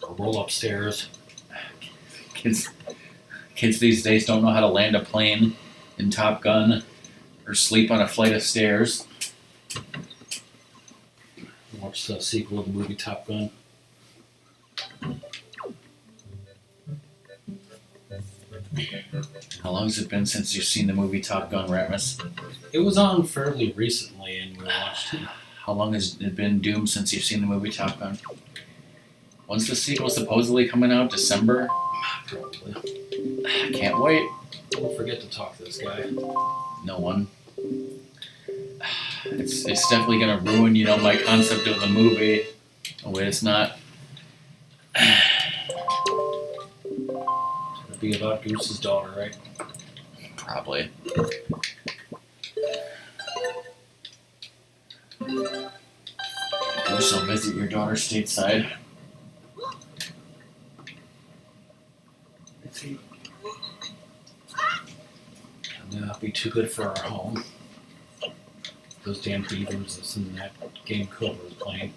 or roll upstairs. Kids these days don't know how to land a plane in Top Gun or sleep on a flight of stairs. Watch the sequel to the movie Top Gun. How long has it been since you've seen the movie Top Gun, Ratmus? It was on fairly recently, and we watched it. How long has it been, Doom, since you've seen the movie Top Gun? When's the sequel supposedly coming out? December? Probably. I can't wait. Don't forget to talk to this guy. No one. It's definitely gonna ruin, my concept of the movie. The way it's not. It'll be about Goose's daughter, right? Probably. Goose will visit your daughter stateside. May not be too good for our home. Those damn beavers that's in that game Cobra was playing.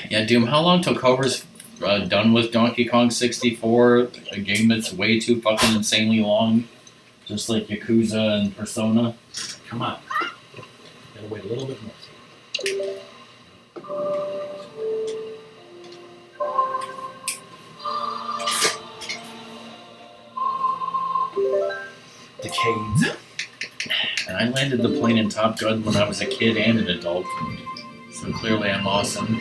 Yeah, Doom, how long till Cobra's done with Donkey Kong 64? A game that's way too fucking insanely long. Just like Yakuza and Persona. Come on. Gotta wait a little bit more. Decades. And I landed the plane in Top Gun when I was a kid and an adult. So clearly I'm awesome.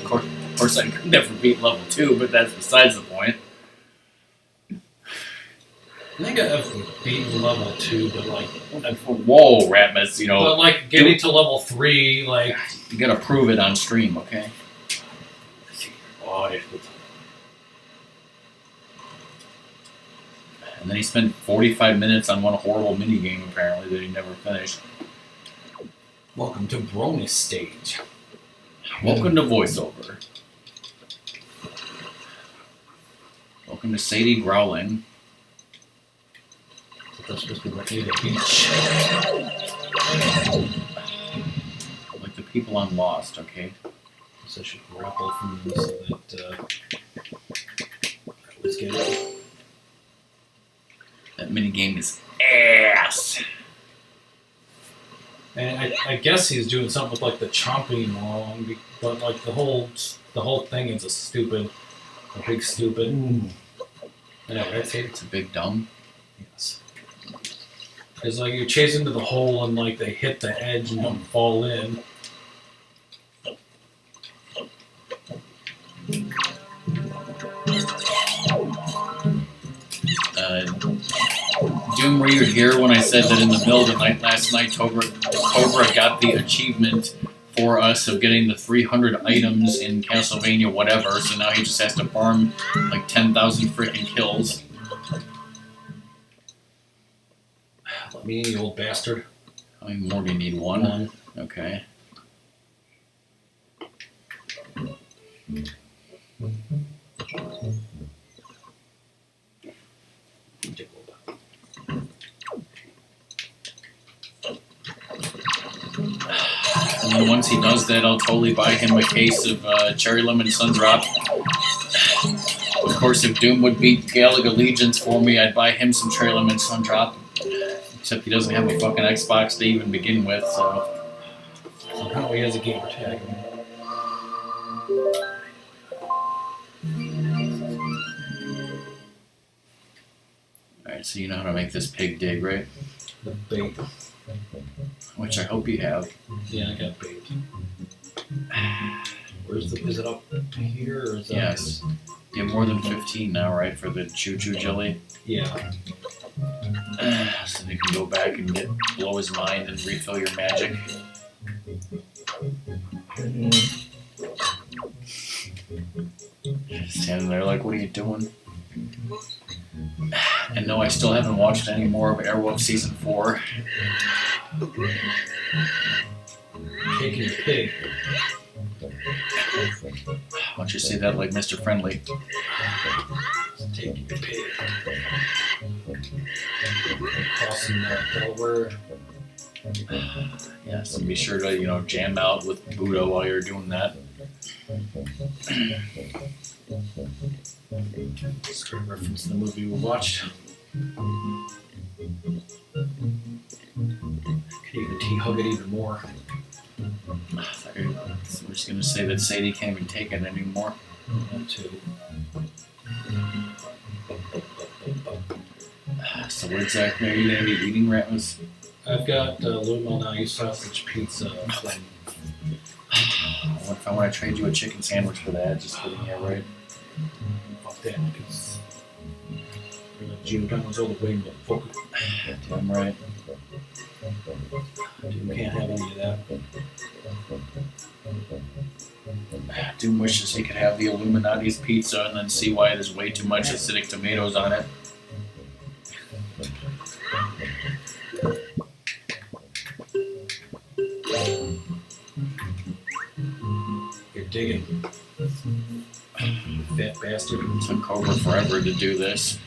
Of course I could never beat level 2, but that's besides the point. I think I've beaten level 2, but like... Whoa, Ratmus, But like, getting to level 3, like... You gotta prove it on stream, okay? Oh, and then he spent 45 minutes on one horrible minigame, apparently, that he never finished. Welcome to bonus stage. Welcome to voiceover. Welcome to Sadie growling. That's supposed to be looking at a beach. Like the people on Lost, okay? So I should grapple from them so that let's get it. That minigame is ass. And I guess he's doing something with like the chomping wrong, but like the whole thing is a big stupid. I know, right? It's a big dumb. Yes. It's like you chase into the hole and like they hit the edge and don't fall in. Doom, were you here when I said that in the middle of the night last night, Cobra got the achievement for us of getting the 300 items in Castlevania whatever, so now he just has to farm like 10,000 freaking kills. Let me in, you old bastard. How many more do you need? One? Okay. And then once he does that, I'll totally buy him a case of Cherry Lemon Sundrop. Of course, if Doom would beat Galaga Legions for me, I'd buy him some Cherry Lemon Sundrop. Except he doesn't have a fucking Xbox to even begin with, so. Somehow he has a gamer tag. Alright, so you know how to make this pig dig, right? The bait. Which I hope you have. Yeah, I got bait. Where's the? Is it up here or is that? Yes. You have more than 15 now, right, for the Choo Choo Jelly? Yeah. So you can go back and blow his mind and refill your magic. Standing there like, what are you doing? And no, I still haven't watched any more of Airwolf Season 4. Taking the pig. Why don't you say that like Mr. Friendly? Taking the pig. Crossing Delaware. Yes, and be sure to, jam out with Buddha while you're doing that. Just to reference the movie we watched. Could even T-hug it even more. We're just going to say that Sadie can't even take it anymore. That too. So what exactly are you going to be eating, Ratmus? I've got Luma Now sausage pizza thing. What if I want to trade you a chicken sandwich for that? Just kidding, yeah, right? Fuck that, because Gino Diamonds all the way, but fuck it. Damn right. You can't have any of that. Doom wishes he could have the Illuminati's pizza and then see why there's way too much acidic tomatoes on it. You're digging. Fat bastard. It took Cobra forever to do this.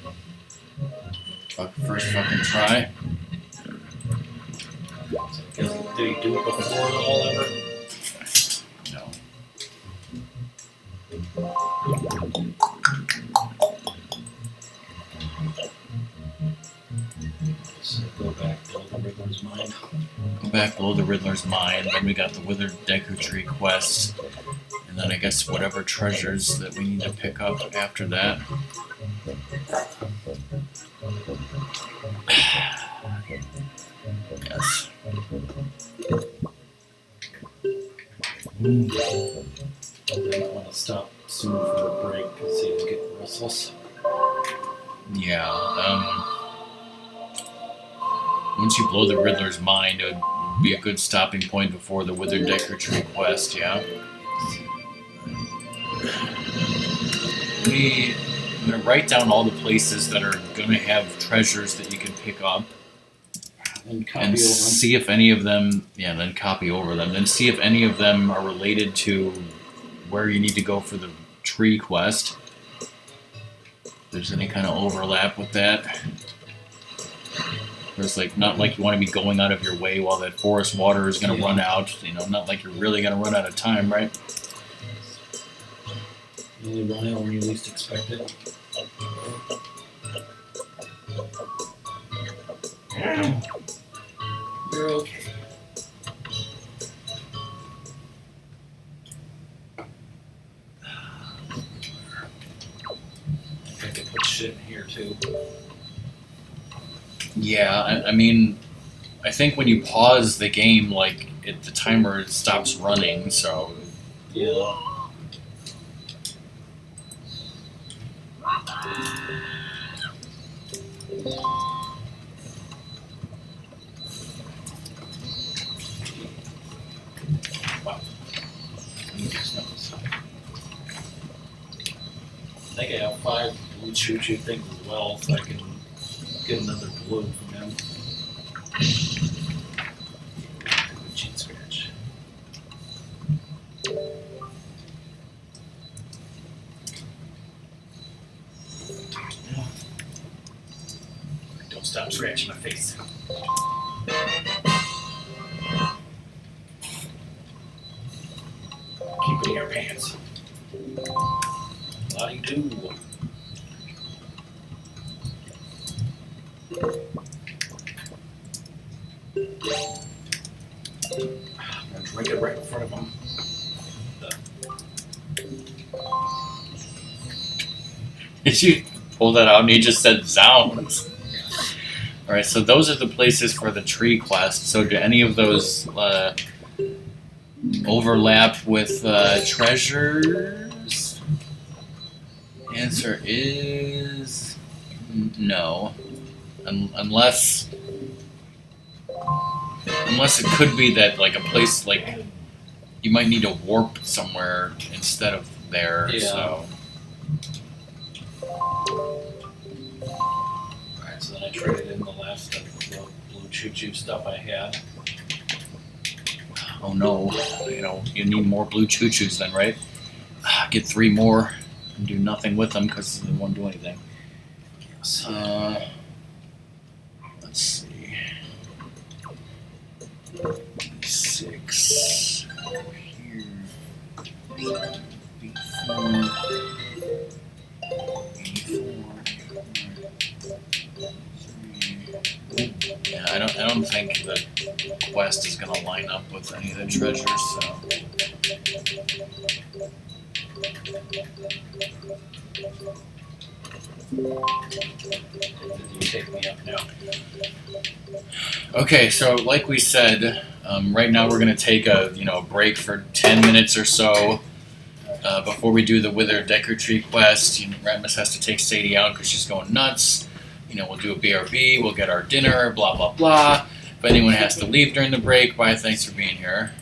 First fucking try. Did he do it before all ever? No. So go back to the Riddler's Mind. Go back below the Riddler's Mind, then we got the Withered Deku Tree quest, and then I guess whatever treasures that we need to pick up after that. Yes. I might want to stop soon for a break because he's getting restless. Yeah, once you blow the Riddler's Mind, it would be a good stopping point before the Withered Deku Tree quest, yeah? I'm going to write down all the places that are going to have treasures that you can pick up. And see if any of them, then copy over them. Then see if any of them are related to where you need to go for the tree quest. If there's any kind of overlap with that. There's not like you want to be going out of your way while that forest water is going to run out. Not like you're really going to run out of time, right? You only run out when you least expect it. You're okay. I can put shit in here too. Yeah, I mean, I think when you pause the game, the timer stops running, so... Yeah. Wow. I think I have 5 blue choo-choo things as well, so I can get another blue from them. Cheat scratch. Don't stop scratching my face. pants. Lottie-doo. I'm gonna drink it right in front of him. Did you pull that out and he just said zounds? Alright, so those are the places for the tree quest. So do any of those overlap with treasures? Answer is no. Unless it could be that like a place like you might need to warp somewhere instead of there. Yeah. So Alright, so then I traded in the last of the blue choo-choo stuff I had. oh no, you need more blue choo-choos then, right? Get 3 more and do nothing with them because they won't do anything. Let's see. 6 here. B4. Yeah, I don't think the quest is gonna line up with any of the treasures, so. You take me up now. Okay, so like we said, right now we're gonna take a break for 10 minutes or so before we do the Wither Decker Tree quest. Ratmus has to take Sadie out because she's going nuts. We'll do a BRB, we'll get our dinner, blah blah blah. If anyone has to leave during the break, bye, thanks for being here.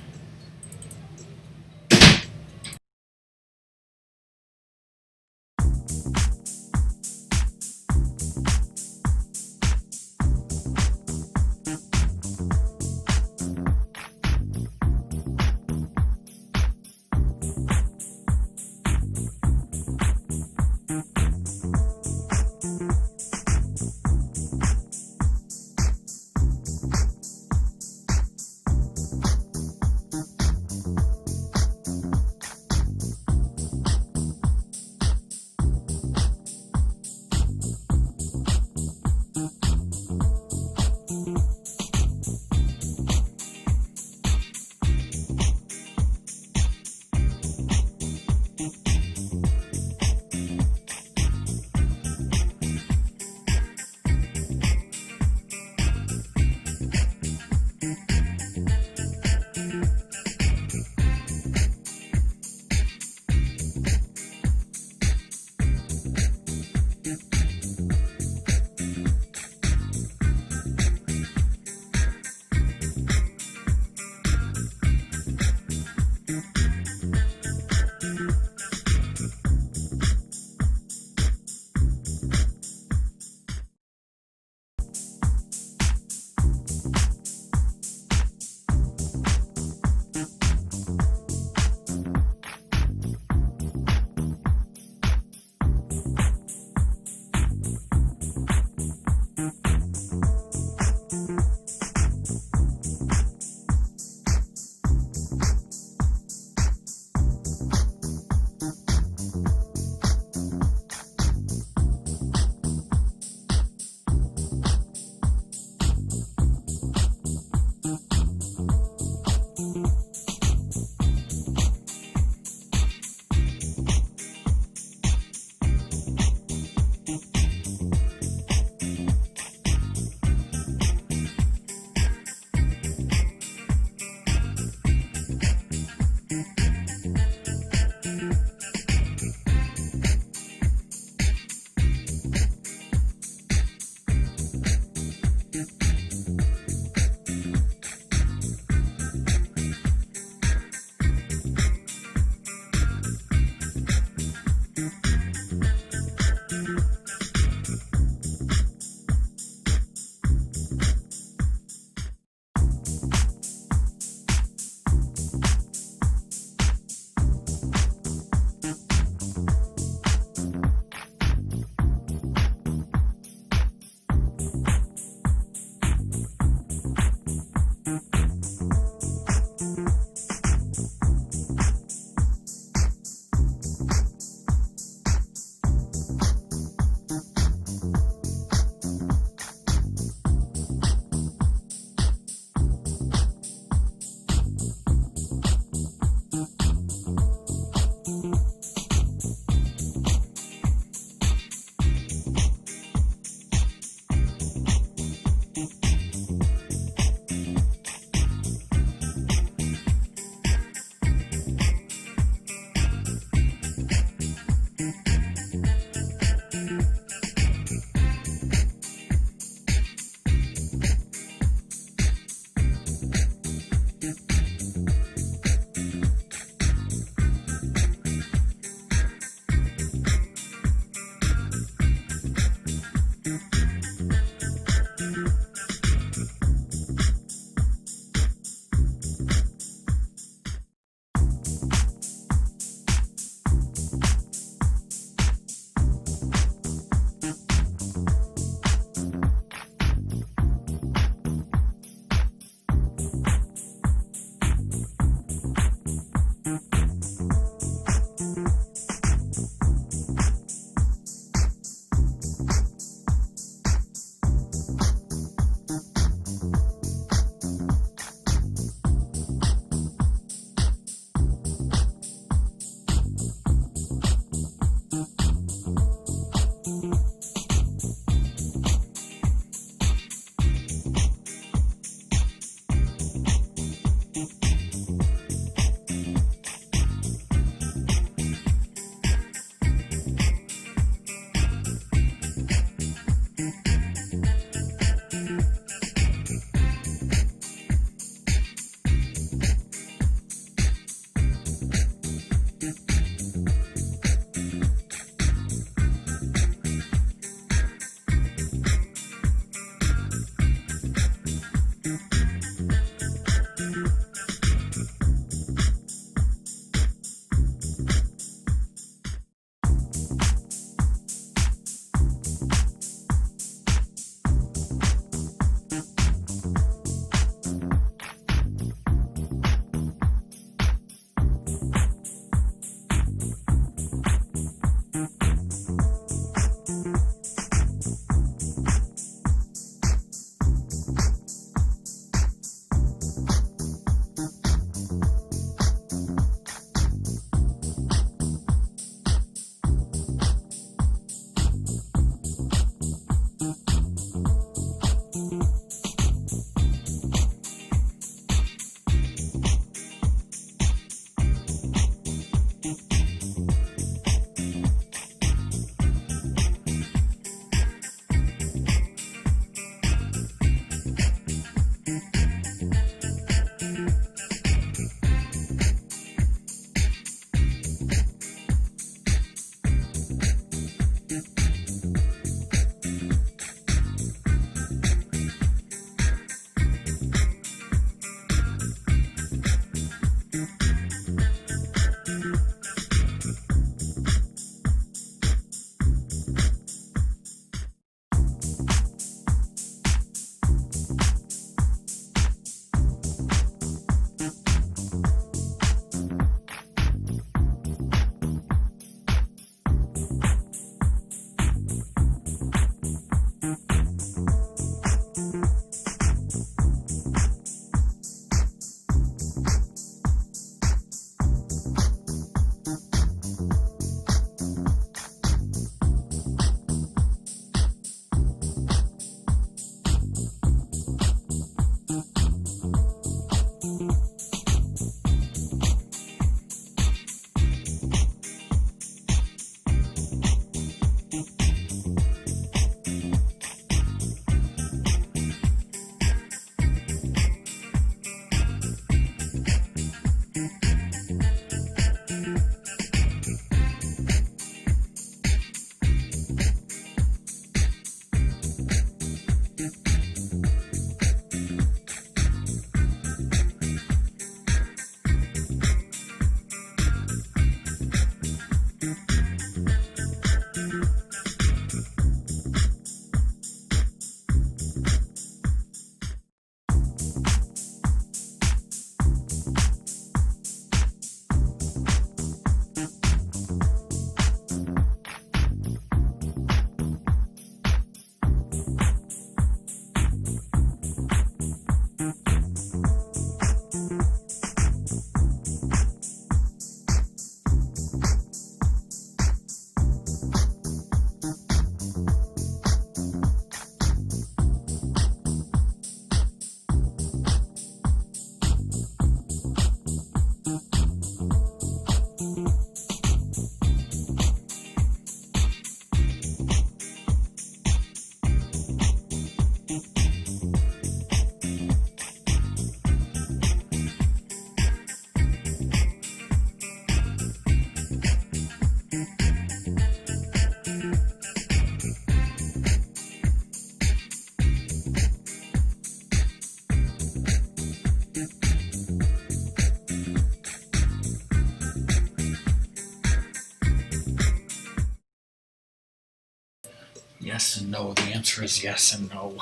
Yes and no. The answer is yes and no.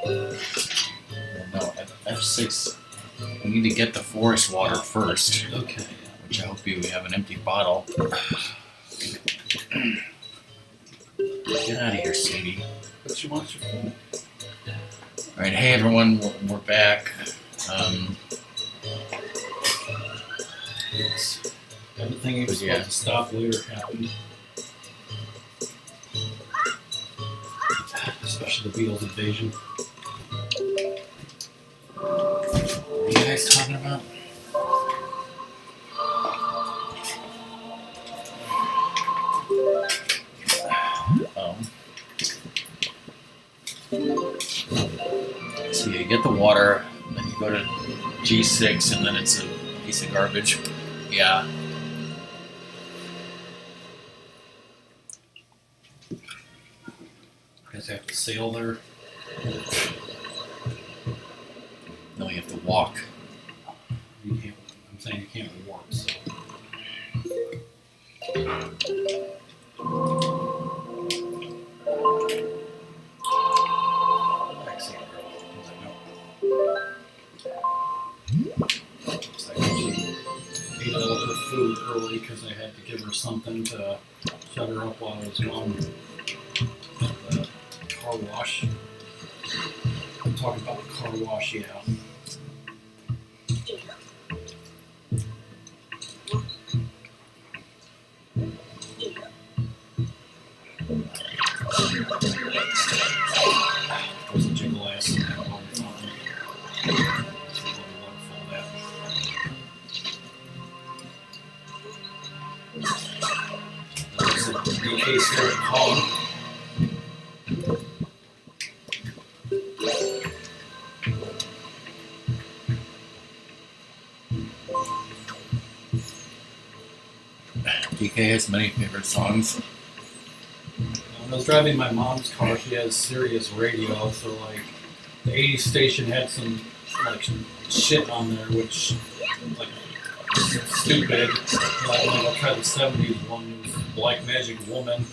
Well, no, at F6, we need to get the forest water first. Okay. Which I hope you have an empty bottle. Get out of here, sweetie. What you want your phone? Alright, hey everyone, we're back. Yes. Everything you was Yeah. supposed to stop later happened. Especially the Beatles invasion. What are you guys talking about? Oh. So you get the water, and then you go to G6, and then it's a piece of garbage. Yeah. You guys have to sail there. No, you have to walk. You can't. I'm saying you can't walk. So. Vaccine girl. I was like, no. It's like she ate all of her food early because I had to give her something to shut her up while I was gone. The car wash. I'm talking about the car wash, yeah. Was a jingle ass in that one time. It's a really wonderful that. There's a DK Spirit Hog. DK has many favorite songs. When I was driving my mom's car, she has Sirius radio, so like the 80s station had some like shit on there, which like stupid. Like when I tried the 70s one, it was Black Magic Woman.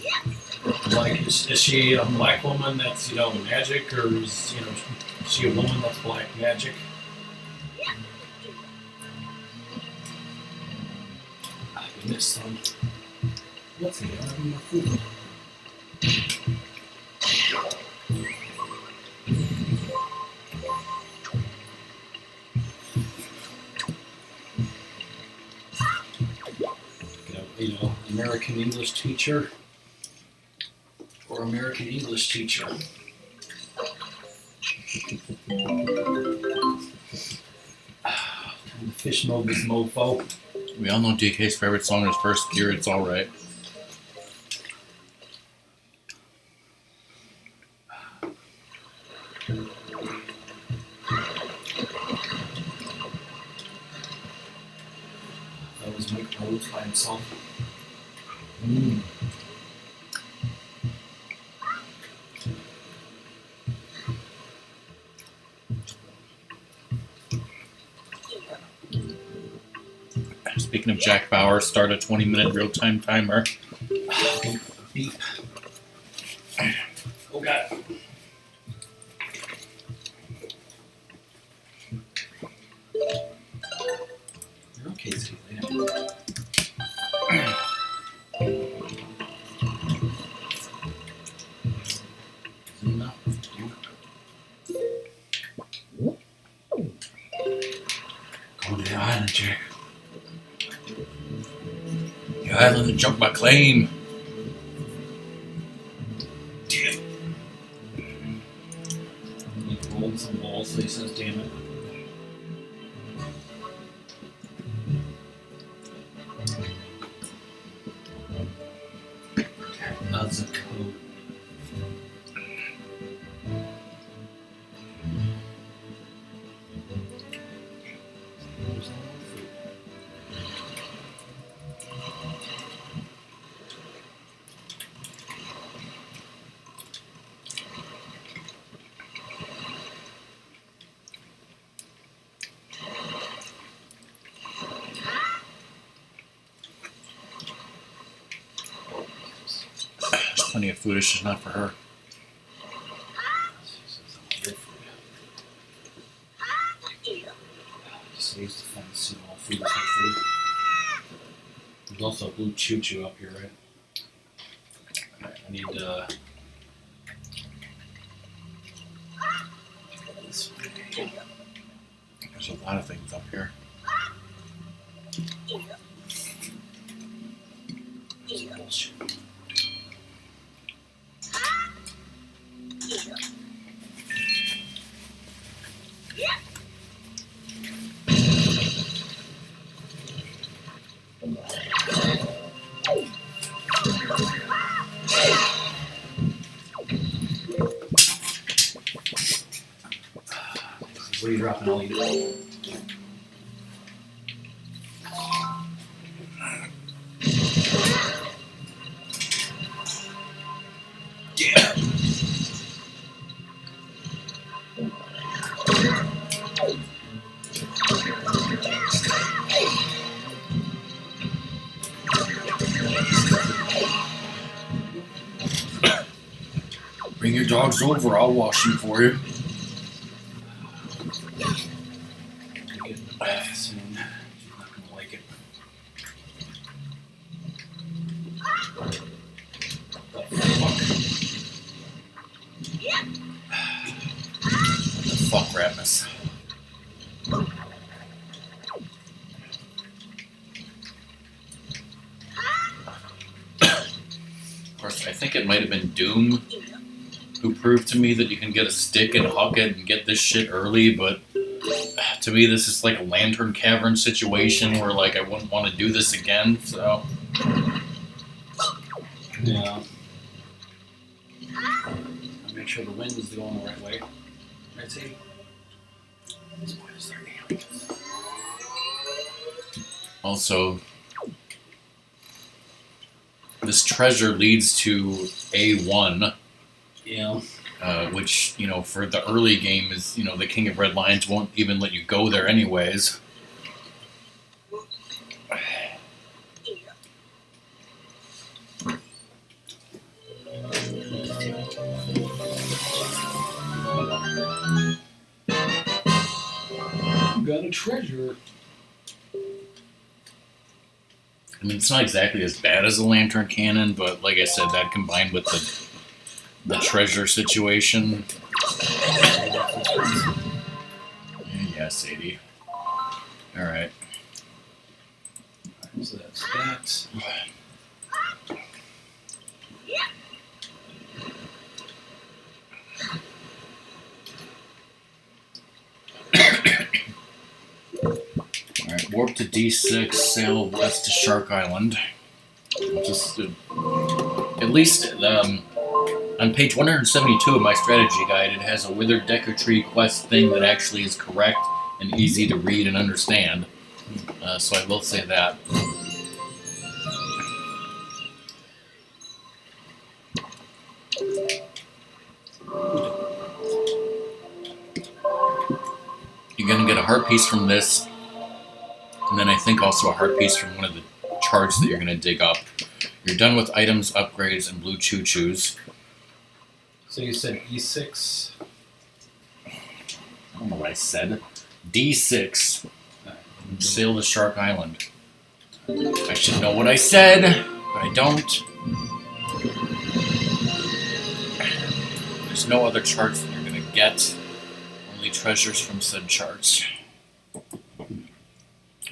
Like, is she a black woman that's magic, or is she a woman that's black magic? I missed some. What's he having my food? American English teacher or American English teacher. Time to fish mode this mofo. We all know DK's favorite song is First Gear, It's Alright. That was Mike Rhodes by himself. Speaking of Jack Bauer, start a 20-minute real-time timer. Beep. Oh god. You're okay, Celia. Enough. Go to the island, Jack. The island that jumped my claim. Damn. He rolled some balls, so he says, damn it. That's a code. Plenty of food, it's just not for her. Saves the fun to see all food is food. There's also a blue choo-choo up here, right? I need this way. There's a lot of things up here. This is bullshit. What are you dropping? I'll eat it. Yeah. Bring your dogs over, I'll wash them for you. Get in the bath soon. She's not gonna like it. What the fuck? What the fuck, Ratmus? Of course, I think it might have been Doom who proved to me that you can get a stick and huck it and get this shit early, but to me this is like a Lantern Cavern situation where like I wouldn't want to do this again, so... Yeah. I'll make sure the wind is going the right way. Right, see? This point is 30. Also, this treasure leads to A1. Yeah. Which, for the early game is, the King of Red Lions won't even let you go there anyways. Got a treasure. I mean, it's not exactly as bad as a lantern cannon, but like I said, that combined with the treasure situation. Yeah, Sadie. Alright. So that's that. Alright, warp to D6, sail west to Shark Island. Just at least on page 172 of my strategy guide, it has a Withered Decker Tree quest thing that actually is correct and easy to read and understand. So I will say that. You're going to get a heart piece from this, and then I think also a heart piece from one of the charts that you're going to dig up. You're done with items, upgrades, and blue choo-choos. So you said E6? I don't know what I said. D6. Sail to Shark Island. I should know what I said, but I don't. There's no other charts that you're going to get. Only treasures from said charts.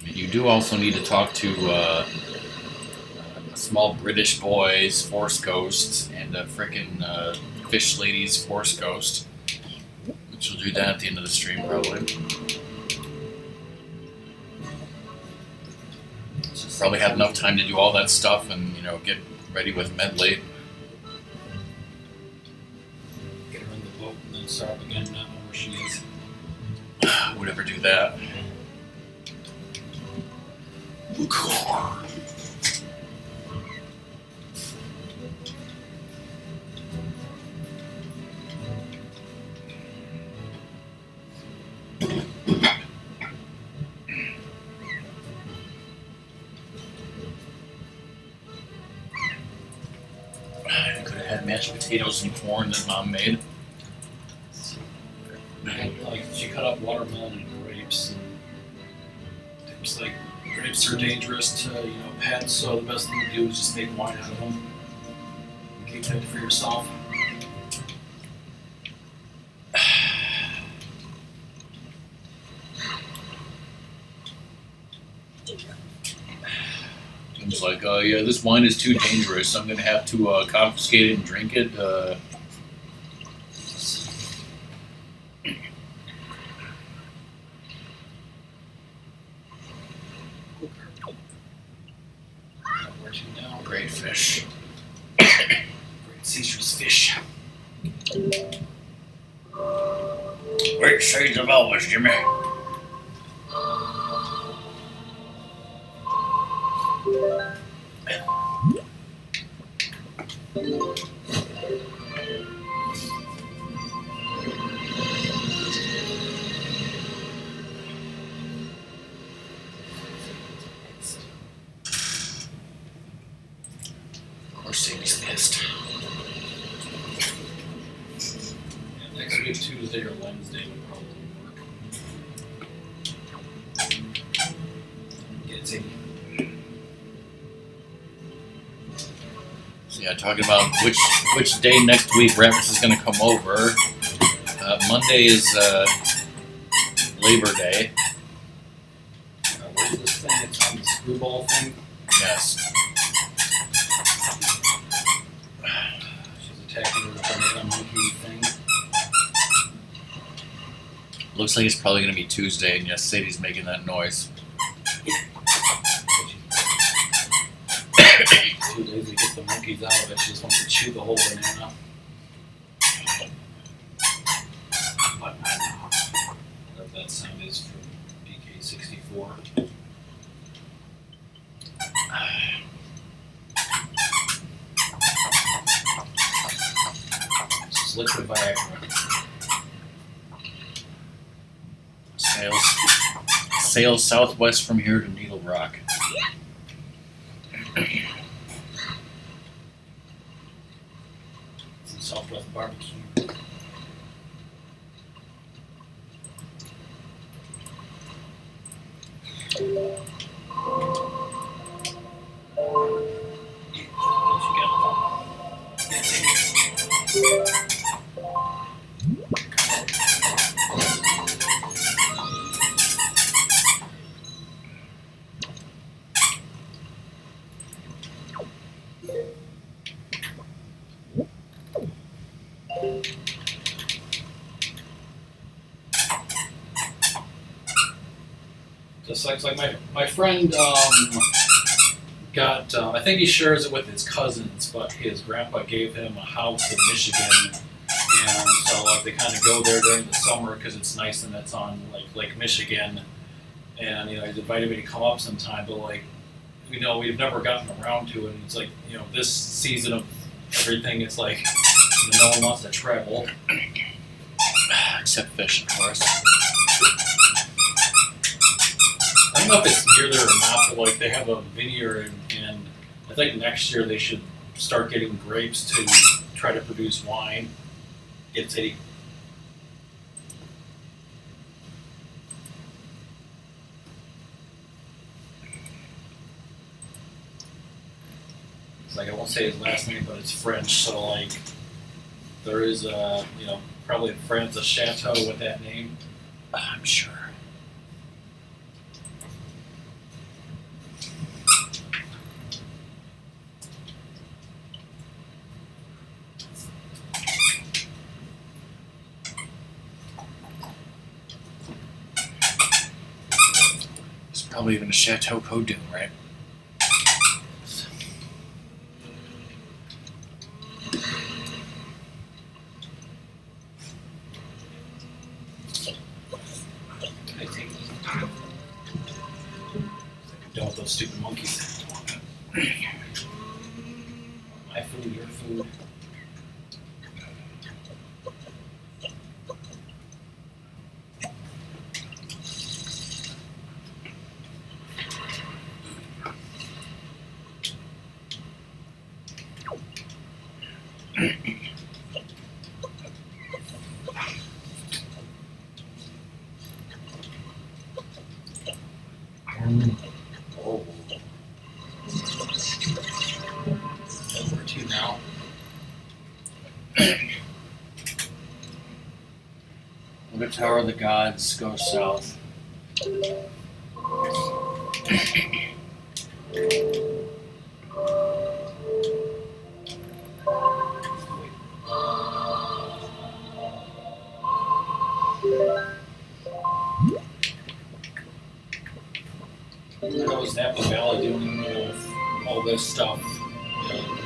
You do also need to talk to a small British boy's Force Ghost and a frickin' fish lady's Force Ghost. Which will do that at the end of the stream, probably. So probably have enough time to do all that stuff and, get ready with Medley. Get her in the boat and then start again, not know where she is. Would ever do that. I could have had mashed potatoes and corn that Mom made. Like, she cut up watermelon and grapes. And it was like, grapes are dangerous to, pets, so the best thing to do is just make wine out of them. And keep that for yourself. Tim's like, yeah, this wine is too dangerous. I'm going to have to confiscate it and drink it. Great fish. Great Caesar's fish. Great shades of Elvis, Jimmy. Of course, Sadie's pissed. Yeah, next week, Tuesday or Wednesday would probably work. Get Sadie. So yeah, talking about which day next week Ratmus is going to come over. Monday is Labor Day. What is this thing? It's on the screwball thing. Yes. She's attacking her with a banana monkey thing. Looks like it's probably going to be Tuesday, and yes, Sadie's making that noise. Too lazy to get the monkeys out of it. She just wants to chew the whole banana. Whatever that sound is for DK64. liquid Viagra. Sails southwest from here to Needle Rock. Some Southwest barbecue. Just like my friend got, I think he shares it with his cousins, but his grandpa gave him a house in Michigan, and so like they kind of go there during the summer because it's nice and it's on like Lake Michigan, and he's invited me to come up sometime, but like we've never gotten around to it, and it's like this season of everything, it's like no one wants to travel Except fish, of course. I don't know if it's near there or not, but like they have a vineyard, and I think next year they should start getting grapes to try to produce wine. Get city. It's like I won't say his last name, but it's French, so like there is probably in France a chateau with that name. I'm sure. Probably even a Chateau Codon, right? I think done with those stupid monkeys. My food, your food. Oh. Over to you now. The Tower of the Gods goes south. How was Napa Valley doing with all this stuff?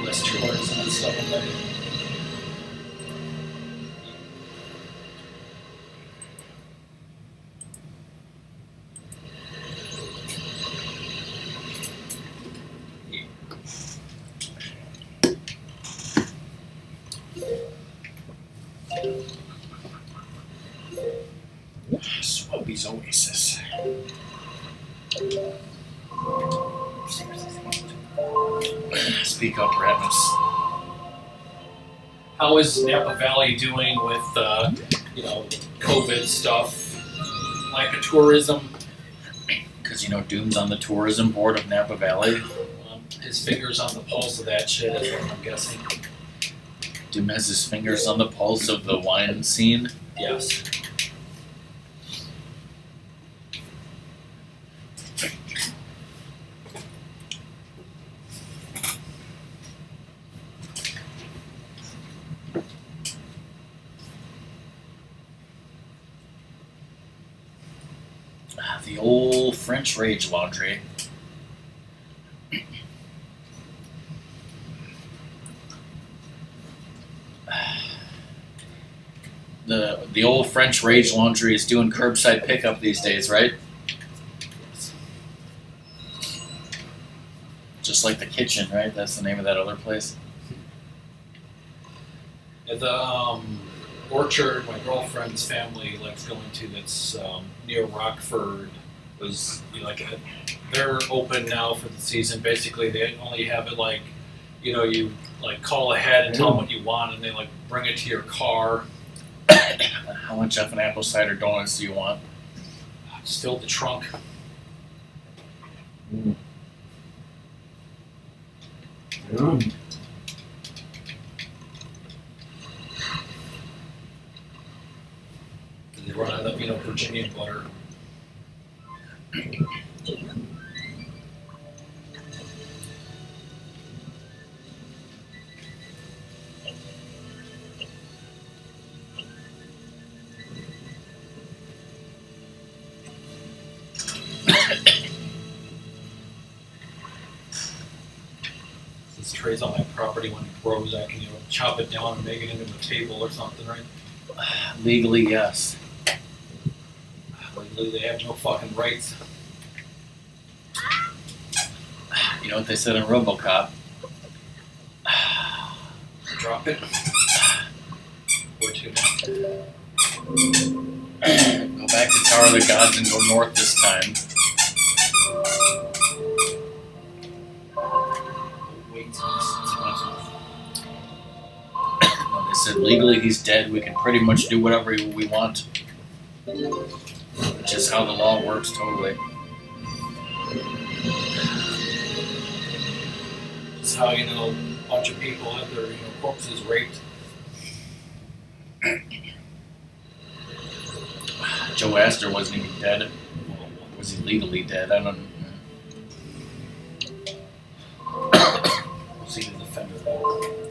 Less tourism and stuff like that. Swampy's Oasis. Speak up, Ratmus. How is Napa Valley doing with COVID stuff, like the tourism? Because Doom's on the tourism board of Napa Valley. His fingers on the pulse of that shit is what I'm guessing. Doom has his fingers on the pulse of the wine scene. Yes. The old French Rage Laundry. The old French Rage Laundry is doing curbside pickup these days, right? Just like the kitchen, right? That's the name of that other place. The orchard my girlfriend's family likes going to that's near Rockford was they're open now for the season. Basically, they only have it like you like call ahead and tell them what you want, and they like bring it to your car. How much of an apple cider donuts do you want? Just fill the trunk. Mm. They run out of Virginia butter. This tray's on my property. When it grows, I can chop it down and make it into a table or something, right? Legally, yes. Legally, they have no fucking rights. You know what they said in RoboCop? Drop it. Where to now? Go back to Tower of the Gods and go north this time. Wait. They said legally he's dead. We can pretty much do whatever we want. Which is how the law works, totally. This is how a bunch of people had their corpses raped. Joe Astor wasn't even dead. Was he legally dead? I don't know. Was he the defender?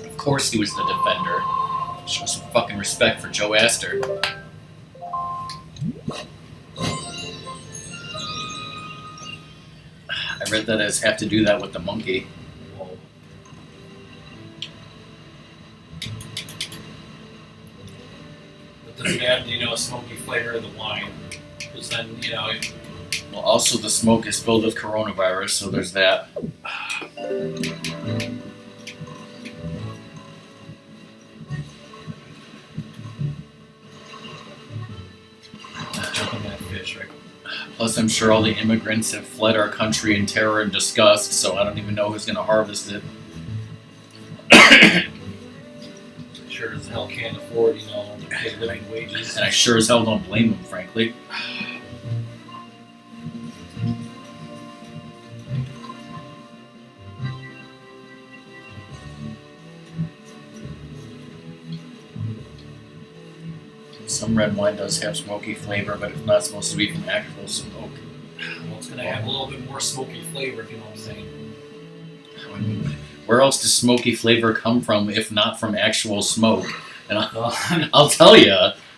Of course he was the defender. Show some fucking respect for Joe Astor. I read that as have to do that with the monkey. But does it add, a smoky flavor to the wine? Because then, Well, also the smoke is filled with coronavirus, so there's that. jumping that fish, right? Plus, I'm sure all the immigrants have fled our country in terror and disgust, so I don't even know who's going to harvest it. Sure as hell can't afford, pay living wages. And I sure as hell don't blame them, frankly. Some red wine does have smoky flavor, but it's not supposed to be from actual smoke. Well, it's gonna have a little bit more smoky flavor, if you know what I'm saying. Where else does smoky flavor come from if not from actual smoke? And I'll tell you,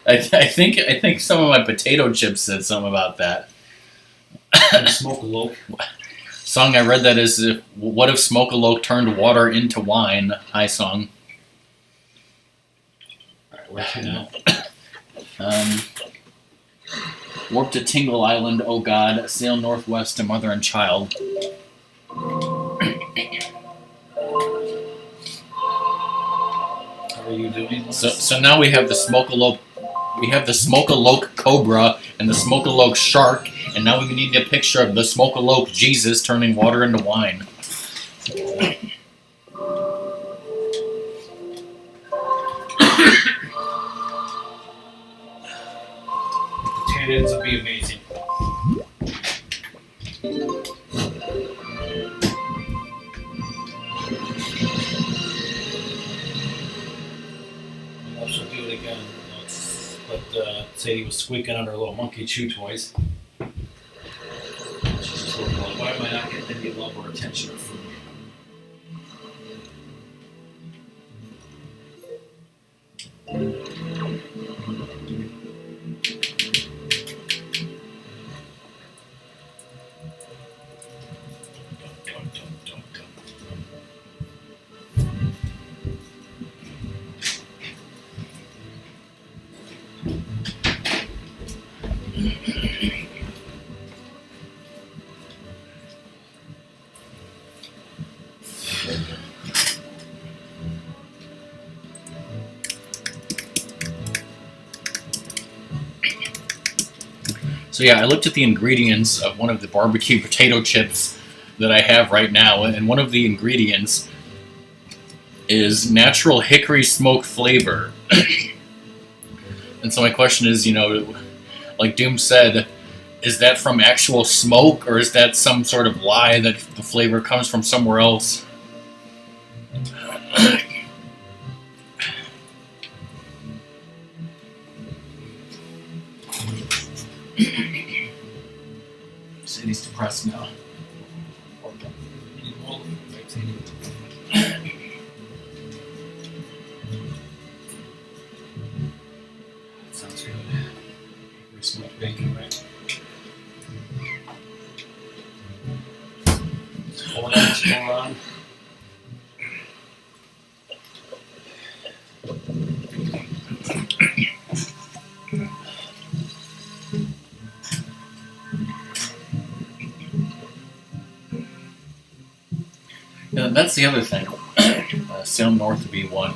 I think some of my potato chips said something about that. Smoke-a-loke. Song I read that is, what if Smoke-a-loke turned water into wine? Hi, song. Alright, where to now? Warp to Tingle Island, oh god. Sail northwest to Mother and Child. How are you doing? So now we have the Smoke-a-loke. We have the Smoke-a-loke Cobra and the Smoke-a-loke Shark, and now we need a picture of the Smoke-a-loke Jesus turning water into wine. Potatoes would be amazing. I'll also do it again. But Sadie was squeaking on her little monkey chew toys. She's just looking like, why am I not getting any love or attention or food? So yeah, I looked at the ingredients of one of the barbecue potato chips that I have right now, and one of the ingredients is natural hickory smoke flavor. And so my question is, like Doom said, is that from actual smoke, or is that some sort of lie that the flavor comes from somewhere else? City's depressed now. Sounds good. We smoked bacon, right? Hold on. Yeah, that's the other thing. Salem North would be one.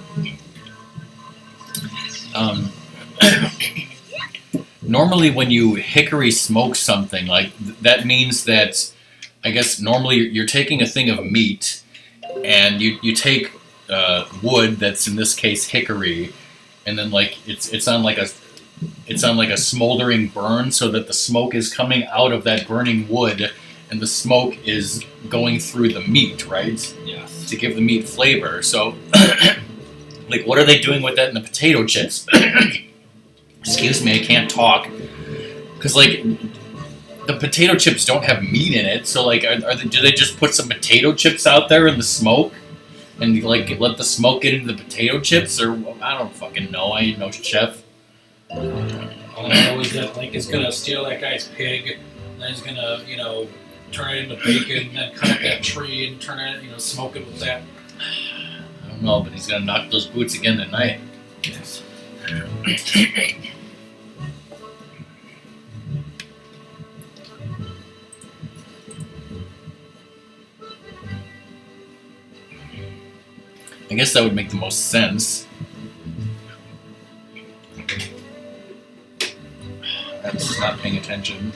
Normally, when you hickory smoke something, like that means that, I guess normally you're taking a thing of meat, and you take wood that's in this case hickory, and then like it's on like a smoldering burn, so that the smoke is coming out of that burning wood, and the smoke is going through the meat, right? Yes. To give the meat flavor. So, like, what are they doing with that in the potato chips? Excuse me, I can't talk. Because, like, the potato chips don't have meat in it, so, like, do they just put some potato chips out there in the smoke? And, like, let the smoke get into the potato chips? Or, I don't fucking know. I ain't no chef. All I know is that Link is gonna steal that guy's pig, and then he's gonna, turn it into bacon, and then cut up that tree and turn it, smoke it with that. I don't know, but he's gonna knock those boots again tonight. Yes. I guess that would make the most sense. I'm just not paying attention.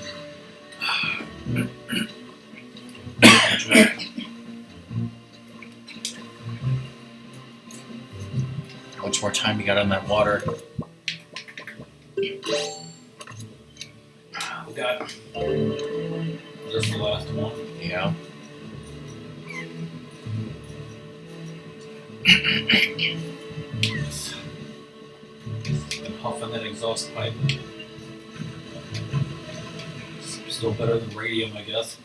How much more time you got on that water? We got just the last one. Yeah. Been huffing that exhaust pipe. Still better than radium, I guess.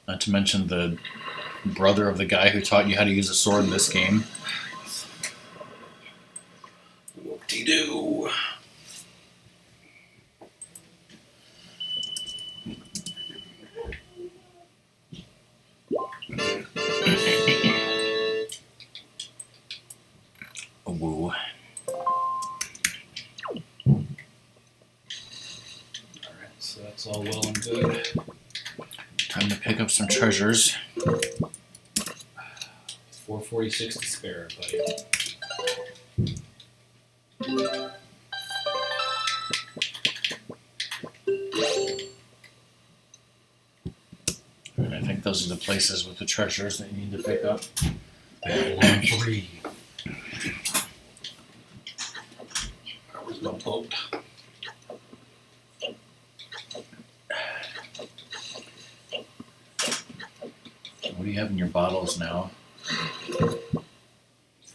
Not to mention the brother of the guy who taught you how to use a sword in this game. Whoop-de-doo. Woo. Alright, so that's all well and good. Time to pick up some treasures. 446 to spare, buddy. I think those are the places with the treasures that you need to pick up. Babylon 3. There was no boat. What do you have in your bottles now?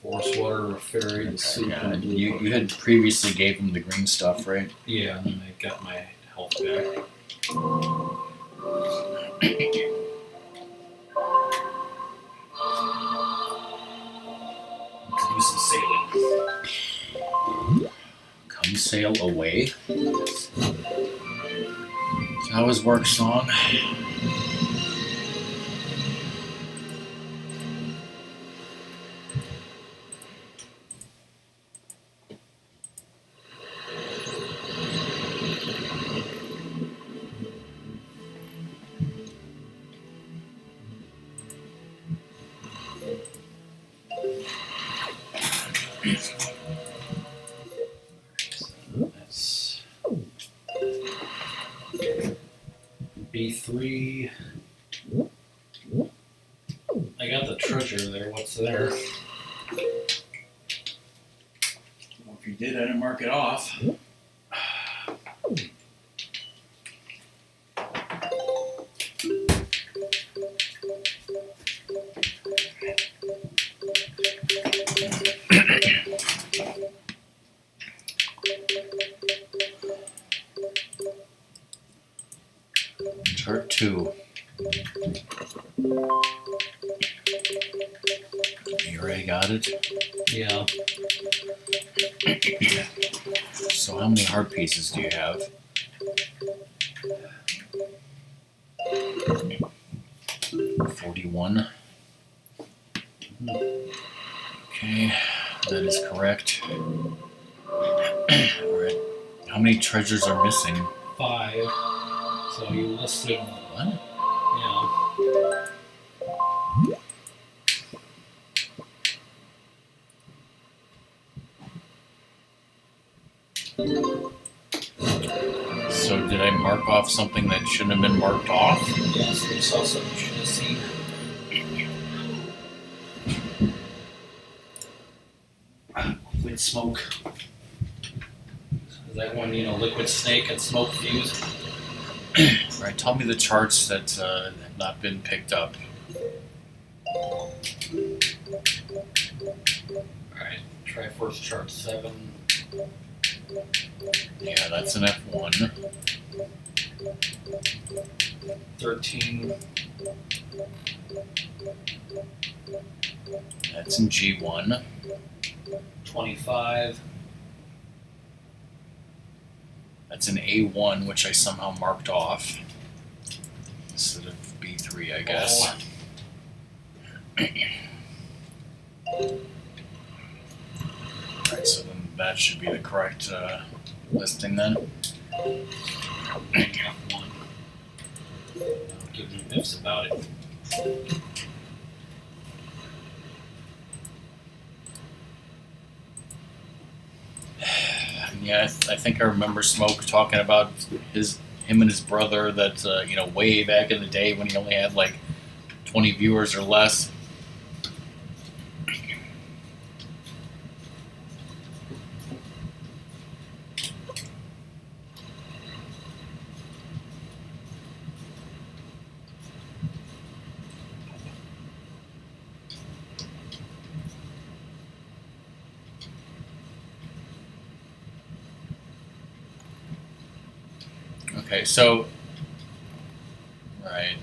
Forest water, fairy, and soup. Yeah, and blue you water. had previously gave them the green stuff, right? Yeah, and then I got my health back. Could use some sailing. Come sail away. Is that his work song? B3. I got the treasure there. What's there? Well, if you did, I didn't mark it off. Chart 2. You already got it? Yeah. So how many heart pieces do you have? 41. Okay, that is correct. Alright. How many treasures are missing? 5. So you listed. What? Yeah. So did I mark off something that shouldn't have been marked off? Yes, you saw something you should have seen. Liquid smoke. Is that when, liquid snake and smoke fuse? Alright, tell me the charts that have not been picked up. Alright, Triforce chart 7. Yeah, that's an F1. 13. That's in G1. 25. That's an A1, which I somehow marked off. Instead of B3, I guess. Alright, so then that should be the correct listing then. F1. I'll give you ifs about it. Yeah, I think I remember Smoke talking about him and his brother that, way back in the day when he only had like 20 viewers or less. Okay, so, right.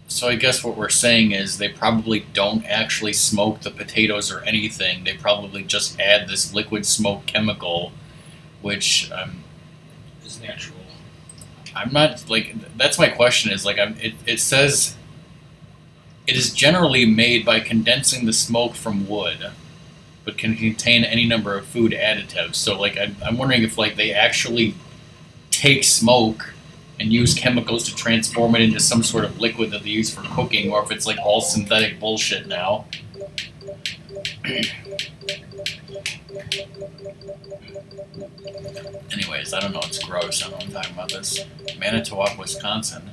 So I guess what we're saying is they probably don't actually smoke the potatoes or anything. They probably just add this liquid smoke chemical, which Is natural. I'm not, that's my question is, it says it is generally made by condensing the smoke from wood, but can contain any number of food additives. So, I'm wondering if, they actually take smoke and use chemicals to transform it into some sort of liquid that they use for cooking, or if it's, all synthetic bullshit now. Anyways, I don't know, it's gross. I don't know what I'm talking about this. Manitowoc, Wisconsin.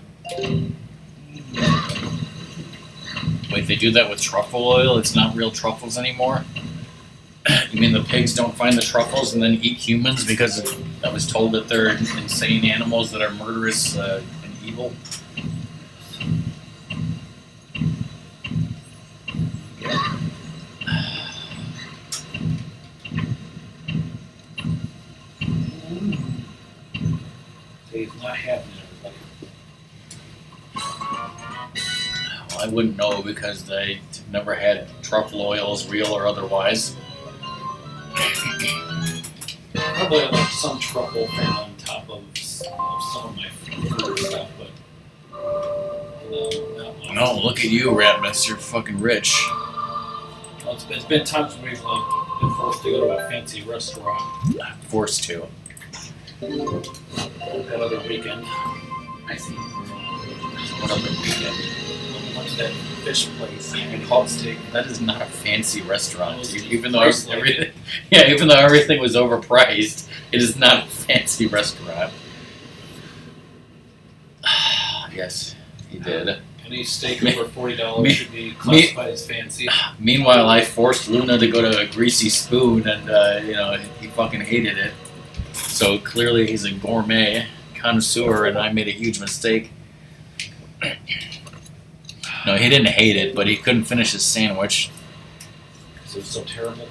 Wait, they do that with truffle oil? It's not real truffles anymore? You mean the pigs don't find the truffles and then eat humans because I was told that they're insane animals that are murderous and evil? They've not happened, everybody. Well, I wouldn't know because they never had truffle oils, real or otherwise. Probably have some truffle found on top of some of my food stuff, but not much. No, look at you, Ratmus. You're fucking rich. Well, it's been times when we've been forced to go to a fancy restaurant. Forced to. That other weekend. I see. What other weekend? We went to that fish place. And steak. That is not a fancy restaurant, dude. Even though Price everything, yeah, even though everything was overpriced, it is not a fancy restaurant. Yes, he did. Any steak over $40 should be classified as fancy. Meanwhile, I forced Luna to go to a Greasy Spoon, and he fucking hated it. So clearly, he's a gourmet connoisseur, and I made a huge mistake. No, he didn't hate it, but he couldn't finish his sandwich. Because it was so terrible.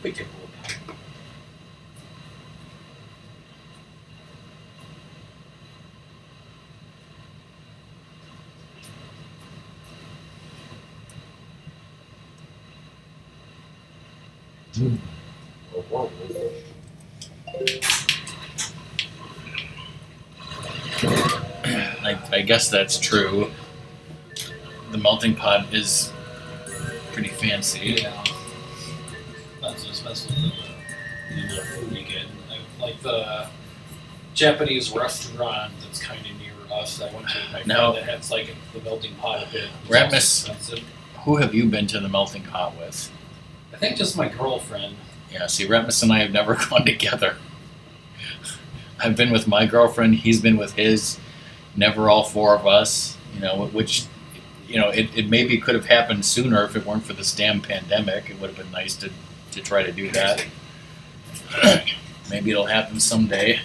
Big table. I guess that's true. The melting pot is pretty fancy. Yeah. That's especially the food you get. Like the Japanese restaurant that's kind of near us. I went to with my friend that has like the melting pot a bit. Ratmus, who have you been to the melting pot with? I think just my girlfriend. Yeah, see, Ratmus and I have never gone together. I've been with my girlfriend, he's been with his, never all four of us, which, it maybe could have happened sooner if it weren't for this damn pandemic. It would have been nice to try to do that. Maybe it'll happen someday.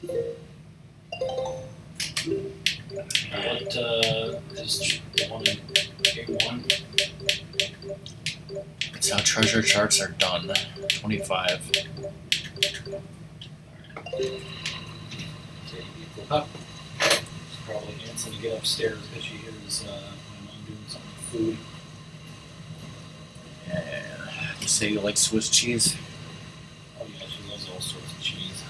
What is the one in A1? It's how treasure charts are done. 25. Okay, go up. She's probably dancing to get upstairs because she hears my mom doing something with food. Yeah. You say you like Swiss cheese? Oh yeah, she loves all sorts of cheese.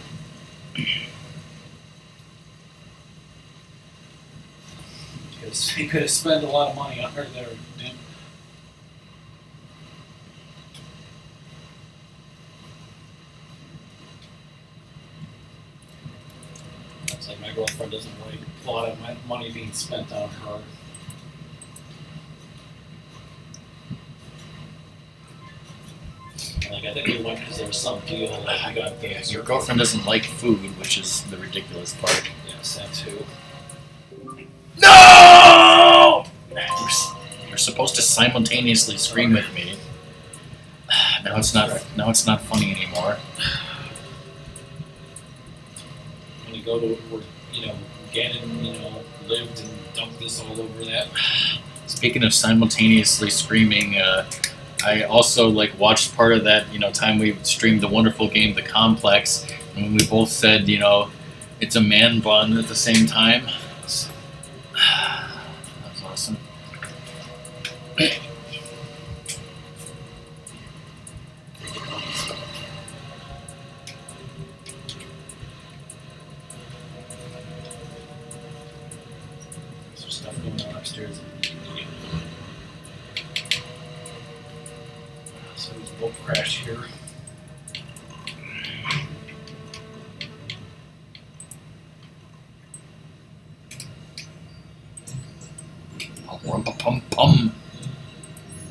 You could have spent a lot of money on her there, didn't? It's like my girlfriend doesn't like a lot of my money being spent on her. Like I think we went because there was some deal that we got. Yeah, your girlfriend doesn't like food, which is the ridiculous part. Yes, that too. No! You're supposed to simultaneously scream with me. Now it's not funny anymore. When you go to where Gannon, lived and dumped this all over that. Speaking of simultaneously screaming, I also watched part of that time we streamed the wonderful game The Complex, and we both said it's a man bun at the same time. That was awesome. There's stuff going on upstairs. So there's a boat crash here. Pum.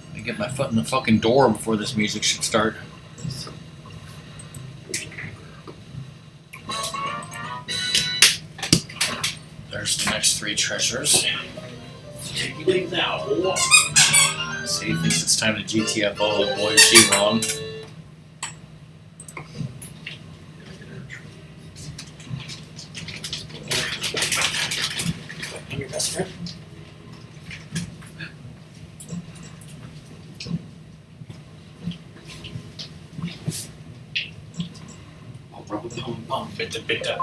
Let me get my foot in the fucking door before this music should start. There's the next three treasures. Take me leave now. Sadie thinks it's time to GTFO, and boy is she wrong. I'm your best friend. Bitte, bitte.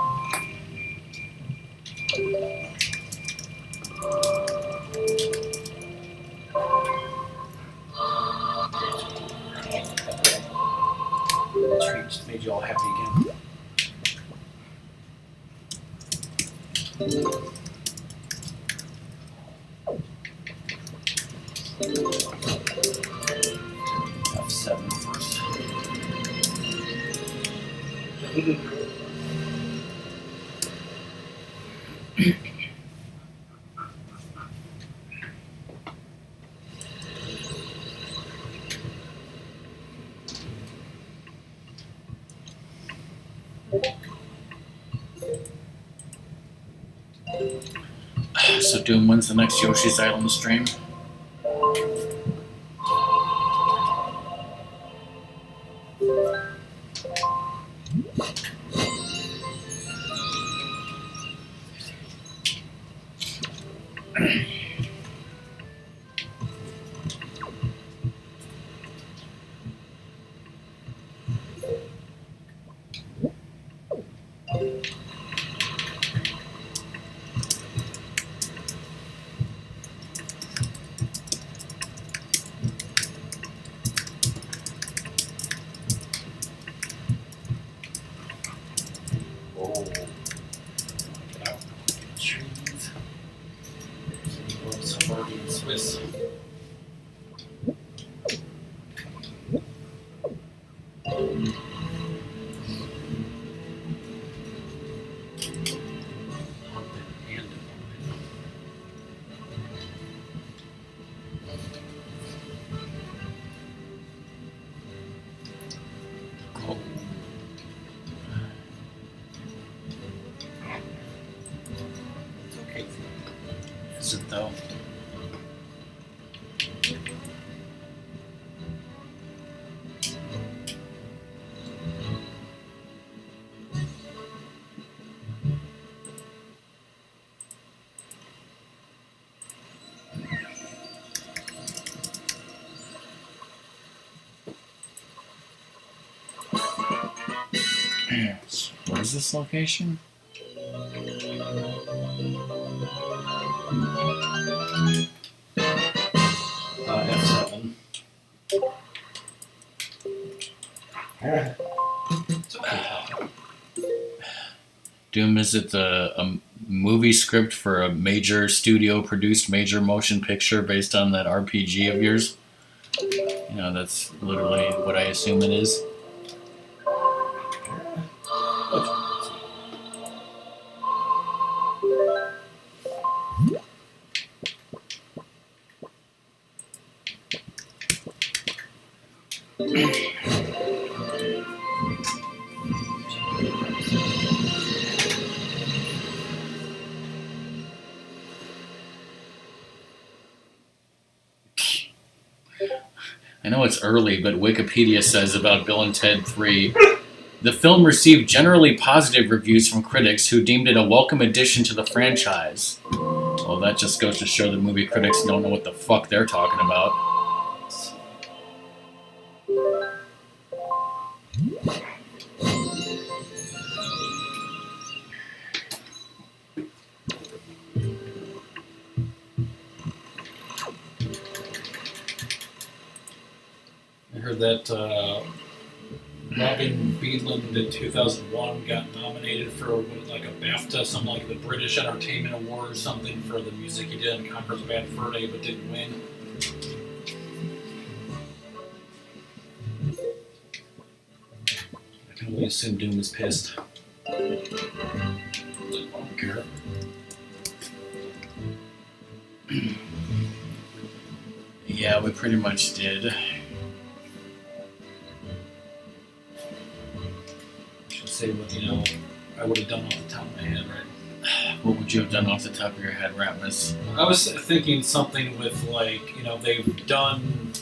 The treat just made you all happy again. F7 first. So, Doom, when's the next Yoshi's Island stream? Swiss. Is it though? What is this location? F7. Doom, is it a movie script for a major studio produced major motion picture based on that RPG of yours? You know, that's literally what I assume it is. I know it's early, but Wikipedia says about Bill and Ted 3, the film received generally positive reviews from critics who deemed it a welcome addition to the franchise. Well, that just goes to show that movie critics don't know what the fuck they're talking about. I heard that Robin Beedland in 2001 got nominated for like a BAFTA, something like the British Entertainment Award or something for the music he did in Conquer's Bad Fur Day, but didn't win. I can only assume Doom is pissed. I don't care. Yeah, we pretty much did. Say what I would have done off the top of my head, right? What would you have done off the top of your head, Ratmus? I was thinking something with they've done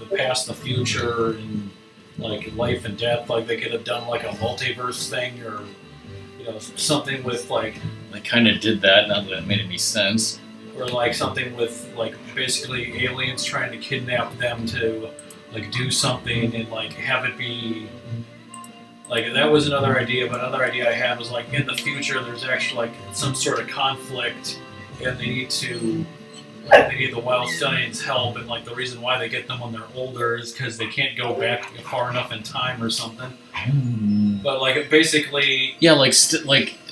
the past, the future, and like life and death. Like they could have done like a multiverse thing, or something with like. They kind of did that. Not that it made any sense. Or like something with like basically aliens trying to kidnap them to like do something and like have it be. Like, that was another idea, but another idea I had was, like, in the future, there's actually, like, some sort of conflict, and they need the Wild Stallions' help, and, like, the reason why they get them when they're older is because they can't go back far enough in time or something. But, like, basically... Yeah, like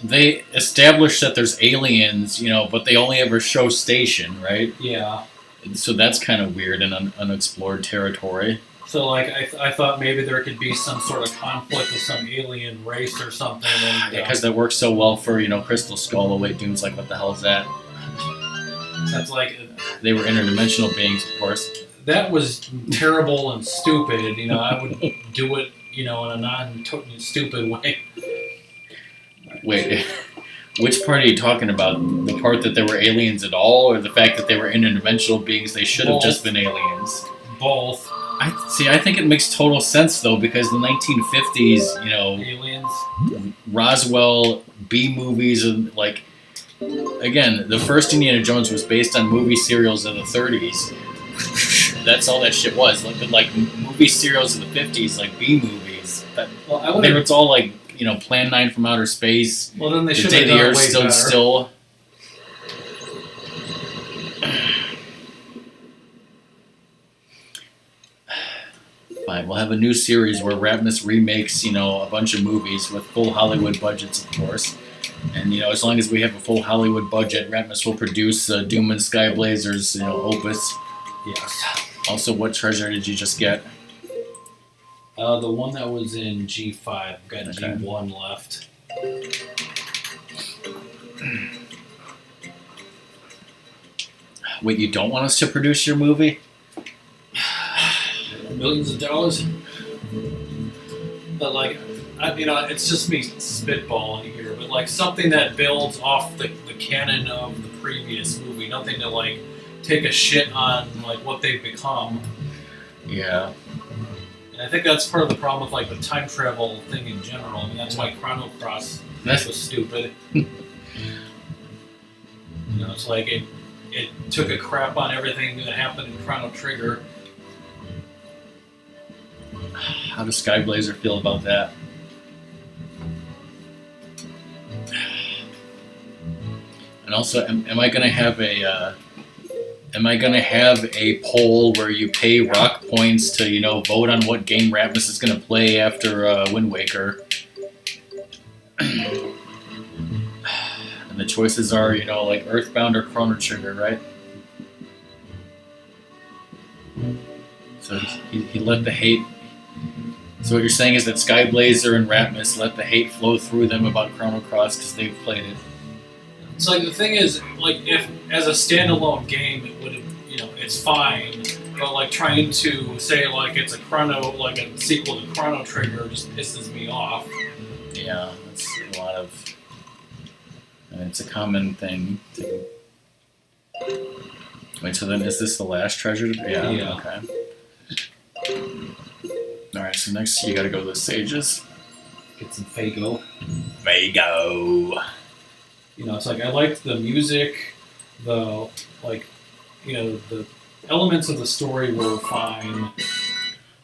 they establish that there's aliens, but they only ever show station, right? Yeah. So that's kind of weird and unexplored territory. So like I thought maybe there could be some sort of conflict with some alien race or something. And, Because that works so well for Crystal Skull. Oh wait, Doom's like, what the hell is that? Sounds like They were interdimensional beings, of course. that was terrible and stupid. I would do it, in a non-stupid way. Wait, which part are you talking about? The part that there were aliens at all, or the fact that they were interdimensional beings? They should have just been aliens. Both. I think it makes total sense though, because the 1950s, aliens, Roswell, B movies, and like, again, the first Indiana Jones was based on movie serials in the 30s. That's all that shit was. Like movie serials in the 50s, like B movies. It's all like, Plan 9 from Outer Space. Well, then they The should Day have the done Earth way Stood better. Still. Fine, we'll have a new series where Ratmus remakes, a bunch of movies with full Hollywood budgets, of course. And, as long as we have a full Hollywood budget, Ratmus will produce Doom and Skyblazer's, opus. Yes. Also, what treasure did you just get? The one that was in G5. I've got Okay. G1 left. Wait, you don't want us to produce your movie? Millions of dollars. But it's just me spitballing here. But like something that builds off the canon of the previous movie. Nothing to take a shit on what they've become. Yeah. And I think that's part of the problem with the time travel thing in general. I mean, that's why Chrono Cross was stupid. It's like it took a crap on everything that happened in Chrono Trigger. How does Skyblazer feel about that? And also, am I gonna have a poll where you pay rock points to vote on what game Ratmus is gonna play after Wind Waker? And the choices are Earthbound or Chrono Trigger, right? So he let the hate. So what you're saying is that Skyblazer and Ratmus let the hate flow through them about Chrono Cross because they've played it. It's the thing is, if as a standalone game, it would have, it's fine. But trying to say it's a sequel to Chrono Trigger just pisses me off. Yeah, that's a lot of. It's a common thing. Wait, so then is this the last treasure? Yeah. Okay. Alright, so next you gotta go to the Sages. Get some Fago. Fago! It's I liked the music, the the elements of the story were fine.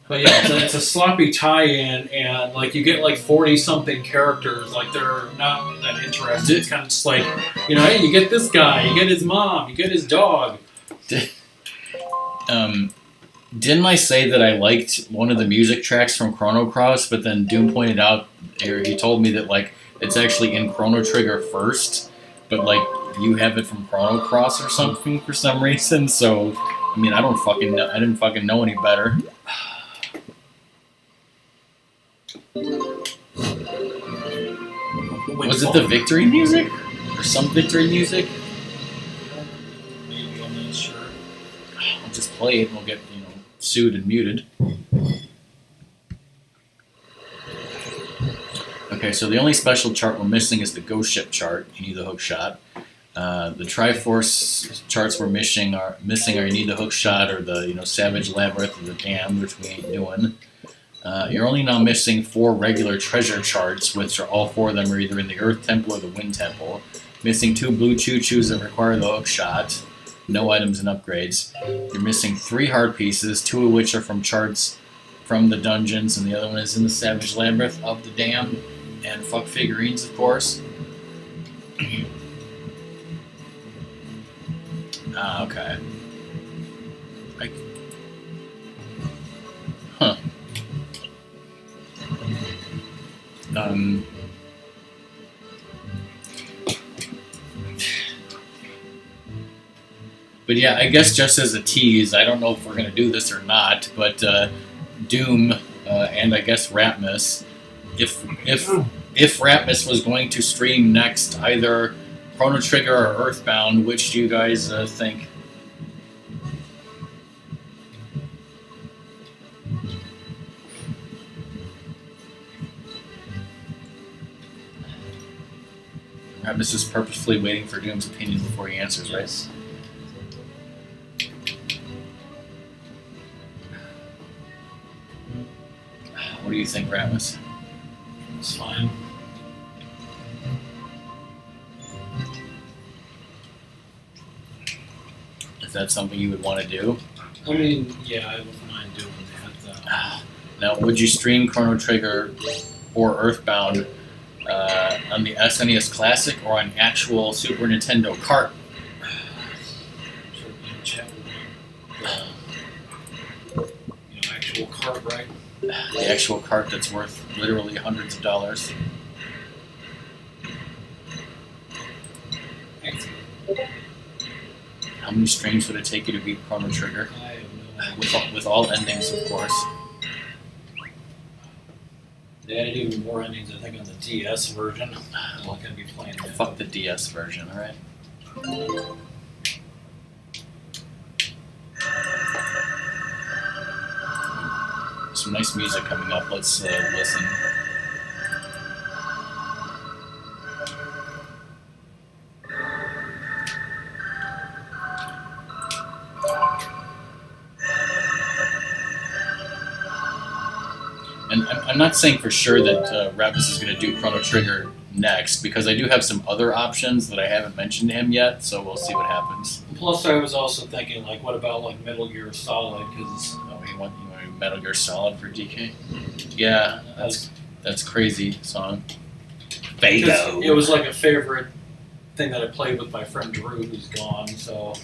But yeah, it's a sloppy tie-in, and you get 40-something characters, they're not that interesting. It's kind of just hey, you get this guy, you get his mom, you get his dog. Didn't I say that I liked one of the music tracks from Chrono Cross, but then Doom pointed out, or he told me that it's actually in Chrono Trigger first, but you have it from Chrono Cross or something for some reason. So I mean, I didn't fucking know any better. Was it the victory music or some victory music? Maybe, I'm not sure. I'll just play it and we'll get sued and muted. Okay, so the only special chart we're missing is the Ghost Ship chart. You need the hook shot. The Triforce charts we're missing are you need the hook shot or the Savage Labyrinth or the Dam, which we ain't doing. You're only now missing 4 regular treasure charts, which are all 4 of them are either in the Earth Temple or the Wind Temple. Missing 2 blue choo-choos that require the hook shot. No items and upgrades. You're missing 3 heart pieces, 2 of which are from charts from the dungeons, and the other one is in the Savage Labyrinth of the Dam. And fuck figurines, of course. Okay. Huh. But yeah, I guess just as a tease, I don't know if we're going to do this or not, but Doom and I guess Ratmus. If Ratmus was going to stream next, either Chrono Trigger or Earthbound, which do you guys think? Ratmus is purposefully waiting for Doom's opinion before he answers, right? Yes. What do you think, Ratmus? It's fine. Is that something you would want to do? I mean, yeah, I wouldn't mind doing that. Now, would you stream Chrono Trigger or Earthbound on the SNES Classic or on actual Super Nintendo cart? Sure, chat with actual cart, right? The actual cart that's worth literally hundreds of dollars. How many streams would it take you to beat Chrono Trigger? I have no idea. With all endings, of course. They added even more endings, I think, on the DS version. I'm not going to be playing that. Fuck the DS version, alright? Some nice music coming up. Let's listen. And I'm not saying for sure that Ratmus is going to do Chrono Trigger next, because I do have some other options that I haven't mentioned to him yet, so we'll see what happens. Plus, I was also thinking, like, what about, like, Metal Gear Solid? Because Oh, you want Metal Gear Solid for DK? Yeah, that's crazy song. it was, like, a favorite thing that I played with my friend Drew, who's gone, so...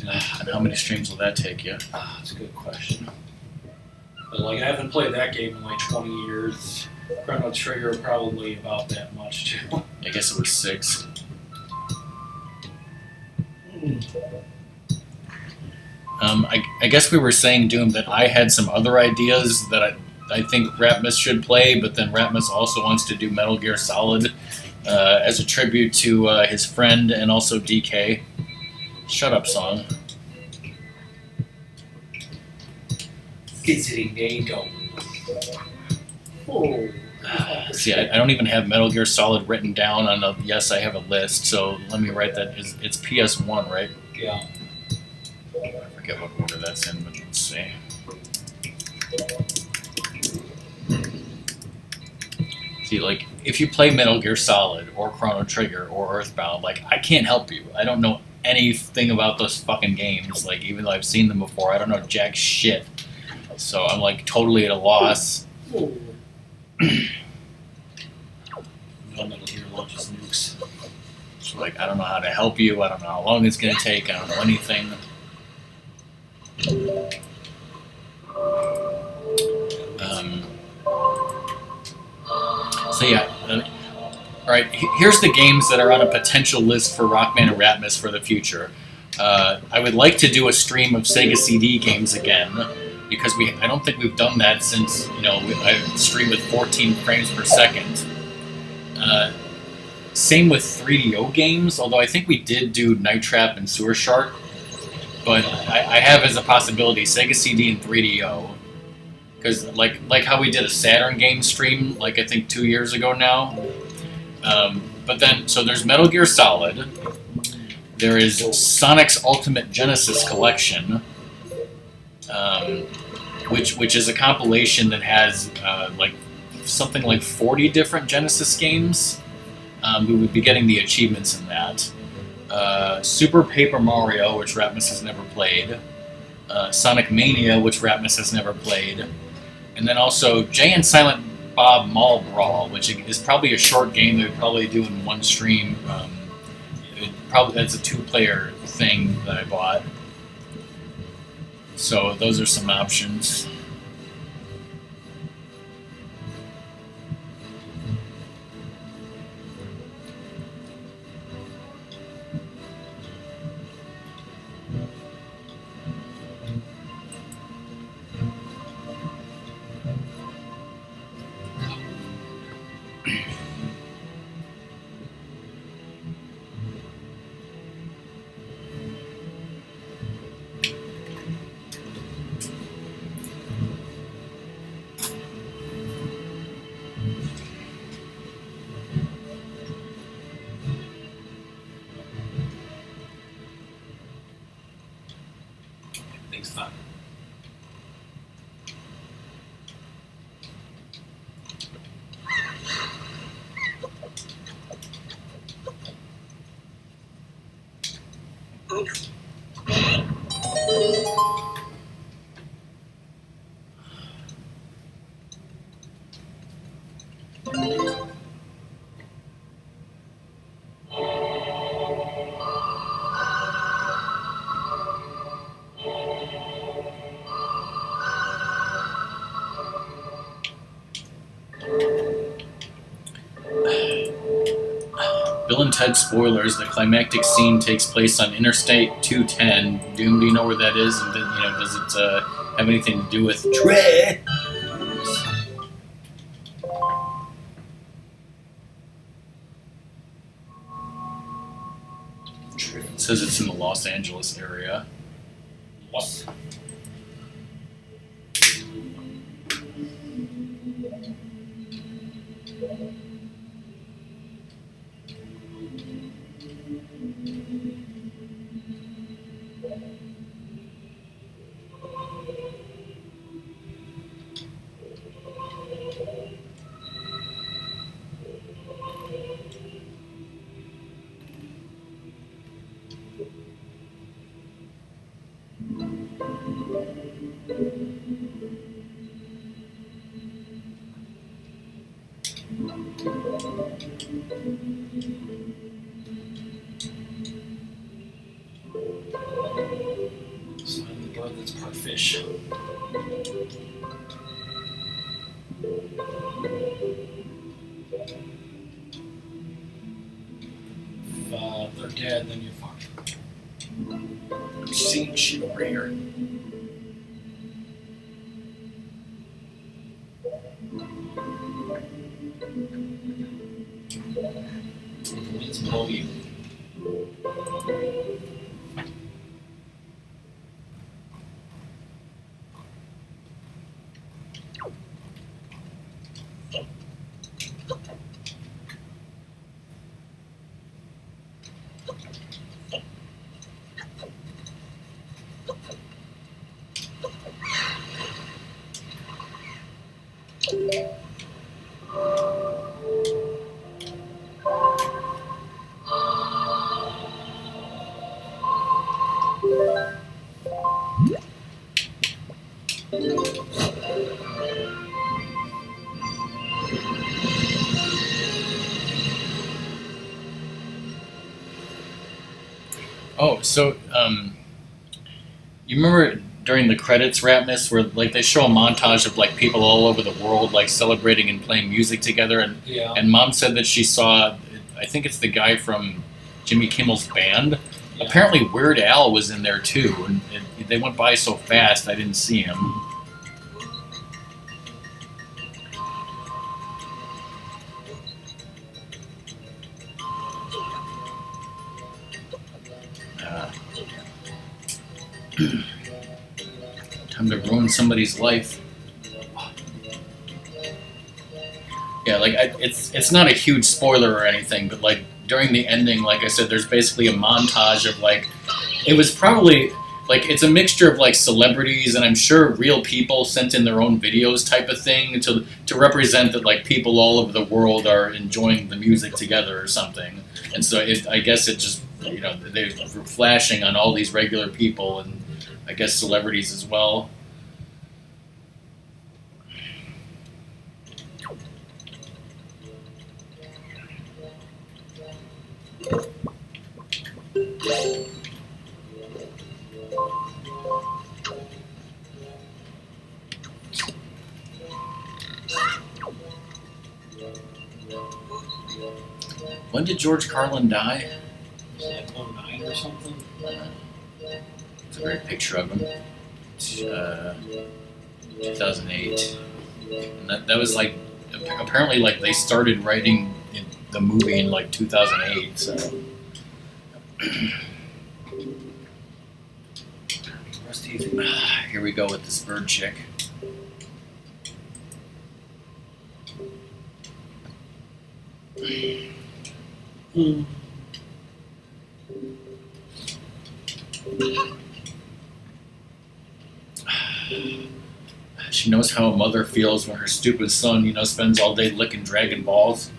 And how many streams will that take you? That's a good question. But, like, I haven't played that game in, like, 20 years. Chrono Trigger probably about that much, too. I guess it was 6. I guess we were saying, Doom, that I had some other ideas that I think Ratmus should play, but then Ratmus also wants to do Metal Gear Solid as a tribute to his friend and also DK. Shut up, song. Visiting NATO. Oh. See, I don't even have Metal Gear Solid written down on the yes, I have a list, so let me write that. It's PS1, right? Yeah. I forget what order that's in, but let's see. See, like, if you play Metal Gear Solid or Chrono Trigger or Earthbound, like, I can't help you. I don't know anything about those fucking games. Like, even though I've seen them before, I don't know jack shit. So I'm, like, totally at a loss. Oh. Metal Gear launches nukes. So, like, I don't know how to help you. I don't know how long it's gonna take. I don't know anything. So yeah, all right. Here's the games that are on a potential list for Rockman and Ratmus for the future. I would like to do a stream of Sega CD games again, because I don't think we've done that since I stream with 14 frames per second. Same with 3DO games, although I think we did do Night Trap and Sewer Shark. But I have as a possibility Sega CD and 3DO. Because like how we did a Saturn game stream, like I think 2 years ago now. But then, so there's Metal Gear Solid. There is Sonic's Ultimate Genesis Collection, which is a compilation that has something like 40 different Genesis games. We would be getting the achievements in that. Super Paper Mario, which Ratmus has never played. Sonic Mania, which Ratmus has never played. And then also Jay and Silent Bob Mall Brawl, which is probably a short game that we'd probably do in one stream. That's a 2-player thing that I bought. So those are some options. Bill and Ted spoilers. The climactic scene takes place on Interstate 210. Doom, do you know where that is? And then, does it have anything to do with Trey? It says it's in the Los Angeles area. What? Slime the blood that's part fish. If they're dead, then you're fucked. I'm seeing shit over here. It's below you. Oh, so you remember during the credits, Ratmus, where like they show a montage of like people all over the world like celebrating and playing music together, and Yeah. and Mom said that she saw, I think it's the guy from Jimmy Kimmel's band. Yeah. Apparently, Weird Al was in there too, and they went by so fast I didn't see him. Time to ruin somebody's life. Yeah, like it's not a huge spoiler or anything, but like during the ending, like I said, there's basically a montage of like, it was probably like, it's a mixture of like celebrities and I'm sure real people sent in their own videos type of thing to represent that like people all over the world are enjoying the music together or something. And so I guess it just, they were flashing on all these regular people and I guess celebrities as well. When did George Carlin die? Was it like 09 or something? It's a great picture of him. 2008. And that was like, apparently like they started writing the movie in like 2008, so. Rest easy. Here we go with this bird chick. She knows how a mother feels when her stupid son, spends all day licking Dragon Balls.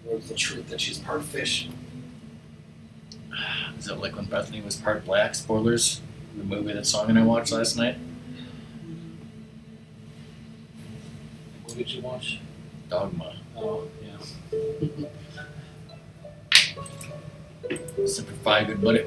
Where's the truth that she's part fish? Is it like when Bethany was part black? Spoilers. The movie, that song, and I watched last night. What did you watch? Dogma. Oh, yeah. Simplify, good buddy.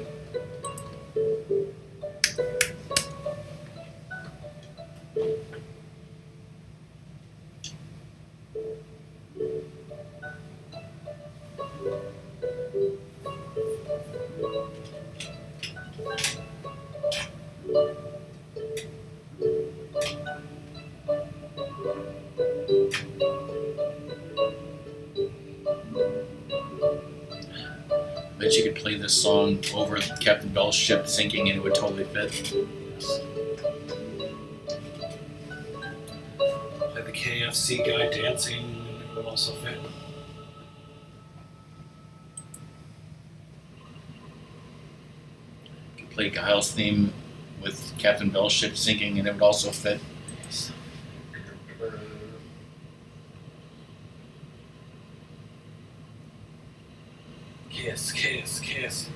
Bet you could play this song over Captain Bell's ship sinking and it would totally fit. Yes. Play the KFC guy dancing, and it would also fit. You could play Guile's theme with Captain Bell's ship sinking and it would also fit. Yes. Kiss, kiss, kiss.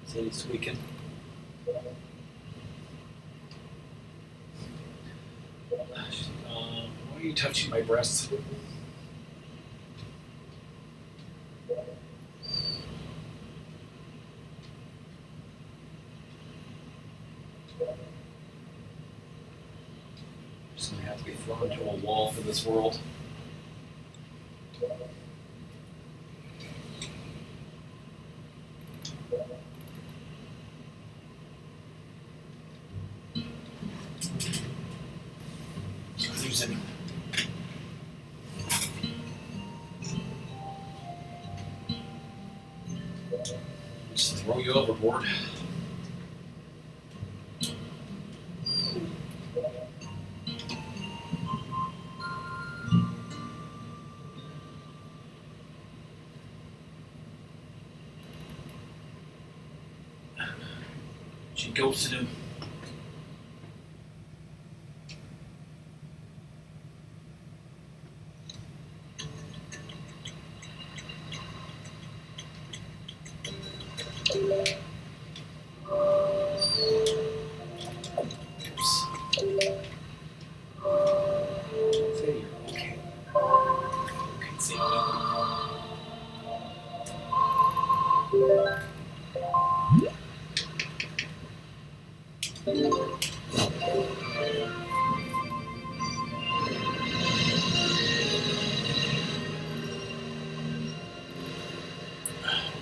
City squeaking. Why are you touching my breasts? Just gonna have to be thrown into a wall for this world. Cruising. Just throw you overboard. She ghosted him.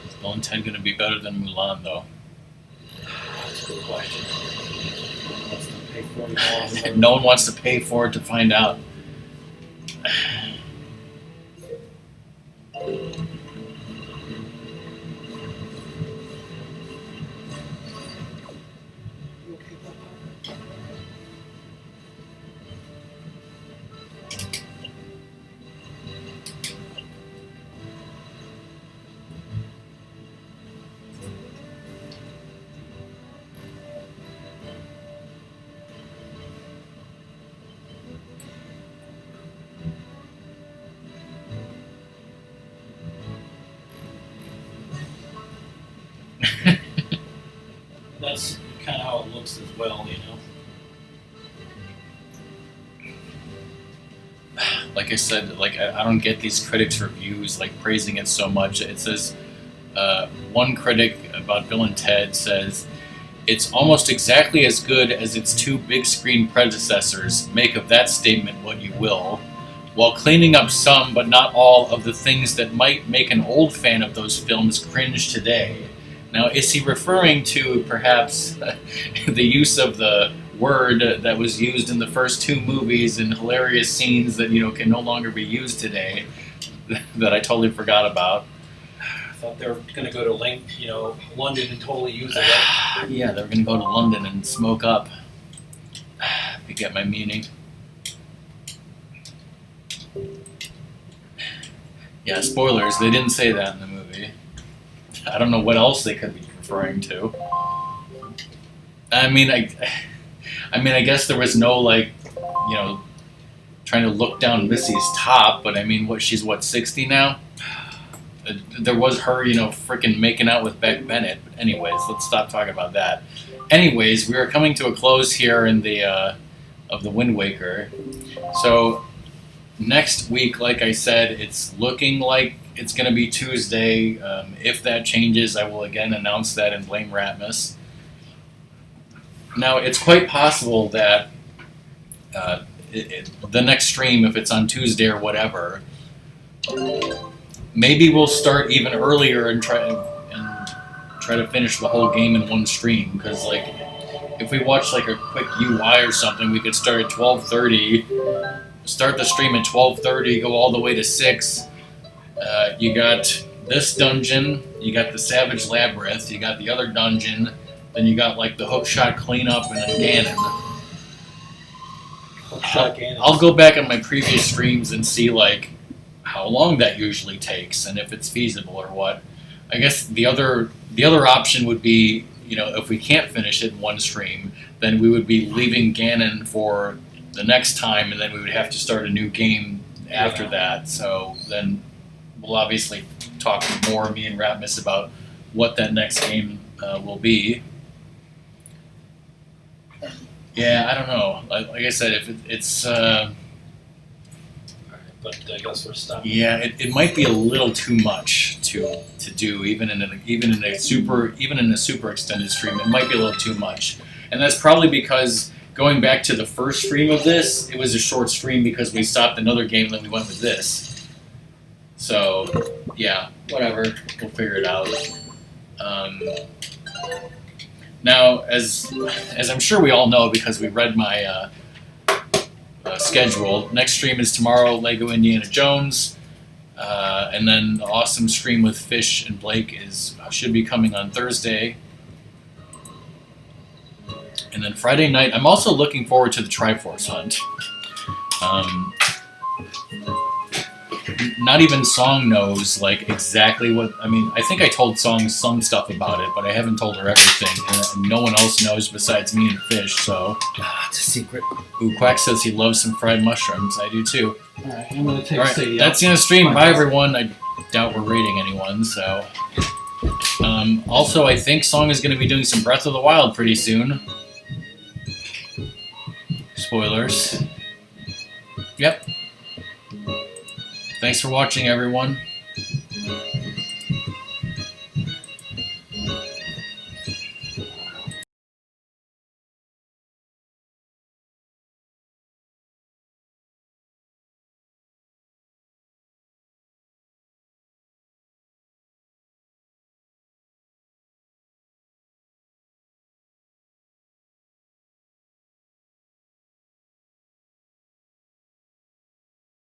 Is Bill 10 going to be better than Mulan, though? That's a good question. What's the pay $40? No one wants to pay for it to find out. You okay, Papa? That's kind of how it looks as well, you know. Like I said, like I don't get these critics' reviews like praising it so much. It says one critic about Bill and Ted says It's almost exactly as good as its two big-screen predecessors. Make of that statement what you will, while cleaning up some, but not all, of the things that might make an old fan of those films cringe today. Now, is he referring to, perhaps, the use of the word that was used in the first two movies in hilarious scenes that, can no longer be used today, that I totally forgot about? I thought they were going to go to London and totally use it. Right? Yeah, they were going to go to London and smoke up. If you get my meaning. Yeah, spoilers, they didn't say that in the movie. I don't know what else they could be referring to. I mean, I guess there was no, trying to look down Missy's top, but I mean, she's 60 now? There was her, freaking making out with Beck Bennett. But anyways, let's stop talking about that. Anyways, we are coming to a close here in of the Wind Waker. So, next week, like I said, it's looking like it's going to be Tuesday. If that changes, I will again announce that and blame Ratmus. Now, it's quite possible that the next stream, if it's on Tuesday or whatever, maybe we'll start even earlier and try to finish the whole game in one stream. Because, if we watch a quick UI or something, we could start at 12:30. Start the stream at 12:30, go all the way to 6. You got this dungeon, you got the Savage Labyrinth, you got the other dungeon, then you got the hookshot cleanup and then Ganon. I'll go back on my previous streams and see how long that usually takes and if it's feasible or what. I guess the other option would be, if we can't finish it in one stream, then we would be leaving Ganon for the next time, and then we would have to start a new game after that. So then we'll obviously talk more, me and Ratmus, about what that next game will be. Yeah, I don't know. Like I said, if it's Alright, but I guess we're stopping. yeah, it might be a little too much to do, even in a super extended stream. It might be a little too much, and that's probably because, going back to the first stream of this, it was a short stream because we stopped another game and then we went with this. So, yeah, whatever. We'll figure it out. Now, as I'm sure we all know because we read my schedule, next stream is tomorrow, Lego Indiana Jones. And then the awesome stream with Fish and Blake should be coming on Thursday. And then Friday night, I'm also looking forward to the Triforce Hunt. Not even Song knows exactly what. I mean, I think I told Song some stuff about it, but I haven't told her everything. And no one else knows besides me and Fish. So It's a secret. Ooh, Quack says he loves some fried mushrooms. I do too. All right, I'm gonna take. All right, that's the end of the stream. Bye, everyone. I doubt we're rating anyone. So, also, I think Song is going to be doing some Breath of the Wild pretty soon. Spoilers. Yep. Thanks for watching, everyone.